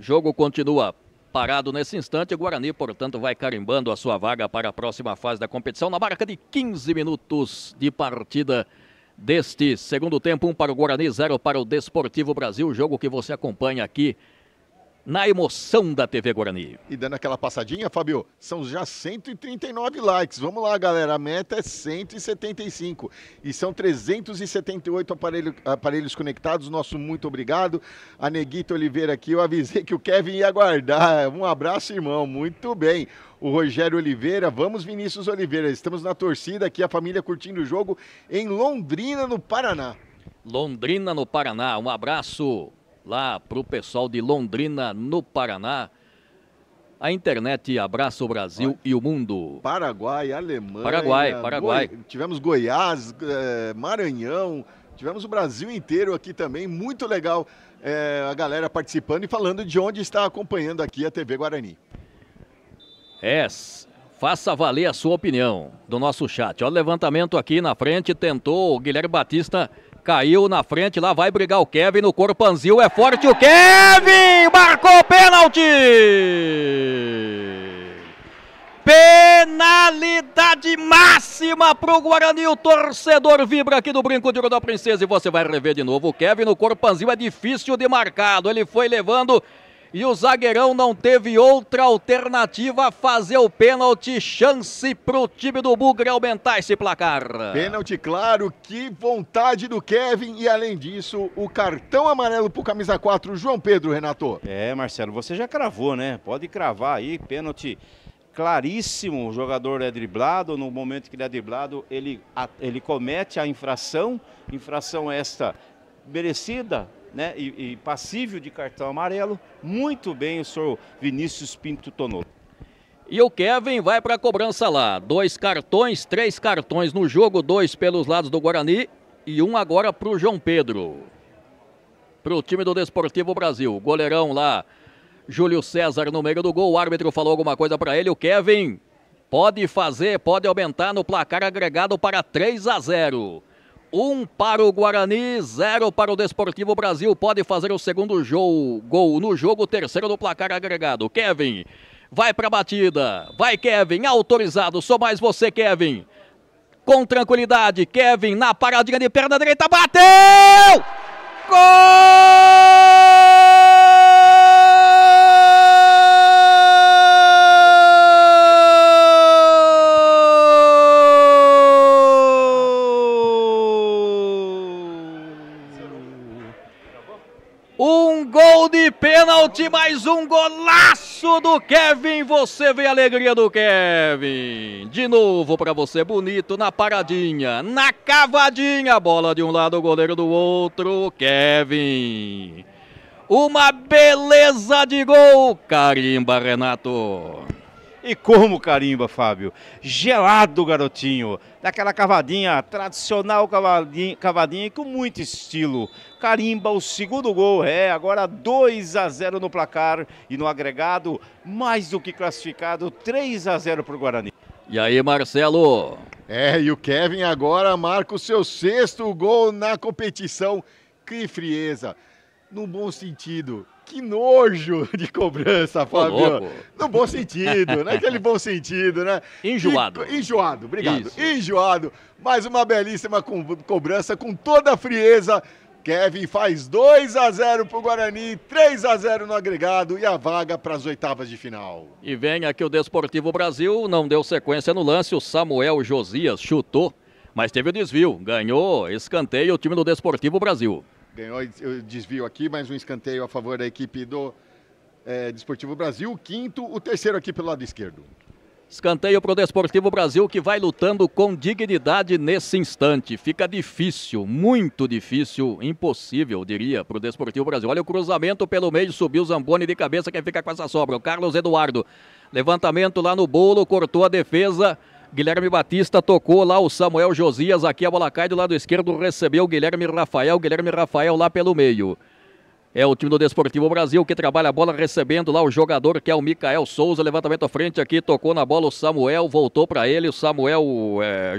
Jogo continua parado nesse instante. O Guarani, portanto, vai carimbando a sua vaga para a próxima fase da competição. Na marca de 15 minutos de partida deste segundo tempo. 1 para o Guarani, 0 para o Desportivo Brasil. Jogo que você acompanha aqui na emoção da TV Guarani. E dando aquela passadinha, Fabio, são já 139 likes. Vamos lá, galera, a meta é 175. E são 378 aparelhos conectados. Nosso muito obrigado. A Neguita Oliveira aqui, eu avisei que o Kevin ia aguardar. Um abraço, irmão. Muito bem. O Rogério Oliveira, vamos Vinícius Oliveira. Estamos na torcida aqui, a família curtindo o jogo em Londrina, no Paraná. Londrina, no Paraná. Um abraço lá para o pessoal de Londrina, no Paraná. A internet abraça o Brasil e o mundo. Paraguai, Alemanha. Paraguai. Tivemos Goiás, Maranhão. Tivemos o Brasil inteiro aqui também. Muito legal a galera participando e falando de onde está acompanhando aqui a TV Guarani. Faça valer a sua opinião do nosso chat. Olha o levantamento aqui na frente. Tentou o Guilherme Batista. Caiu na frente, lá vai brigar o Kevin no Corpanzil, é forte o Kevin, marcou pênalti! Penalidade máxima pro Guarani, o torcedor vibra aqui do Brinco de Ouro da Princesa e você vai rever de novo. O Kevin no Corpanzil é difícil de marcado, ele foi levando e o zagueirão não teve outra alternativa a fazer o pênalti. Chance pro time do Bugre aumentar esse placar. Pênalti claro, que vontade do Kevin e além disso, o cartão amarelo pro camisa 4, João Pedro, Renato. Marcelo, você já cravou, né? Pode cravar aí, pênalti claríssimo. O jogador é driblado, no momento que ele é driblado, ele comete a infração esta merecida, né, e passível de cartão amarelo. Muito bem o senhor Vinícius Pinto Tonolo. E o Kevin vai para a cobrança lá. 2 cartões, 3 cartões no jogo, 2 pelos lados do Guarani e 1 agora para o João Pedro. Para o time do Desportivo Brasil. Goleirão lá, Júlio César no meio do gol. O árbitro falou alguma coisa para ele. O Kevin pode fazer, pode aumentar no placar agregado para 3-0. 1 para o Guarani, 0 para o Desportivo Brasil. Pode fazer o segundo gol no jogo, o terceiro no placar agregado. Kevin vai para a batida. Vai, Kevin, autorizado. Só mais você, Kevin. Com tranquilidade, Kevin na paradinha de perna direita. Bateu! Gol! Um gol de pênalti, mais um golaço do Kevin. Você vê a alegria do Kevin. De novo para você, bonito, na paradinha, na cavadinha. Bola de um lado, o goleiro do outro. Kevin. Uma beleza de gol. Carimba, Renato. E como carimba, Fábio. Gelado, garotinho. Daquela cavadinha, tradicional cavadinha com muito estilo. Carimba o segundo gol. Agora 2-0 no placar e no agregado, mais do que classificado, 3-0 para o Guarani. E aí, Marcelo? E o Kevin agora marca o seu 6º gol na competição. Que frieza. No bom sentido. Que nojo de cobrança, Fábio. No bom sentido, naquele bom sentido, né? Enjoado. Enjoado, obrigado. Isso. Enjoado. Mais uma belíssima cobrança com toda a frieza. Kevin faz 2-0 pro Guarani, 3-0 no agregado e a vaga para as oitavas de final. E vem aqui o Desportivo Brasil, não deu sequência no lance, o Samuel Josias chutou, mas teve o desvio, ganhou escanteio o time do Desportivo Brasil. Ganhou o desvio aqui, mais um escanteio a favor da equipe do Desportivo Brasil. O 5º, o 3º aqui pelo lado esquerdo. Escanteio para o Desportivo Brasil, que vai lutando com dignidade nesse instante. Fica difícil, muito difícil, impossível, diria, para o Desportivo Brasil. Olha o cruzamento pelo meio, subiu o Zamboni de cabeça, quem fica com essa sobra? O Carlos Eduardo. Levantamento lá no bolo, cortou a defesa. Guilherme Batista tocou lá o Samuel Josias, aqui a bola cai do lado esquerdo, recebeu o Guilherme Rafael lá pelo meio. É o time do Desportivo Brasil que trabalha a bola recebendo lá o jogador que é o Micael Souza, levantamento à frente aqui, tocou na bola o Samuel, voltou para ele, o Samuel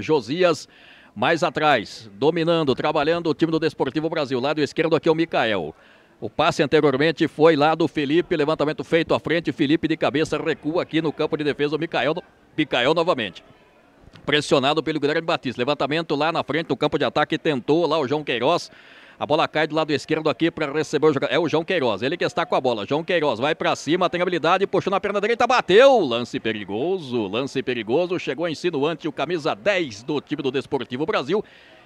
Josias, mais atrás, dominando, trabalhando o time do Desportivo Brasil, lado esquerdo aqui é o Micael. O passe anteriormente foi lá do Felipe, levantamento feito à frente, Felipe de cabeça recua aqui no campo de defesa, o Micael novamente. Pressionado pelo Guilherme Batista, levantamento lá na frente do campo de ataque, tentou lá o João Queiroz, a bola cai do lado esquerdo aqui para receber o jogador, é o João Queiroz, ele que está com a bola, João Queiroz vai para cima, tem habilidade, puxou na perna direita, bateu, lance perigoso, chegou insinuante o camisa 10 do time do Desportivo Brasil.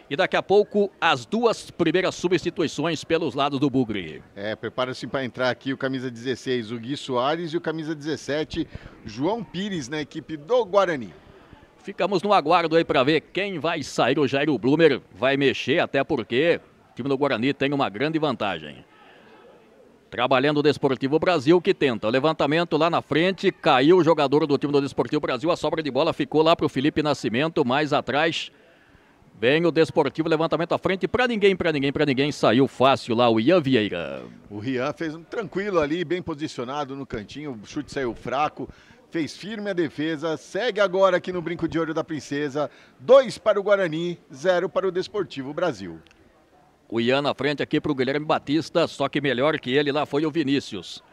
E daqui a pouco, as 2 primeiras substituições pelos lados do Bugre. Prepara-se para entrar aqui o camisa 16, o Gui Soares, e o camisa 17, João Pires, na equipe do Guarani. Ficamos no aguardo aí para ver quem vai sair. O Jairo Blumer vai mexer, até porque o time do Guarani tem uma grande vantagem. Trabalhando o Desportivo Brasil, que tenta o levantamento lá na frente, caiu o jogador do time do Desportivo Brasil, a sobra de bola ficou lá para o Felipe Nascimento, mais atrás. Vem o Desportivo, levantamento à frente, para ninguém, saiu fácil lá o Ian Vieira. O Rian fez um tranquilo ali, bem posicionado no cantinho, o chute saiu fraco, fez firme a defesa, segue agora aqui no Brinco de Ouro da Princesa, 2 para o Guarani, 0 para o Desportivo Brasil. O Ian na frente aqui para o Guilherme Batista, só que melhor que ele lá foi o Vinícius.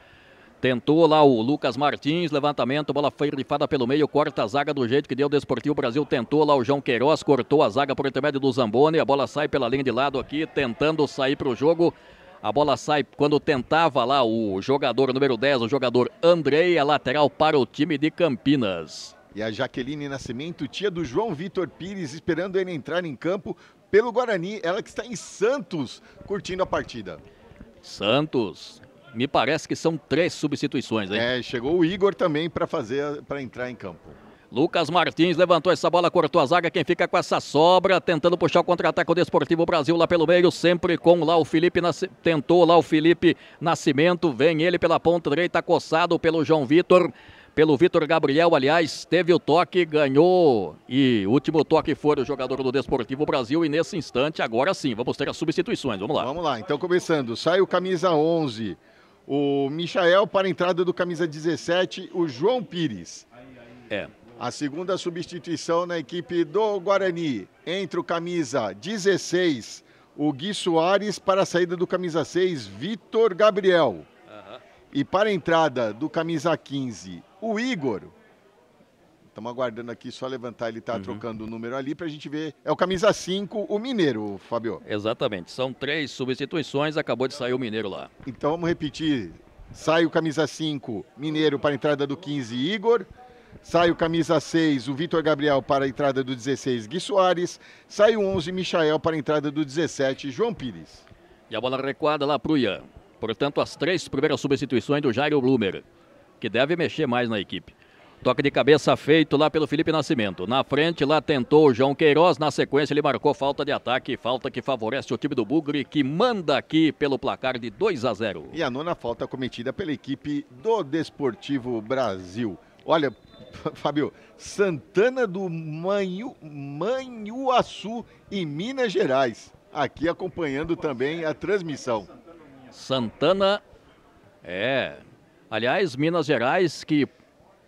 Tentou lá o Lucas Martins, levantamento, bola foi rifada pelo meio, corta a zaga do jeito que deu o Desportivo Brasil, tentou lá o João Queiroz, cortou a zaga por intermédio do Zamboni, a bola sai pela linha de lado aqui, tentando sair para o jogo, a bola sai quando tentava lá o jogador número 10, o jogador Andrei, a lateral para o time de Campinas. E a Jaqueline Nascimento, tia do João Vitor Pires, esperando ele entrar em campo pelo Guarani, ela que está em Santos, curtindo a partida. Santos... Me parece que são 3 substituições, hein? Chegou o Igor também para entrar em campo. Lucas Martins levantou essa bola, cortou a zaga, quem fica com essa sobra, tentando puxar o contra-ataque o Desportivo Brasil lá pelo meio, sempre com lá o Felipe, tentou lá o Felipe Nascimento, vem ele pela ponta direita, coçado pelo João Vitor, pelo Vitor Gabriel, aliás, teve o toque, ganhou, e o último toque foi o jogador do Desportivo Brasil, e nesse instante, agora sim, vamos ter as substituições, vamos lá. Vamos lá, então começando, sai o camisa 11, o Michael para a entrada do camisa 17, o João Pires. A segunda substituição na equipe do Guarani, entre o camisa 16, o Gui Soares, para a saída do camisa 6, Vitor Gabriel. E para a entrada do camisa 15, o Igor. Estamos aguardando aqui, só levantar, ele está trocando o número ali para a gente ver. É o camisa 5, o Mineiro, Fabio. Exatamente, são 3 substituições, acabou de sair o Mineiro lá. Então vamos repetir, sai o camisa 5, Mineiro, para a entrada do 15, Igor. Sai o camisa 6, o Vitor Gabriel, para a entrada do 16, Gui Soares. Sai o 11, Michael, para a entrada do 17, João Pires. E a bola recuada lá para o Ian. Portanto, as 3 primeiras substituições do Jairo Blumer, que deve mexer mais na equipe. Toque de cabeça feito lá pelo Felipe Nascimento. Na frente lá tentou o João Queiroz. Na sequência ele marcou falta de ataque. Falta que favorece o time do Bugre, que manda aqui pelo placar de 2-0. E a nona falta cometida pela equipe do Desportivo Brasil. Olha, Fábio, Santana do Manhuaçu, em Minas Gerais. Aqui acompanhando também a transmissão. Santana, aliás, Minas Gerais, que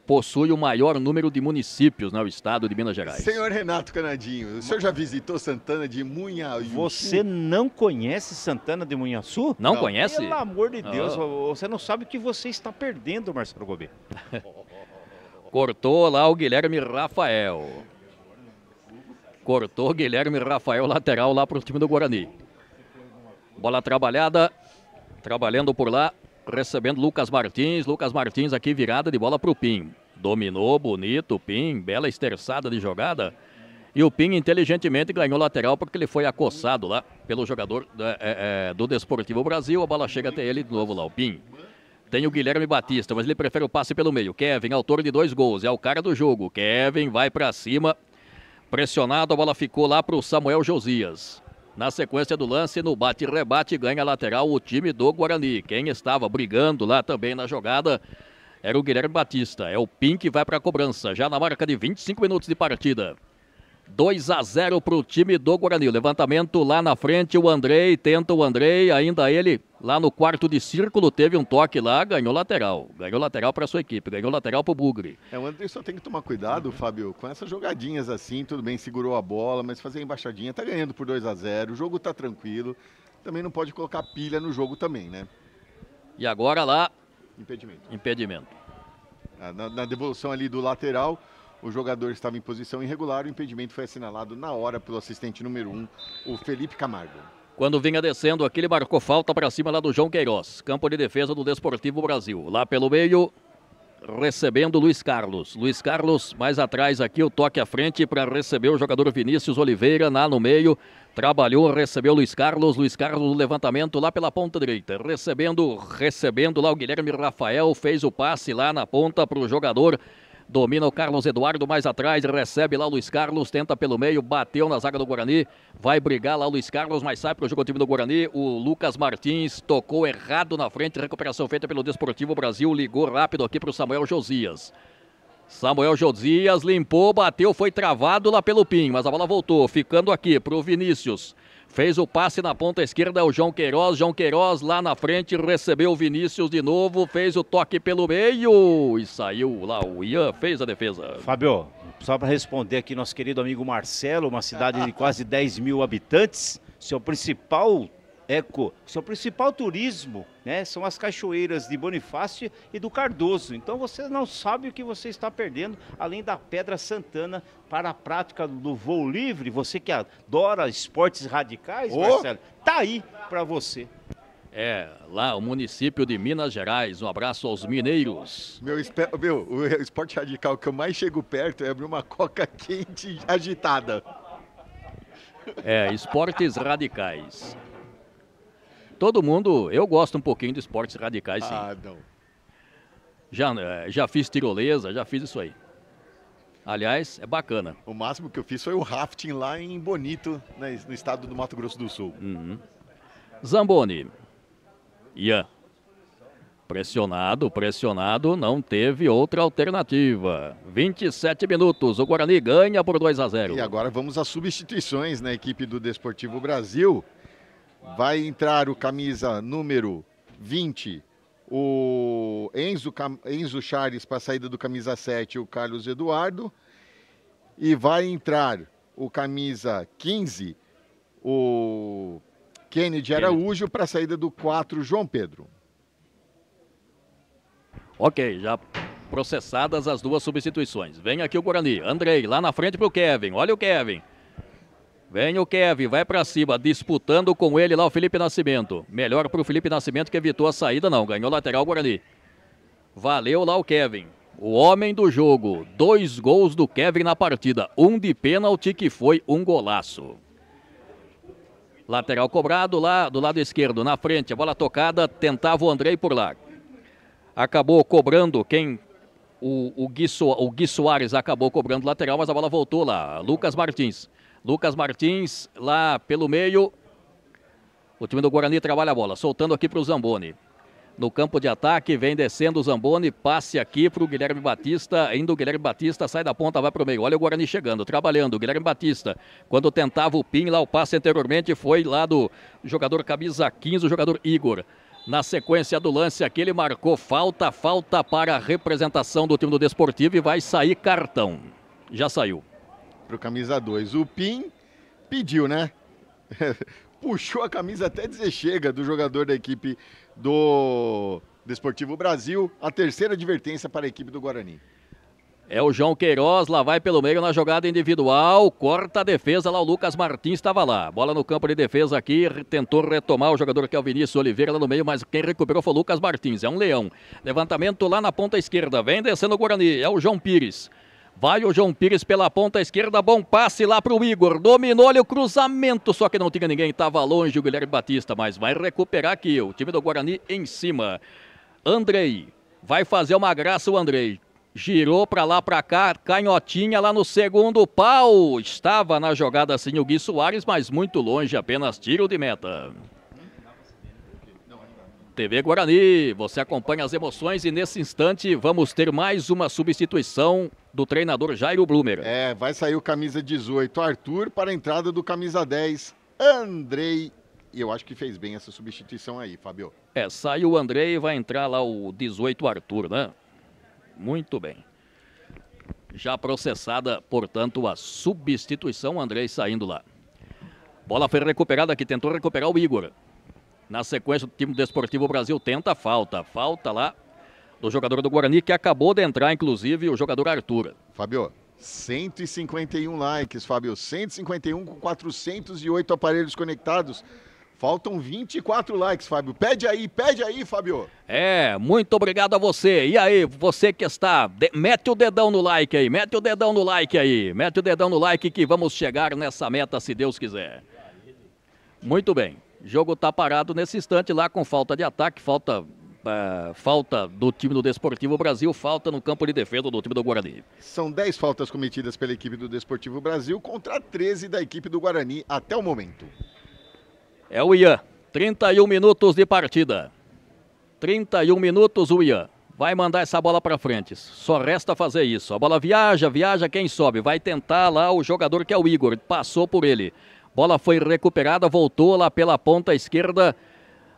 possui o maior número de municípios no estado de Minas Gerais. Senhor Renato Canadinho, o senhor já visitou Santana de Munhaçu? Você não conhece Santana de Munhaçu? Não conhece? Pelo amor de Deus, você não sabe o que você está perdendo, Marcelo Gobi. Cortou lá o Guilherme Rafael. Cortou o Guilherme Rafael, lateral lá para o time do Guarani. Bola trabalhada, trabalhando por lá, recebendo Lucas Martins. Lucas Martins aqui virada de bola para o Pim. Dominou, bonito, o Pim, bela esterçada de jogada. E o Pim inteligentemente ganhou lateral porque ele foi acossado lá pelo jogador do Desportivo Brasil. A bola chega até ele de novo lá, o Pim. Tem o Guilherme Batista, mas ele prefere o passe pelo meio. Kevin, autor de 2 gols, é o cara do jogo. Kevin vai para cima, pressionado, a bola ficou lá para o Samuel Josias. Na sequência do lance, no bate-rebate, ganha lateral o time do Guarani. Quem estava brigando lá também na jogada era o Guilherme Batista. É o Pim que vai para a cobrança, já na marca de 25 minutos de partida. 2-0 para o time do Guarani. O levantamento lá na frente, o Andrei, tenta o Andrei, ainda ele lá no quarto de círculo, teve um toque lá, ganhou lateral. Ganhou lateral para a sua equipe, ganhou lateral para o Bugre. O Andrei só tem que tomar cuidado, Fábio, com essas jogadinhas assim, tudo bem, segurou a bola, mas fazer embaixadinha, tá ganhando por 2-0, o jogo tá tranquilo, também não pode colocar pilha no jogo também, né? E agora lá, impedimento. Na devolução ali do lateral, o jogador estava em posição irregular, o impedimento foi assinalado na hora pelo assistente número 1, o Felipe Camargo. Quando vinha descendo aqui, ele marcou falta para cima lá do João Queiroz. Campo de defesa do Desportivo Brasil. Lá pelo meio, recebendo Luiz Carlos. Luiz Carlos mais atrás aqui, o toque à frente para receber o jogador Vinícius Oliveira lá no meio. Trabalhou, recebeu Luiz Carlos no levantamento lá pela ponta direita. Recebendo lá o Guilherme Rafael, fez o passe lá na ponta para o jogador. Domina o Carlos Eduardo mais atrás, recebe lá o Luiz Carlos, tenta pelo meio, bateu na zaga do Guarani, vai brigar lá o Luiz Carlos, mas sai para o jogo do time do Guarani. O Lucas Martins tocou errado na frente, recuperação feita pelo Desportivo Brasil, ligou rápido aqui para o Samuel Josias. Samuel Josias limpou, bateu, foi travado lá pelo Pim, mas a bola voltou, ficando aqui para o Vinícius. Fez o passe na ponta esquerda, o João Queiroz lá na frente, recebeu o Vinícius de novo, fez o toque pelo meio e saiu lá, o Ian fez a defesa. Fábio, só para responder aqui nosso querido amigo Marcelo, uma cidade de quase 10 mil habitantes, seu principal turismo, né, são as cachoeiras de Bonifácio e do Cardoso. Então você não sabe o que você está perdendo, além da Pedra Santana para a prática do voo livre. Você que adora esportes radicais, Marcelo, tá aí para você. Lá o município de Minas Gerais, um abraço aos mineiros. O esporte radical que eu mais chego perto é abrir uma coca quente agitada. Esportes radicais. Todo mundo, eu gosto um pouquinho de esportes radicais, sim. Não. Já fiz tirolesa, já fiz isso aí. Aliás, é bacana. O máximo que eu fiz foi o rafting lá em Bonito, né, no estado do Mato Grosso do Sul. Zamboni. Ian. Pressionado, não teve outra alternativa. 27 minutos, o Guarani ganha por 2-0. E agora vamos às substituições na equipe do Desportivo Brasil. Vai entrar o camisa número 20, o Enzo Charles para a saída do camisa 7, o Carlos Eduardo. E vai entrar o camisa 15, o Kennedy Araújo, para a saída do 4, João Pedro. Ok, já processadas as duas substituições. Vem aqui o Guarani. Andrei, lá na frente pro Kevin. Olha o Kevin. Vem o Kevin, vai pra cima, disputando com ele lá o Felipe Nascimento. Melhor pro Felipe Nascimento, que evitou a saída, não. Ganhou lateral o Guarani. Valeu lá o Kevin. O homem do jogo. 2 gols do Kevin na partida. 1 de pênalti, que foi um golaço. Lateral cobrado lá do lado esquerdo. Na frente, a bola tocada. Tentava o Andrei por lá. Acabou cobrando o Gui Soares acabou cobrando lateral, mas a bola voltou lá. Lucas Martins lá pelo meio. O time do Guarani trabalha a bola, soltando aqui para o Zamboni. No campo de ataque, vem descendo o Zamboni, passe aqui para o Guilherme Batista. Indo o Guilherme Batista, sai da ponta, vai para o meio. Olha o Guarani chegando, trabalhando. O Guilherme Batista, quando tentava o pin lá, o passe anteriormente foi lá do jogador camisa 15, o jogador Igor. Na sequência do lance aqui, ele marcou falta para a representação do time do Desportivo e vai sair cartão. Já saiu. Para o camisa 2, o Pim pediu, né? Puxou a camisa até dizer chega do jogador da equipe do Desportivo Brasil. A terceira advertência para a equipe do Guarani. É o João Queiroz, lá vai pelo meio na jogada individual, corta a defesa lá, o Lucas Martins estava lá. Bola no campo de defesa aqui, tentou retomar o jogador que é o Vinícius Oliveira lá no meio, mas quem recuperou foi o Lucas Martins, é um leão. Levantamento lá na ponta esquerda, vem descendo o Guarani, é o João Pires. Vai o João Pires pela ponta esquerda, bom passe lá para o Igor, dominou ali o cruzamento, só que não tinha ninguém, estava longe o Guilherme Batista, mas vai recuperar aqui, o time do Guarani em cima. Andrei, vai fazer uma graça o Andrei. Girou para lá, para cá, canhotinha lá no segundo pau. Estava na jogada sim o Gui Soares, mas muito longe, apenas tiro de meta. TV Guarani, você acompanha as emoções e nesse instante vamos ter mais uma substituição do treinador Jairo Blumer. Vai sair o camisa 18, Arthur, para a entrada do camisa 10, Andrei. E eu acho que fez bem essa substituição aí, Fábio. Saiu o Andrei e vai entrar lá o 18 Arthur, né? Muito bem. Já processada, portanto, a substituição, Andrei saindo lá. Bola foi recuperada aqui, tentou recuperar o Igor. Na sequência, o time do Desportivo Brasil tenta a falta. Falta lá do jogador do Guarani, que acabou de entrar, inclusive, o jogador Arthur. Fábio, 151 likes, Fábio. 151 com 408 aparelhos conectados. Faltam 24 likes, Fábio. Pede aí, Fábio. Muito obrigado a você. E aí, você que está, mete o dedão no like aí, mete o dedão no like que vamos chegar nessa meta, se Deus quiser. Muito bem. O jogo está parado nesse instante lá com falta de ataque, falta do time do Desportivo Brasil, falta no campo de defesa do time do Guarani. São 10 faltas cometidas pela equipe do Desportivo Brasil contra 13 da equipe do Guarani até o momento. É o Ian, 31 minutos de partida. 31 minutos o Ian. Vai mandar essa bola para frente. Só resta fazer isso. A bola viaja, quem sobe. Vai tentar lá o jogador que é o Igor. Passou por ele. Bola foi recuperada, voltou lá pela ponta esquerda.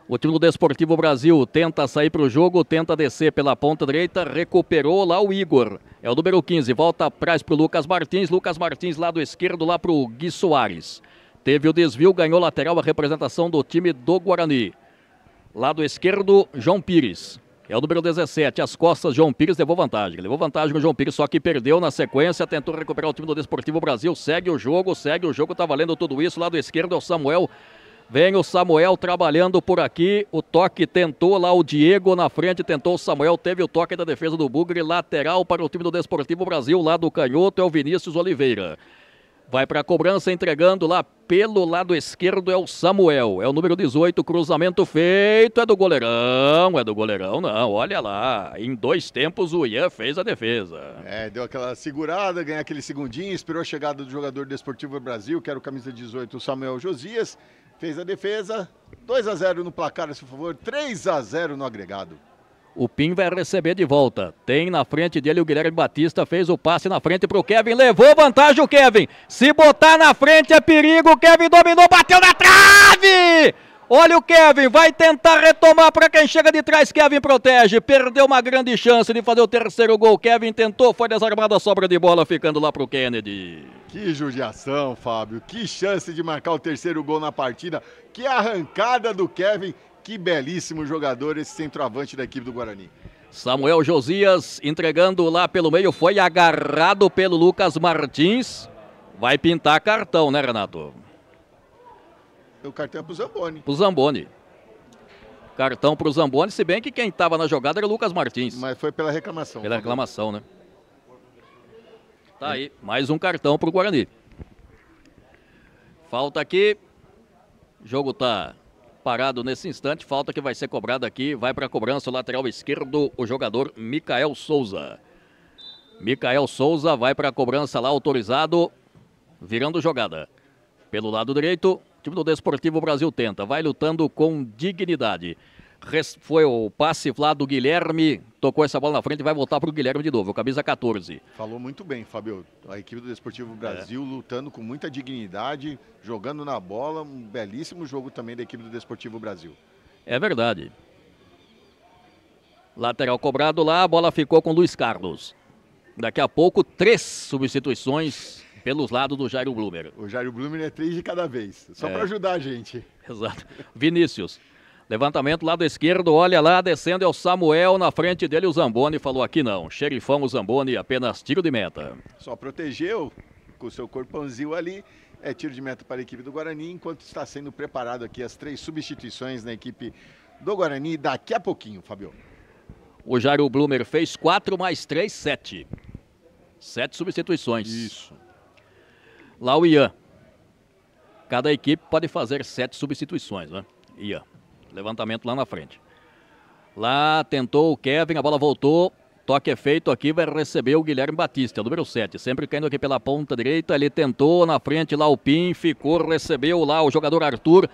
O time do Desportivo Brasil tenta sair para o jogo, tenta descer pela ponta direita. Recuperou lá o Igor. É o número 15. Volta atrás para o Lucas Martins. Lucas Martins lado esquerdo lá para o Gui Soares. Teve o desvio, ganhou lateral a representação do time do Guarani. Lado esquerdo, João Pires. É o número 17. As costas, João Pires levou vantagem. Levou vantagem com o João Pires, só que perdeu na sequência. Tentou recuperar o time do Desportivo Brasil. Segue o jogo. Tá valendo tudo isso. Lado esquerdo é o Samuel. Vem o Samuel trabalhando por aqui. O toque tentou lá o Diego na frente. Tentou o Samuel. Teve o toque da defesa do Bugre. Lateral para o time do Desportivo Brasil. Lado canhoto é o Vinícius Oliveira. Vai para a cobrança, entregando lá pelo lado esquerdo é o Samuel. É o número 18, cruzamento feito. É do goleirão, não. Olha lá, em 2 tempos o Ian fez a defesa. Deu aquela segurada, ganhou aquele segundinho, esperou a chegada do jogador do Desportivo Brasil, que era o camisa 18, o Samuel Josias. Fez a defesa, 2-0 no placar, a seu favor, 3-0 no agregado. O Pim vai receber de volta. Tem na frente dele o Guilherme Batista. Fez o passe na frente pro Kevin. Levou vantagem o Kevin. Se botar na frente é perigo. O Kevin dominou, bateu na trave! Olha o Kevin. Vai tentar retomar para quem chega de trás. Kevin protege. Perdeu uma grande chance de fazer o 3º gol. Kevin tentou, foi desarmada a sobra de bola, ficando lá pro Kennedy. Que judiação, Fábio. Que chance de marcar o 3º gol na partida. Que arrancada do Kevin. Que belíssimo jogador esse centroavante da equipe do Guarani. Samuel Josias entregando lá pelo meio, foi agarrado pelo Lucas Martins. Vai pintar cartão, né, Renato? O cartão é pro Zamboni. Pro Zamboni. Cartão pro Zamboni, se bem que quem estava na jogada era o Lucas Martins. Mas foi pela reclamação. Pela reclamação, né? Tá aí, mais um cartão pro Guarani. Falta aqui. O jogo tá parado nesse instante, falta que vai ser cobrada aqui, vai para a cobrança, o lateral esquerdo, o jogador Micael Souza. Micael Souza vai para a cobrança lá, autorizado, virando jogada. Pelo lado direito, o time do Desportivo Brasil tenta, vai lutando com dignidade. Foi o passe lá do Guilherme, tocou essa bola na frente e vai voltar para o Guilherme de novo, camisa 14. Falou muito bem, Fábio. A equipe do Desportivo Brasil lutando com muita dignidade, jogando na bola, um belíssimo jogo também da equipe do Desportivo Brasil. É verdade. Lateral cobrado lá, a bola ficou com Luiz Carlos. Daqui a pouco, 3 substituições pelos lados do Jairo Blumer. O Jairo Blumer é 3 de cada vez, só para ajudar a gente. Exato. Vinícius. Levantamento lado esquerdo, olha lá, descendo é o Samuel, na frente dele o Zamboni, falou aqui não, xerifão o Zamboni, apenas tiro de meta. Só protegeu com o seu corpãozinho ali, é tiro de meta para a equipe do Guarani, enquanto está sendo preparado aqui as 3 substituições na equipe do Guarani, daqui a pouquinho, Fabio. O Jairo Blumer fez 4 mais 3, 7. 7 substituições. Isso. Lá o Ian. Cada equipe pode fazer 7 substituições, né? Ian. Levantamento lá na frente. Lá tentou o Kevin, a bola voltou. Toque é feito aqui, vai receber o Guilherme Batista, número 7. Sempre caindo aqui pela ponta direita. Ele tentou na frente lá o Pim, ficou, recebeu lá o jogador Arthur.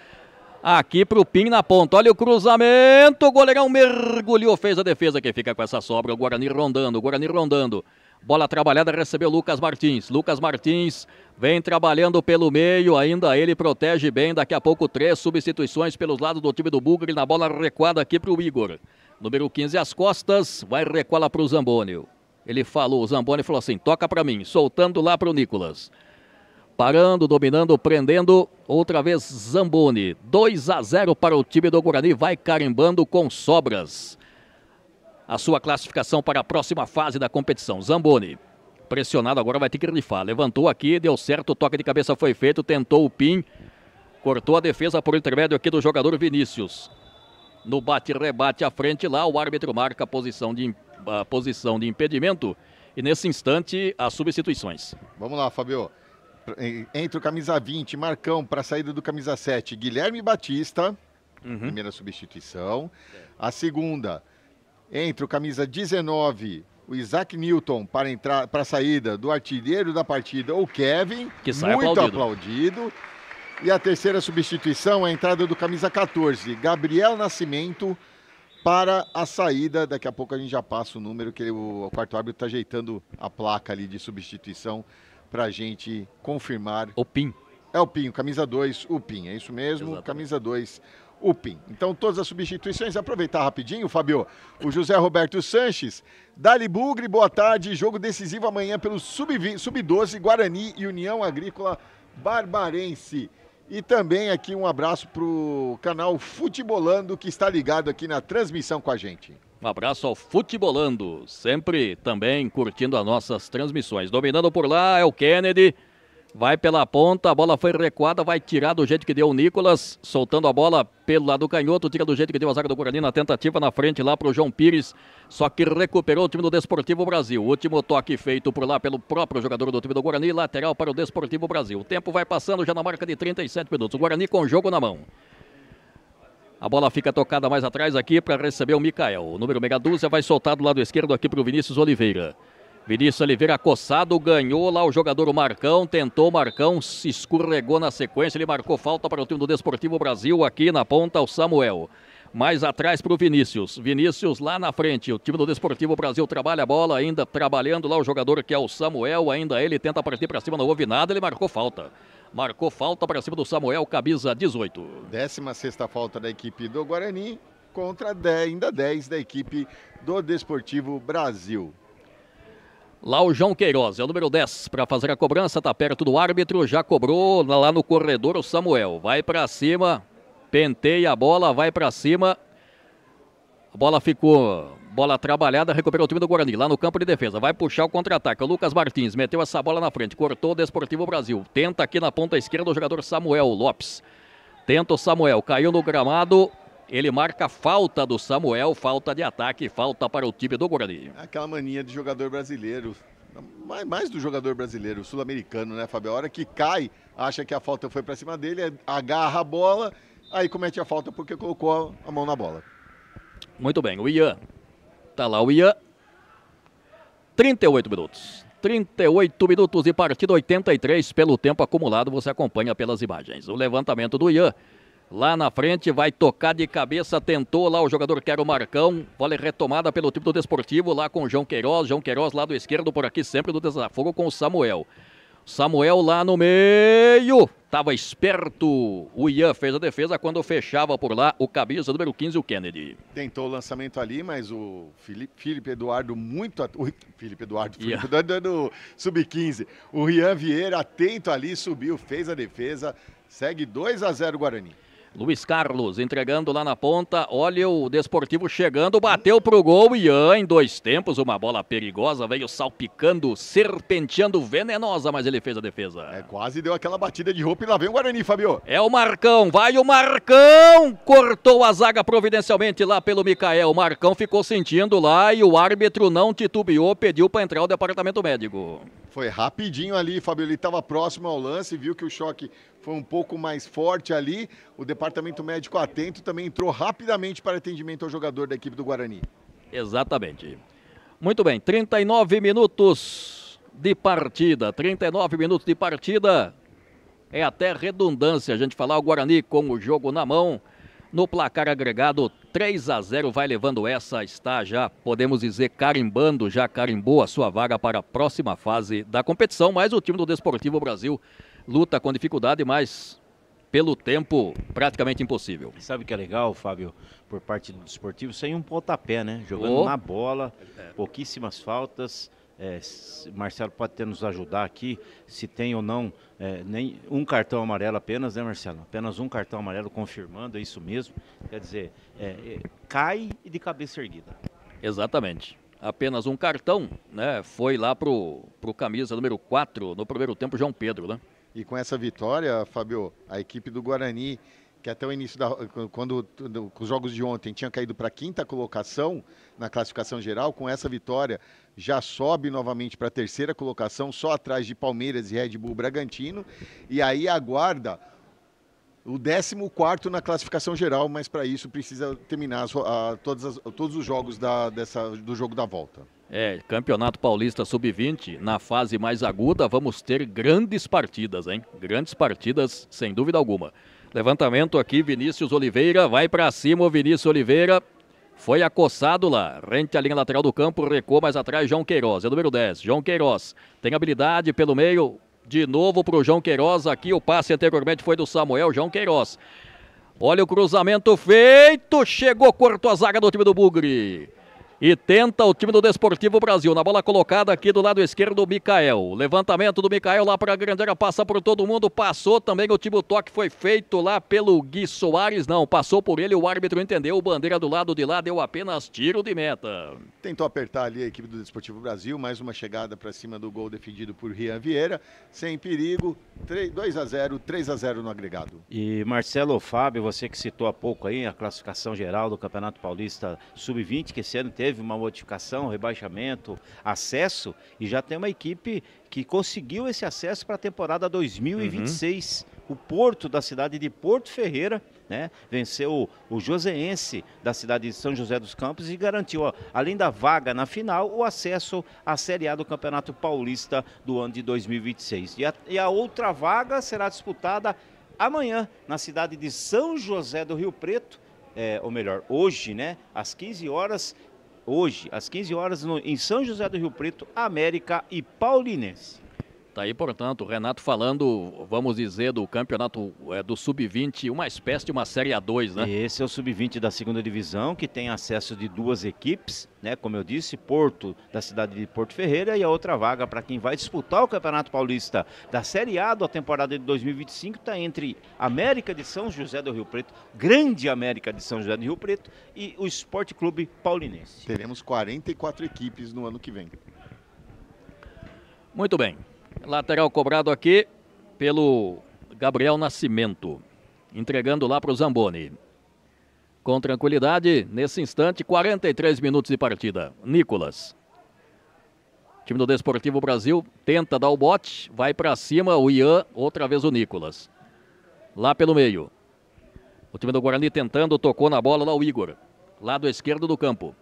Aqui pro Pim na ponta. Olha o cruzamento. O goleirão mergulhou, fez a defesa. Quem fica com essa sobra, o Guarani rondando. Bola trabalhada, recebeu Lucas Martins. Lucas Martins vem trabalhando pelo meio, ainda ele protege bem. Daqui a pouco 3 substituições pelos lados do time do Bugre. Na bola recuada aqui para o Igor. Número 15 às costas, vai recuar lá para o Zamboni. O Zamboni falou assim, toca para mim, soltando lá para o Nicolas. Parando, dominando, prendendo, outra vez Zamboni. 2-0 para o time do Guarani, vai carimbando com sobras a sua classificação para a próxima fase da competição. Zamboni, pressionado agora, vai ter que rifar. Levantou aqui, deu certo, o toque de cabeça foi feito, tentou o Pim, cortou a defesa por intermédio aqui do jogador Vinícius. No bate-rebate à frente lá, o árbitro marca a posição de impedimento e nesse instante as substituições. Vamos lá, Fabio. Entra o camisa 20, Marcão, para a saída do camisa 7, Guilherme Batista, primeira substituição. A segunda, entra o camisa 19, o Isaac Newton, para a saída do artilheiro da partida, o Kevin, que sai muito aplaudido. E a terceira substituição, a entrada do camisa 14, Gabriel Nascimento, para a saída. Daqui a pouco a gente já passa o número, que o quarto árbitro está ajeitando a placa ali de substituição para a gente confirmar. O Pim. É o Pim, camisa 2, o Pim, é isso mesmo, exatamente. Camisa 2, o Pim. Então todas as substituições, aproveitar rapidinho, Fabio, o José Roberto Sanches, Dali Bugre, boa tarde, jogo decisivo amanhã pelo Sub-12, Guarani e União Agrícola Barbarense. E também aqui um abraço para o canal Futebolando, que está ligado aqui na transmissão com a gente. Um abraço ao Futebolando, sempre também curtindo as nossas transmissões. Dominando por lá é o Kennedy, Vai pela ponta, a bola foi recuada, vai tirar do jeito que deu o Nicolas, soltando a bola pelo lado canhoto, tira do jeito que deu a zaga do Guarani na tentativa na frente lá para o João Pires, só que recuperou o time do Desportivo Brasil. Último toque feito por lá pelo próprio jogador do time do Guarani, lateral para o Desportivo Brasil. O tempo vai passando já na marca de 37 minutos, o Guarani com o jogo na mão. A bola fica tocada mais atrás aqui para receber o Mikael. O número meia dúzia vai soltar do lado esquerdo aqui para o Vinícius Oliveira. Vinícius Oliveira acossado, ganhou lá o jogador Marcão, tentou o Marcão, se escorregou na sequência, ele marcou falta para o time do Desportivo Brasil, aqui na ponta o Samuel. Mais atrás para o Vinícius, Vinícius lá na frente, o time do Desportivo Brasil trabalha a bola, ainda trabalhando lá o jogador que é o Samuel, ainda ele tenta partir para cima, não houve nada, ele marcou falta. Marcou falta para cima do Samuel, camisa 18. 16ª falta da equipe do Guarani, contra ainda 10 da equipe do Desportivo Brasil. Lá o João Queiroz, é o número 10 para fazer a cobrança, tá perto do árbitro, já cobrou lá no corredor o Samuel. Vai para cima, penteia a bola, vai para cima. A bola ficou, bola trabalhada, recuperou o time do Guarani, lá no campo de defesa. Vai puxar o contra-ataque, o Lucas Martins meteu essa bola na frente, cortou o Desportivo Brasil. Tenta aqui na ponta esquerda o jogador Samuel Lopes. Tenta o Samuel, caiu no gramado. Ele marca falta do Samuel, falta de ataque, falta para o time do Guarani. Aquela mania de jogador brasileiro, mais do jogador brasileiro, sul-americano, né, Fábio? A hora que cai, acha que a falta foi para cima dele, agarra a bola, aí comete a falta porque colocou a mão na bola. Muito bem, o Ian. Tá lá o Ian. 38 minutos. 38 minutos de partida, 83 pelo tempo acumulado, você acompanha pelas imagens. O levantamento do Ian. Lá na frente, vai tocar de cabeça, tentou lá o jogador que era o Marcão, bola retomada pelo time do Desportivo, lá com o João Queiroz lado esquerdo por aqui sempre do desafogo com o Samuel. Samuel lá no meio, estava esperto, o Ian fez a defesa quando fechava por lá o camisa número 15, o Kennedy. Tentou o lançamento ali, mas o Felipe Eduardo Felipe Eduardo do sub-15, o Rian Vieira atento ali, subiu, fez a defesa, segue 2-0 Guarani. Luiz Carlos entregando lá na ponta, olha o Desportivo chegando, bateu pro gol, Ian em 2 tempos, uma bola perigosa, veio salpicando, serpenteando, venenosa, mas ele fez a defesa. Quase deu aquela batida de roupa e lá vem o Guarani, Fabio. É o Marcão, vai o Marcão, cortou a zaga providencialmente lá pelo Mikael, o Marcão ficou sentindo lá e o árbitro não titubeou, pediu para entrar o departamento médico. Foi rapidinho ali, Fabio, ele estava próximo ao lance, viu que o choque foi um pouco mais forte ali, o departamento médico atento também entrou rapidamente para atendimento ao jogador da equipe do Guarani. Exatamente. Muito bem, 39 minutos de partida, 39 minutos de partida, é até redundância a gente falar, o Guarani com o jogo na mão, no placar agregado 3-0, vai levando essa, está já, podemos dizer, carimbando, já carimbou a sua vaga para a próxima fase da competição, mas o time do Desportivo Brasil luta com dificuldade, mas pelo tempo praticamente impossível. Sabe o que é legal, Fábio, por parte do Desportivo? Sem um pontapé, né? Jogando na bola, pouquíssimas faltas. Marcelo pode até nos ajudar aqui, se tem ou não nem um cartão amarelo apenas, né, Marcelo? Apenas um cartão amarelo confirmando, é isso mesmo. Quer dizer, cai e de cabeça erguida. Exatamente. Apenas um cartão, né? Foi lá pro camisa número 4 no primeiro tempo, João Pedro, né? E com essa vitória, Fábio, a equipe do Guarani, que até o início, quando os jogos de ontem tinha caído para a 5ª colocação na classificação geral, com essa vitória já sobe novamente para a 3ª colocação, só atrás de Palmeiras e Red Bull Bragantino, e aí aguarda o 14º na classificação geral, mas para isso precisa terminar todos os jogos do jogo da volta. Campeonato Paulista Sub-20, na fase mais aguda, vamos ter grandes partidas, hein? Grandes partidas, sem dúvida alguma. Levantamento aqui, Vinícius Oliveira, vai para cima o Vinícius Oliveira, foi acossado lá, rente à linha lateral do campo, recuou mais atrás, João Queiroz, é o número 10, João Queiroz, tem habilidade pelo meio, de novo para o João Queiroz, aqui o passe anteriormente foi do Samuel, João Queiroz. Olha o cruzamento feito, chegou, cortou a zaga do time do Bugre. E tenta o time do Desportivo Brasil. Na bola colocada aqui do lado esquerdo, o Mikael. Levantamento do Mikael lá para a grande área. Passa por todo mundo. Passou também o time. O toque foi feito lá pelo Gui Soares. Não, passou por ele. O árbitro entendeu. O bandeira do lado de lá deu apenas tiro de meta. Tentou apertar ali a equipe do Desportivo Brasil. Mais uma chegada para cima do gol defendido por Rian Vieira. Sem perigo. 2-0, 3-0 no agregado. E Marcelo Fábio, você que citou há pouco aí a classificação geral do Campeonato Paulista Sub-20, que esse ano teve uma modificação, rebaixamento, acesso, e já tem uma equipe que conseguiu esse acesso para a temporada 2026. O Porto, da cidade de Porto Ferreira, né, venceu o Joseense da cidade de São José dos Campos e garantiu, ó, além da vaga na final, o acesso à Série A do Campeonato Paulista do ano de 2026. E a outra vaga será disputada amanhã na cidade de São José do Rio Preto, ou melhor, hoje, né, às 15 horas, em São José do Rio Preto, América e Paulinense. Tá aí, portanto, o Renato falando, vamos dizer, do campeonato do Sub-20, uma espécie de uma Série A2, né? Esse é o Sub-20 da segunda divisão, que tem acesso de 2 equipes, né? Como eu disse, Porto, da cidade de Porto Ferreira, e a outra vaga para quem vai disputar o Campeonato Paulista da Série A da temporada de 2025 está entre América de São José do Rio Preto, Grande América de São José do Rio Preto, e o Esporte Clube Paulinense. Teremos 44 equipes no ano que vem. Muito bem. Lateral cobrado aqui pelo Gabriel Nascimento, entregando lá para o Zamboni. Com tranquilidade, nesse instante, 43 minutos de partida. Nicolas. Time do Desportivo Brasil tenta dar o bote, vai para cima o Ian, outra vez o Nicolas. Lá pelo meio. O time do Guarani tentando, tocou na bola lá o Igor. Lado esquerdo do campo.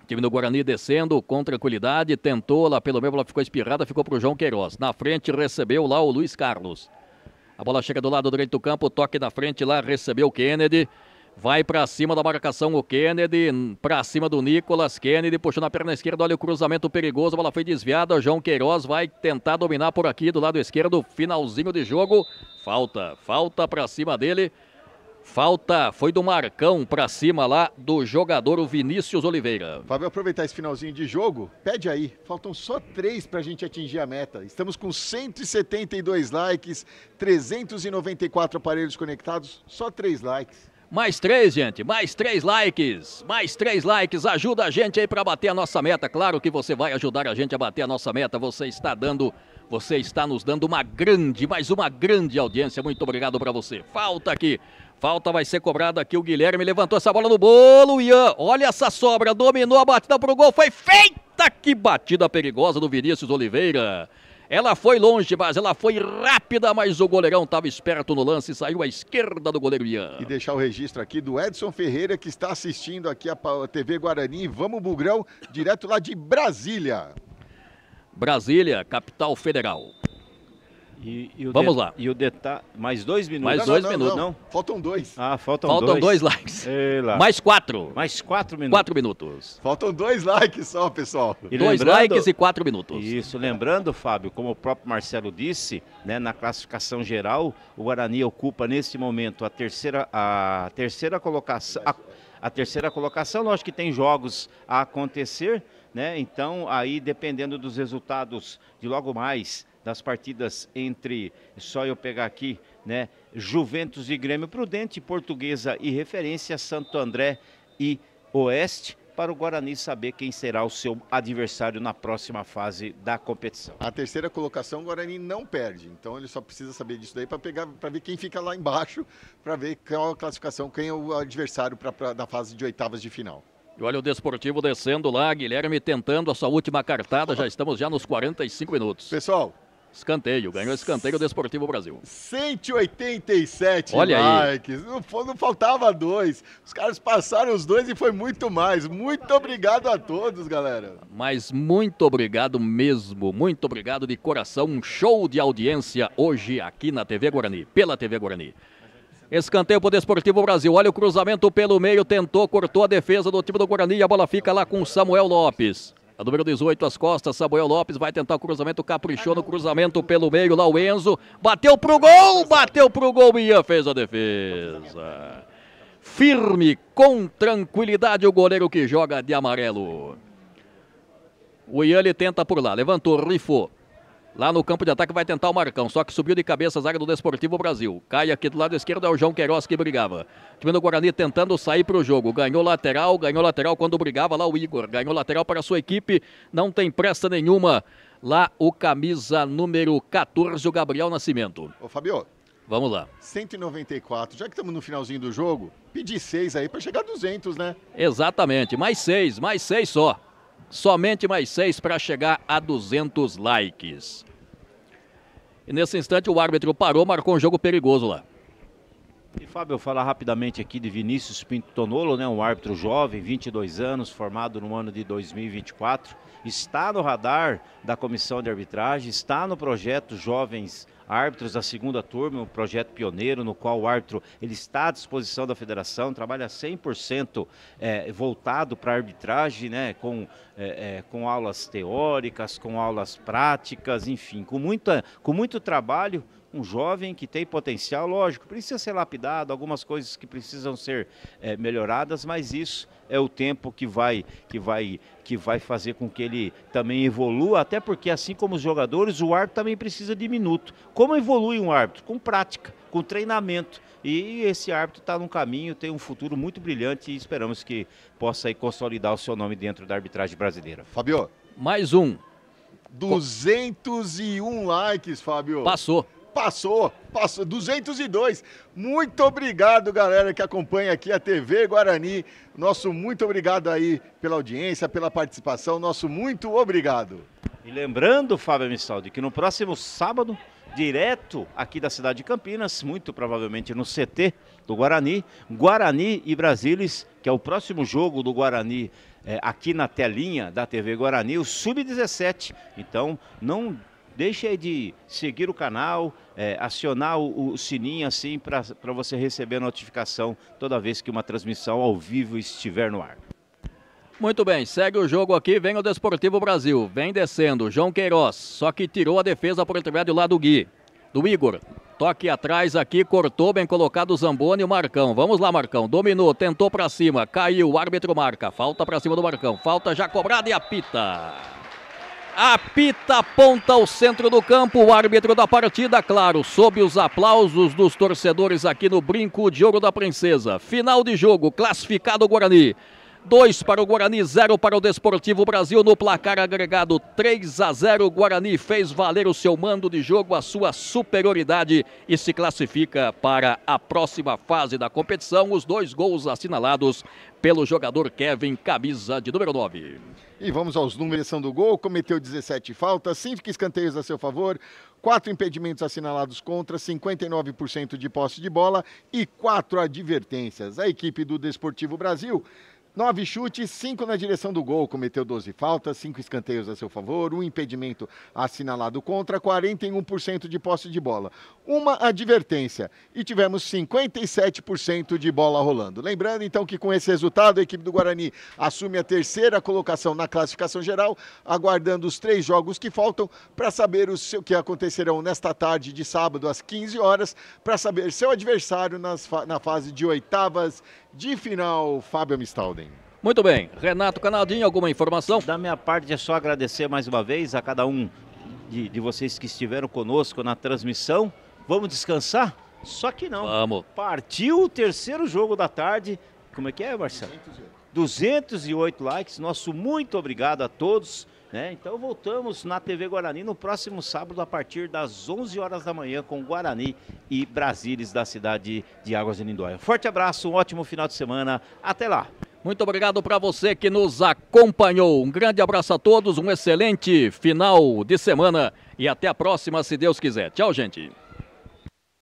O time do Guarani descendo com tranquilidade, tentou lá pelo meio, ela ficou espirrada, ficou para o João Queiroz. Na frente recebeu lá o Luiz Carlos. A bola chega do lado direito do campo, toque na frente lá, recebeu o Kennedy. Vai para cima da marcação o Kennedy, para cima do Nicolas. Kennedy puxou na perna esquerda, olha o cruzamento perigoso, a bola foi desviada. O João Queiroz vai tentar dominar por aqui do lado esquerdo, finalzinho de jogo. Falta para cima dele. Falta, foi do Marcão pra cima lá do jogador o Vinícius Oliveira. Fábio, aproveitar esse finalzinho de jogo, pede aí, faltam só 3 pra gente atingir a meta. Estamos com 172 likes, 394 aparelhos conectados, só 3 likes. Mais 3, gente, mais 3 likes, ajuda a gente aí pra bater a nossa meta. Claro que você vai ajudar a gente a bater a nossa meta, você está nos dando mais uma grande audiência, muito obrigado pra você. Falta vai ser cobrada aqui, o Guilherme levantou essa bola no bolo, Ian, olha essa sobra, dominou a batida pro gol, foi feita, que batida perigosa do Vinícius Oliveira. Ela foi longe, mas ela foi rápida, mas o goleirão estava esperto no lance, saiu à esquerda do goleiro Ian. E deixar o registro aqui do Edson Ferreira, que está assistindo aqui a TV Guarani, vamos Bugrão, direto lá de Brasília. Brasília, capital federal. Vamos lá. E o detalhe, mais 2 minutos. Mais 2 minutos. Não. Faltam 2. Ah, faltam 2 likes. Mais 4. Mais 4 minutos. 4 minutos. Faltam 2 likes só, pessoal. 2 likes e 4 minutos. Isso, lembrando, Fábio, como o próprio Marcelo disse, né, na classificação geral, o Guarani ocupa nesse momento a terceira colocação. A terceira colocação, lógico que tem jogos a acontecer, né? Então, aí dependendo dos resultados de logo mais das partidas entre, só eu pegar aqui, né, Juventus e Grêmio Prudente, Portuguesa e Referência, Santo André e Oeste, para o Guarani saber quem será o seu adversário na próxima fase da competição. A terceira colocação o Guarani não perde, então ele só precisa saber disso daí para ver quem fica lá embaixo, para ver qual a classificação, quem é o adversário na fase de oitavas de final. E olha o Desportivo descendo lá, Guilherme tentando a sua última cartada, já estamos nos 45 minutos. Pessoal, escanteio, ganhou escanteio o Desportivo Brasil. 187 olha likes, não faltava 2. Os caras passaram os 2 e foi muito mais. Muito obrigado a todos, galera. Mas muito obrigado mesmo, muito obrigado de coração. Um show de audiência hoje aqui na TV Guarani, pela TV Guarani. Escanteio para o Desportivo Brasil, olha o cruzamento pelo meio, tentou, cortou a defesa do time do Guarani e a bola fica lá com o Samuel Lopes. A número 18, as costas, Samuel Lopes vai tentar o cruzamento, caprichou no cruzamento pelo meio, lá o Enzo, bateu pro gol, Ian fez a defesa. firme, com tranquilidade, o goleiro que joga de amarelo. O Ian tenta por lá, levantou, rifou. Lá no campo de ataque vai tentar o Marcão, só que subiu de cabeça a zaga do Desportivo Brasil. Cai aqui do lado esquerdo, é o João Queiroz que brigava. O time do Guarani tentando sair para o jogo. Ganhou lateral quando brigava lá o Igor. Ganhou lateral para a sua equipe, não tem pressa nenhuma. Lá o camisa número 14, o Gabriel Nascimento. Ô Fabio, vamos lá. 194, já que estamos no finalzinho do jogo, pedir 6 aí para chegar a 200, né? Exatamente, mais 6 só. Somente mais 6 para chegar a 200 likes. E nesse instante o árbitro parou, marcou um jogo perigoso lá. E Fábio, eu falar rapidamente aqui de Vinícius Pinto Tonolo, né? Um árbitro jovem, 22 anos, formado no ano de 2024. Está no radar da comissão de arbitragem, está no projeto Jovens Árbitros da segunda turma, um projeto pioneiro no qual o árbitro ele está à disposição da federação, trabalha 100% voltado para a arbitragem, né, com aulas teóricas, com aulas práticas, enfim, com muito trabalho. Um jovem que tem potencial, lógico, precisa ser lapidado, algumas coisas que precisam ser melhoradas, mas isso é o tempo que vai fazer com que ele também evolua, até porque assim como os jogadores, o árbitro também precisa de minuto. Como evolui um árbitro? Com prática, com treinamento. E esse árbitro está num caminho, tem um futuro muito brilhante e esperamos que possa aí consolidar o seu nome dentro da arbitragem brasileira. Fabio. Mais um. 201 likes, Fábio. Passou, 202. Muito obrigado, galera que acompanha aqui a TV Guarani. Nosso muito obrigado aí pela audiência, pela participação. Nosso muito obrigado. E lembrando, Fábio Mistaldi, que no próximo sábado, direto aqui da cidade de Campinas, muito provavelmente no CT do Guarani, Guarani e Brasilis, que é o próximo jogo do Guarani aqui na telinha da TV Guarani, o Sub-17. Então, não deixe aí de seguir o canal, acionar o sininho assim para você receber a notificação toda vez que uma transmissão ao vivo estiver no ar. Muito bem, segue o jogo aqui, vem o Desportivo Brasil, vem descendo, João Queiroz, só que tirou a defesa por intermédio lá do Igor. Toque atrás aqui, cortou, bem colocado o Zamboni e o Marcão. Vamos lá, Marcão, dominou, tentou pra cima, caiu, o árbitro marca, falta pra cima do Marcão, falta já cobrada e apita. Apita, aponta ao centro do campo, o árbitro da partida, claro, sob os aplausos dos torcedores aqui no Brinco de Ouro da Princesa. Final de jogo, classificado o Guarani. 2 para o Guarani, 0 para o Desportivo Brasil, no placar agregado 3-0. O Guarani fez valer o seu mando de jogo, a sua superioridade e se classifica para a próxima fase da competição. Os 2 gols assinalados pelo jogador Kevin, camisa de número 9. E vamos aos números do gol. Cometeu 17 faltas, 5 escanteios a seu favor, 4 impedimentos assinalados contra, 59% de posse de bola e 4 advertências. A equipe do Desportivo Brasil, 9 chutes, 5 na direção do gol, cometeu 12 faltas, 5 escanteios a seu favor, 1 impedimento assinalado contra, 41% de posse de bola, 1 advertência e tivemos 57% de bola rolando. Lembrando então que com esse resultado a equipe do Guarani assume a 3ª colocação na classificação geral, aguardando os 3 jogos que faltam para saber o que acontecerão nesta tarde de sábado às 15 horas, para saber seu adversário na fase de oitavas de final. Fábio Mistalden. Muito bem, Renato Canaldinho, alguma informação? Da minha parte é só agradecer mais uma vez a cada um de vocês que estiveram conosco na transmissão. Vamos descansar? Só que não. Vamos. Partiu o 3º jogo da tarde. Como é que é, Marcelo? 208 likes. Nosso muito obrigado a todos. Então voltamos na TV Guarani no próximo sábado a partir das 11 horas da manhã com Guarani e Brasilis da cidade de Águas de Lindóia. Forte abraço, um ótimo final de semana. Até lá. Muito obrigado para você que nos acompanhou. Um grande abraço a todos, um excelente final de semana e até a próxima, se Deus quiser. Tchau, gente.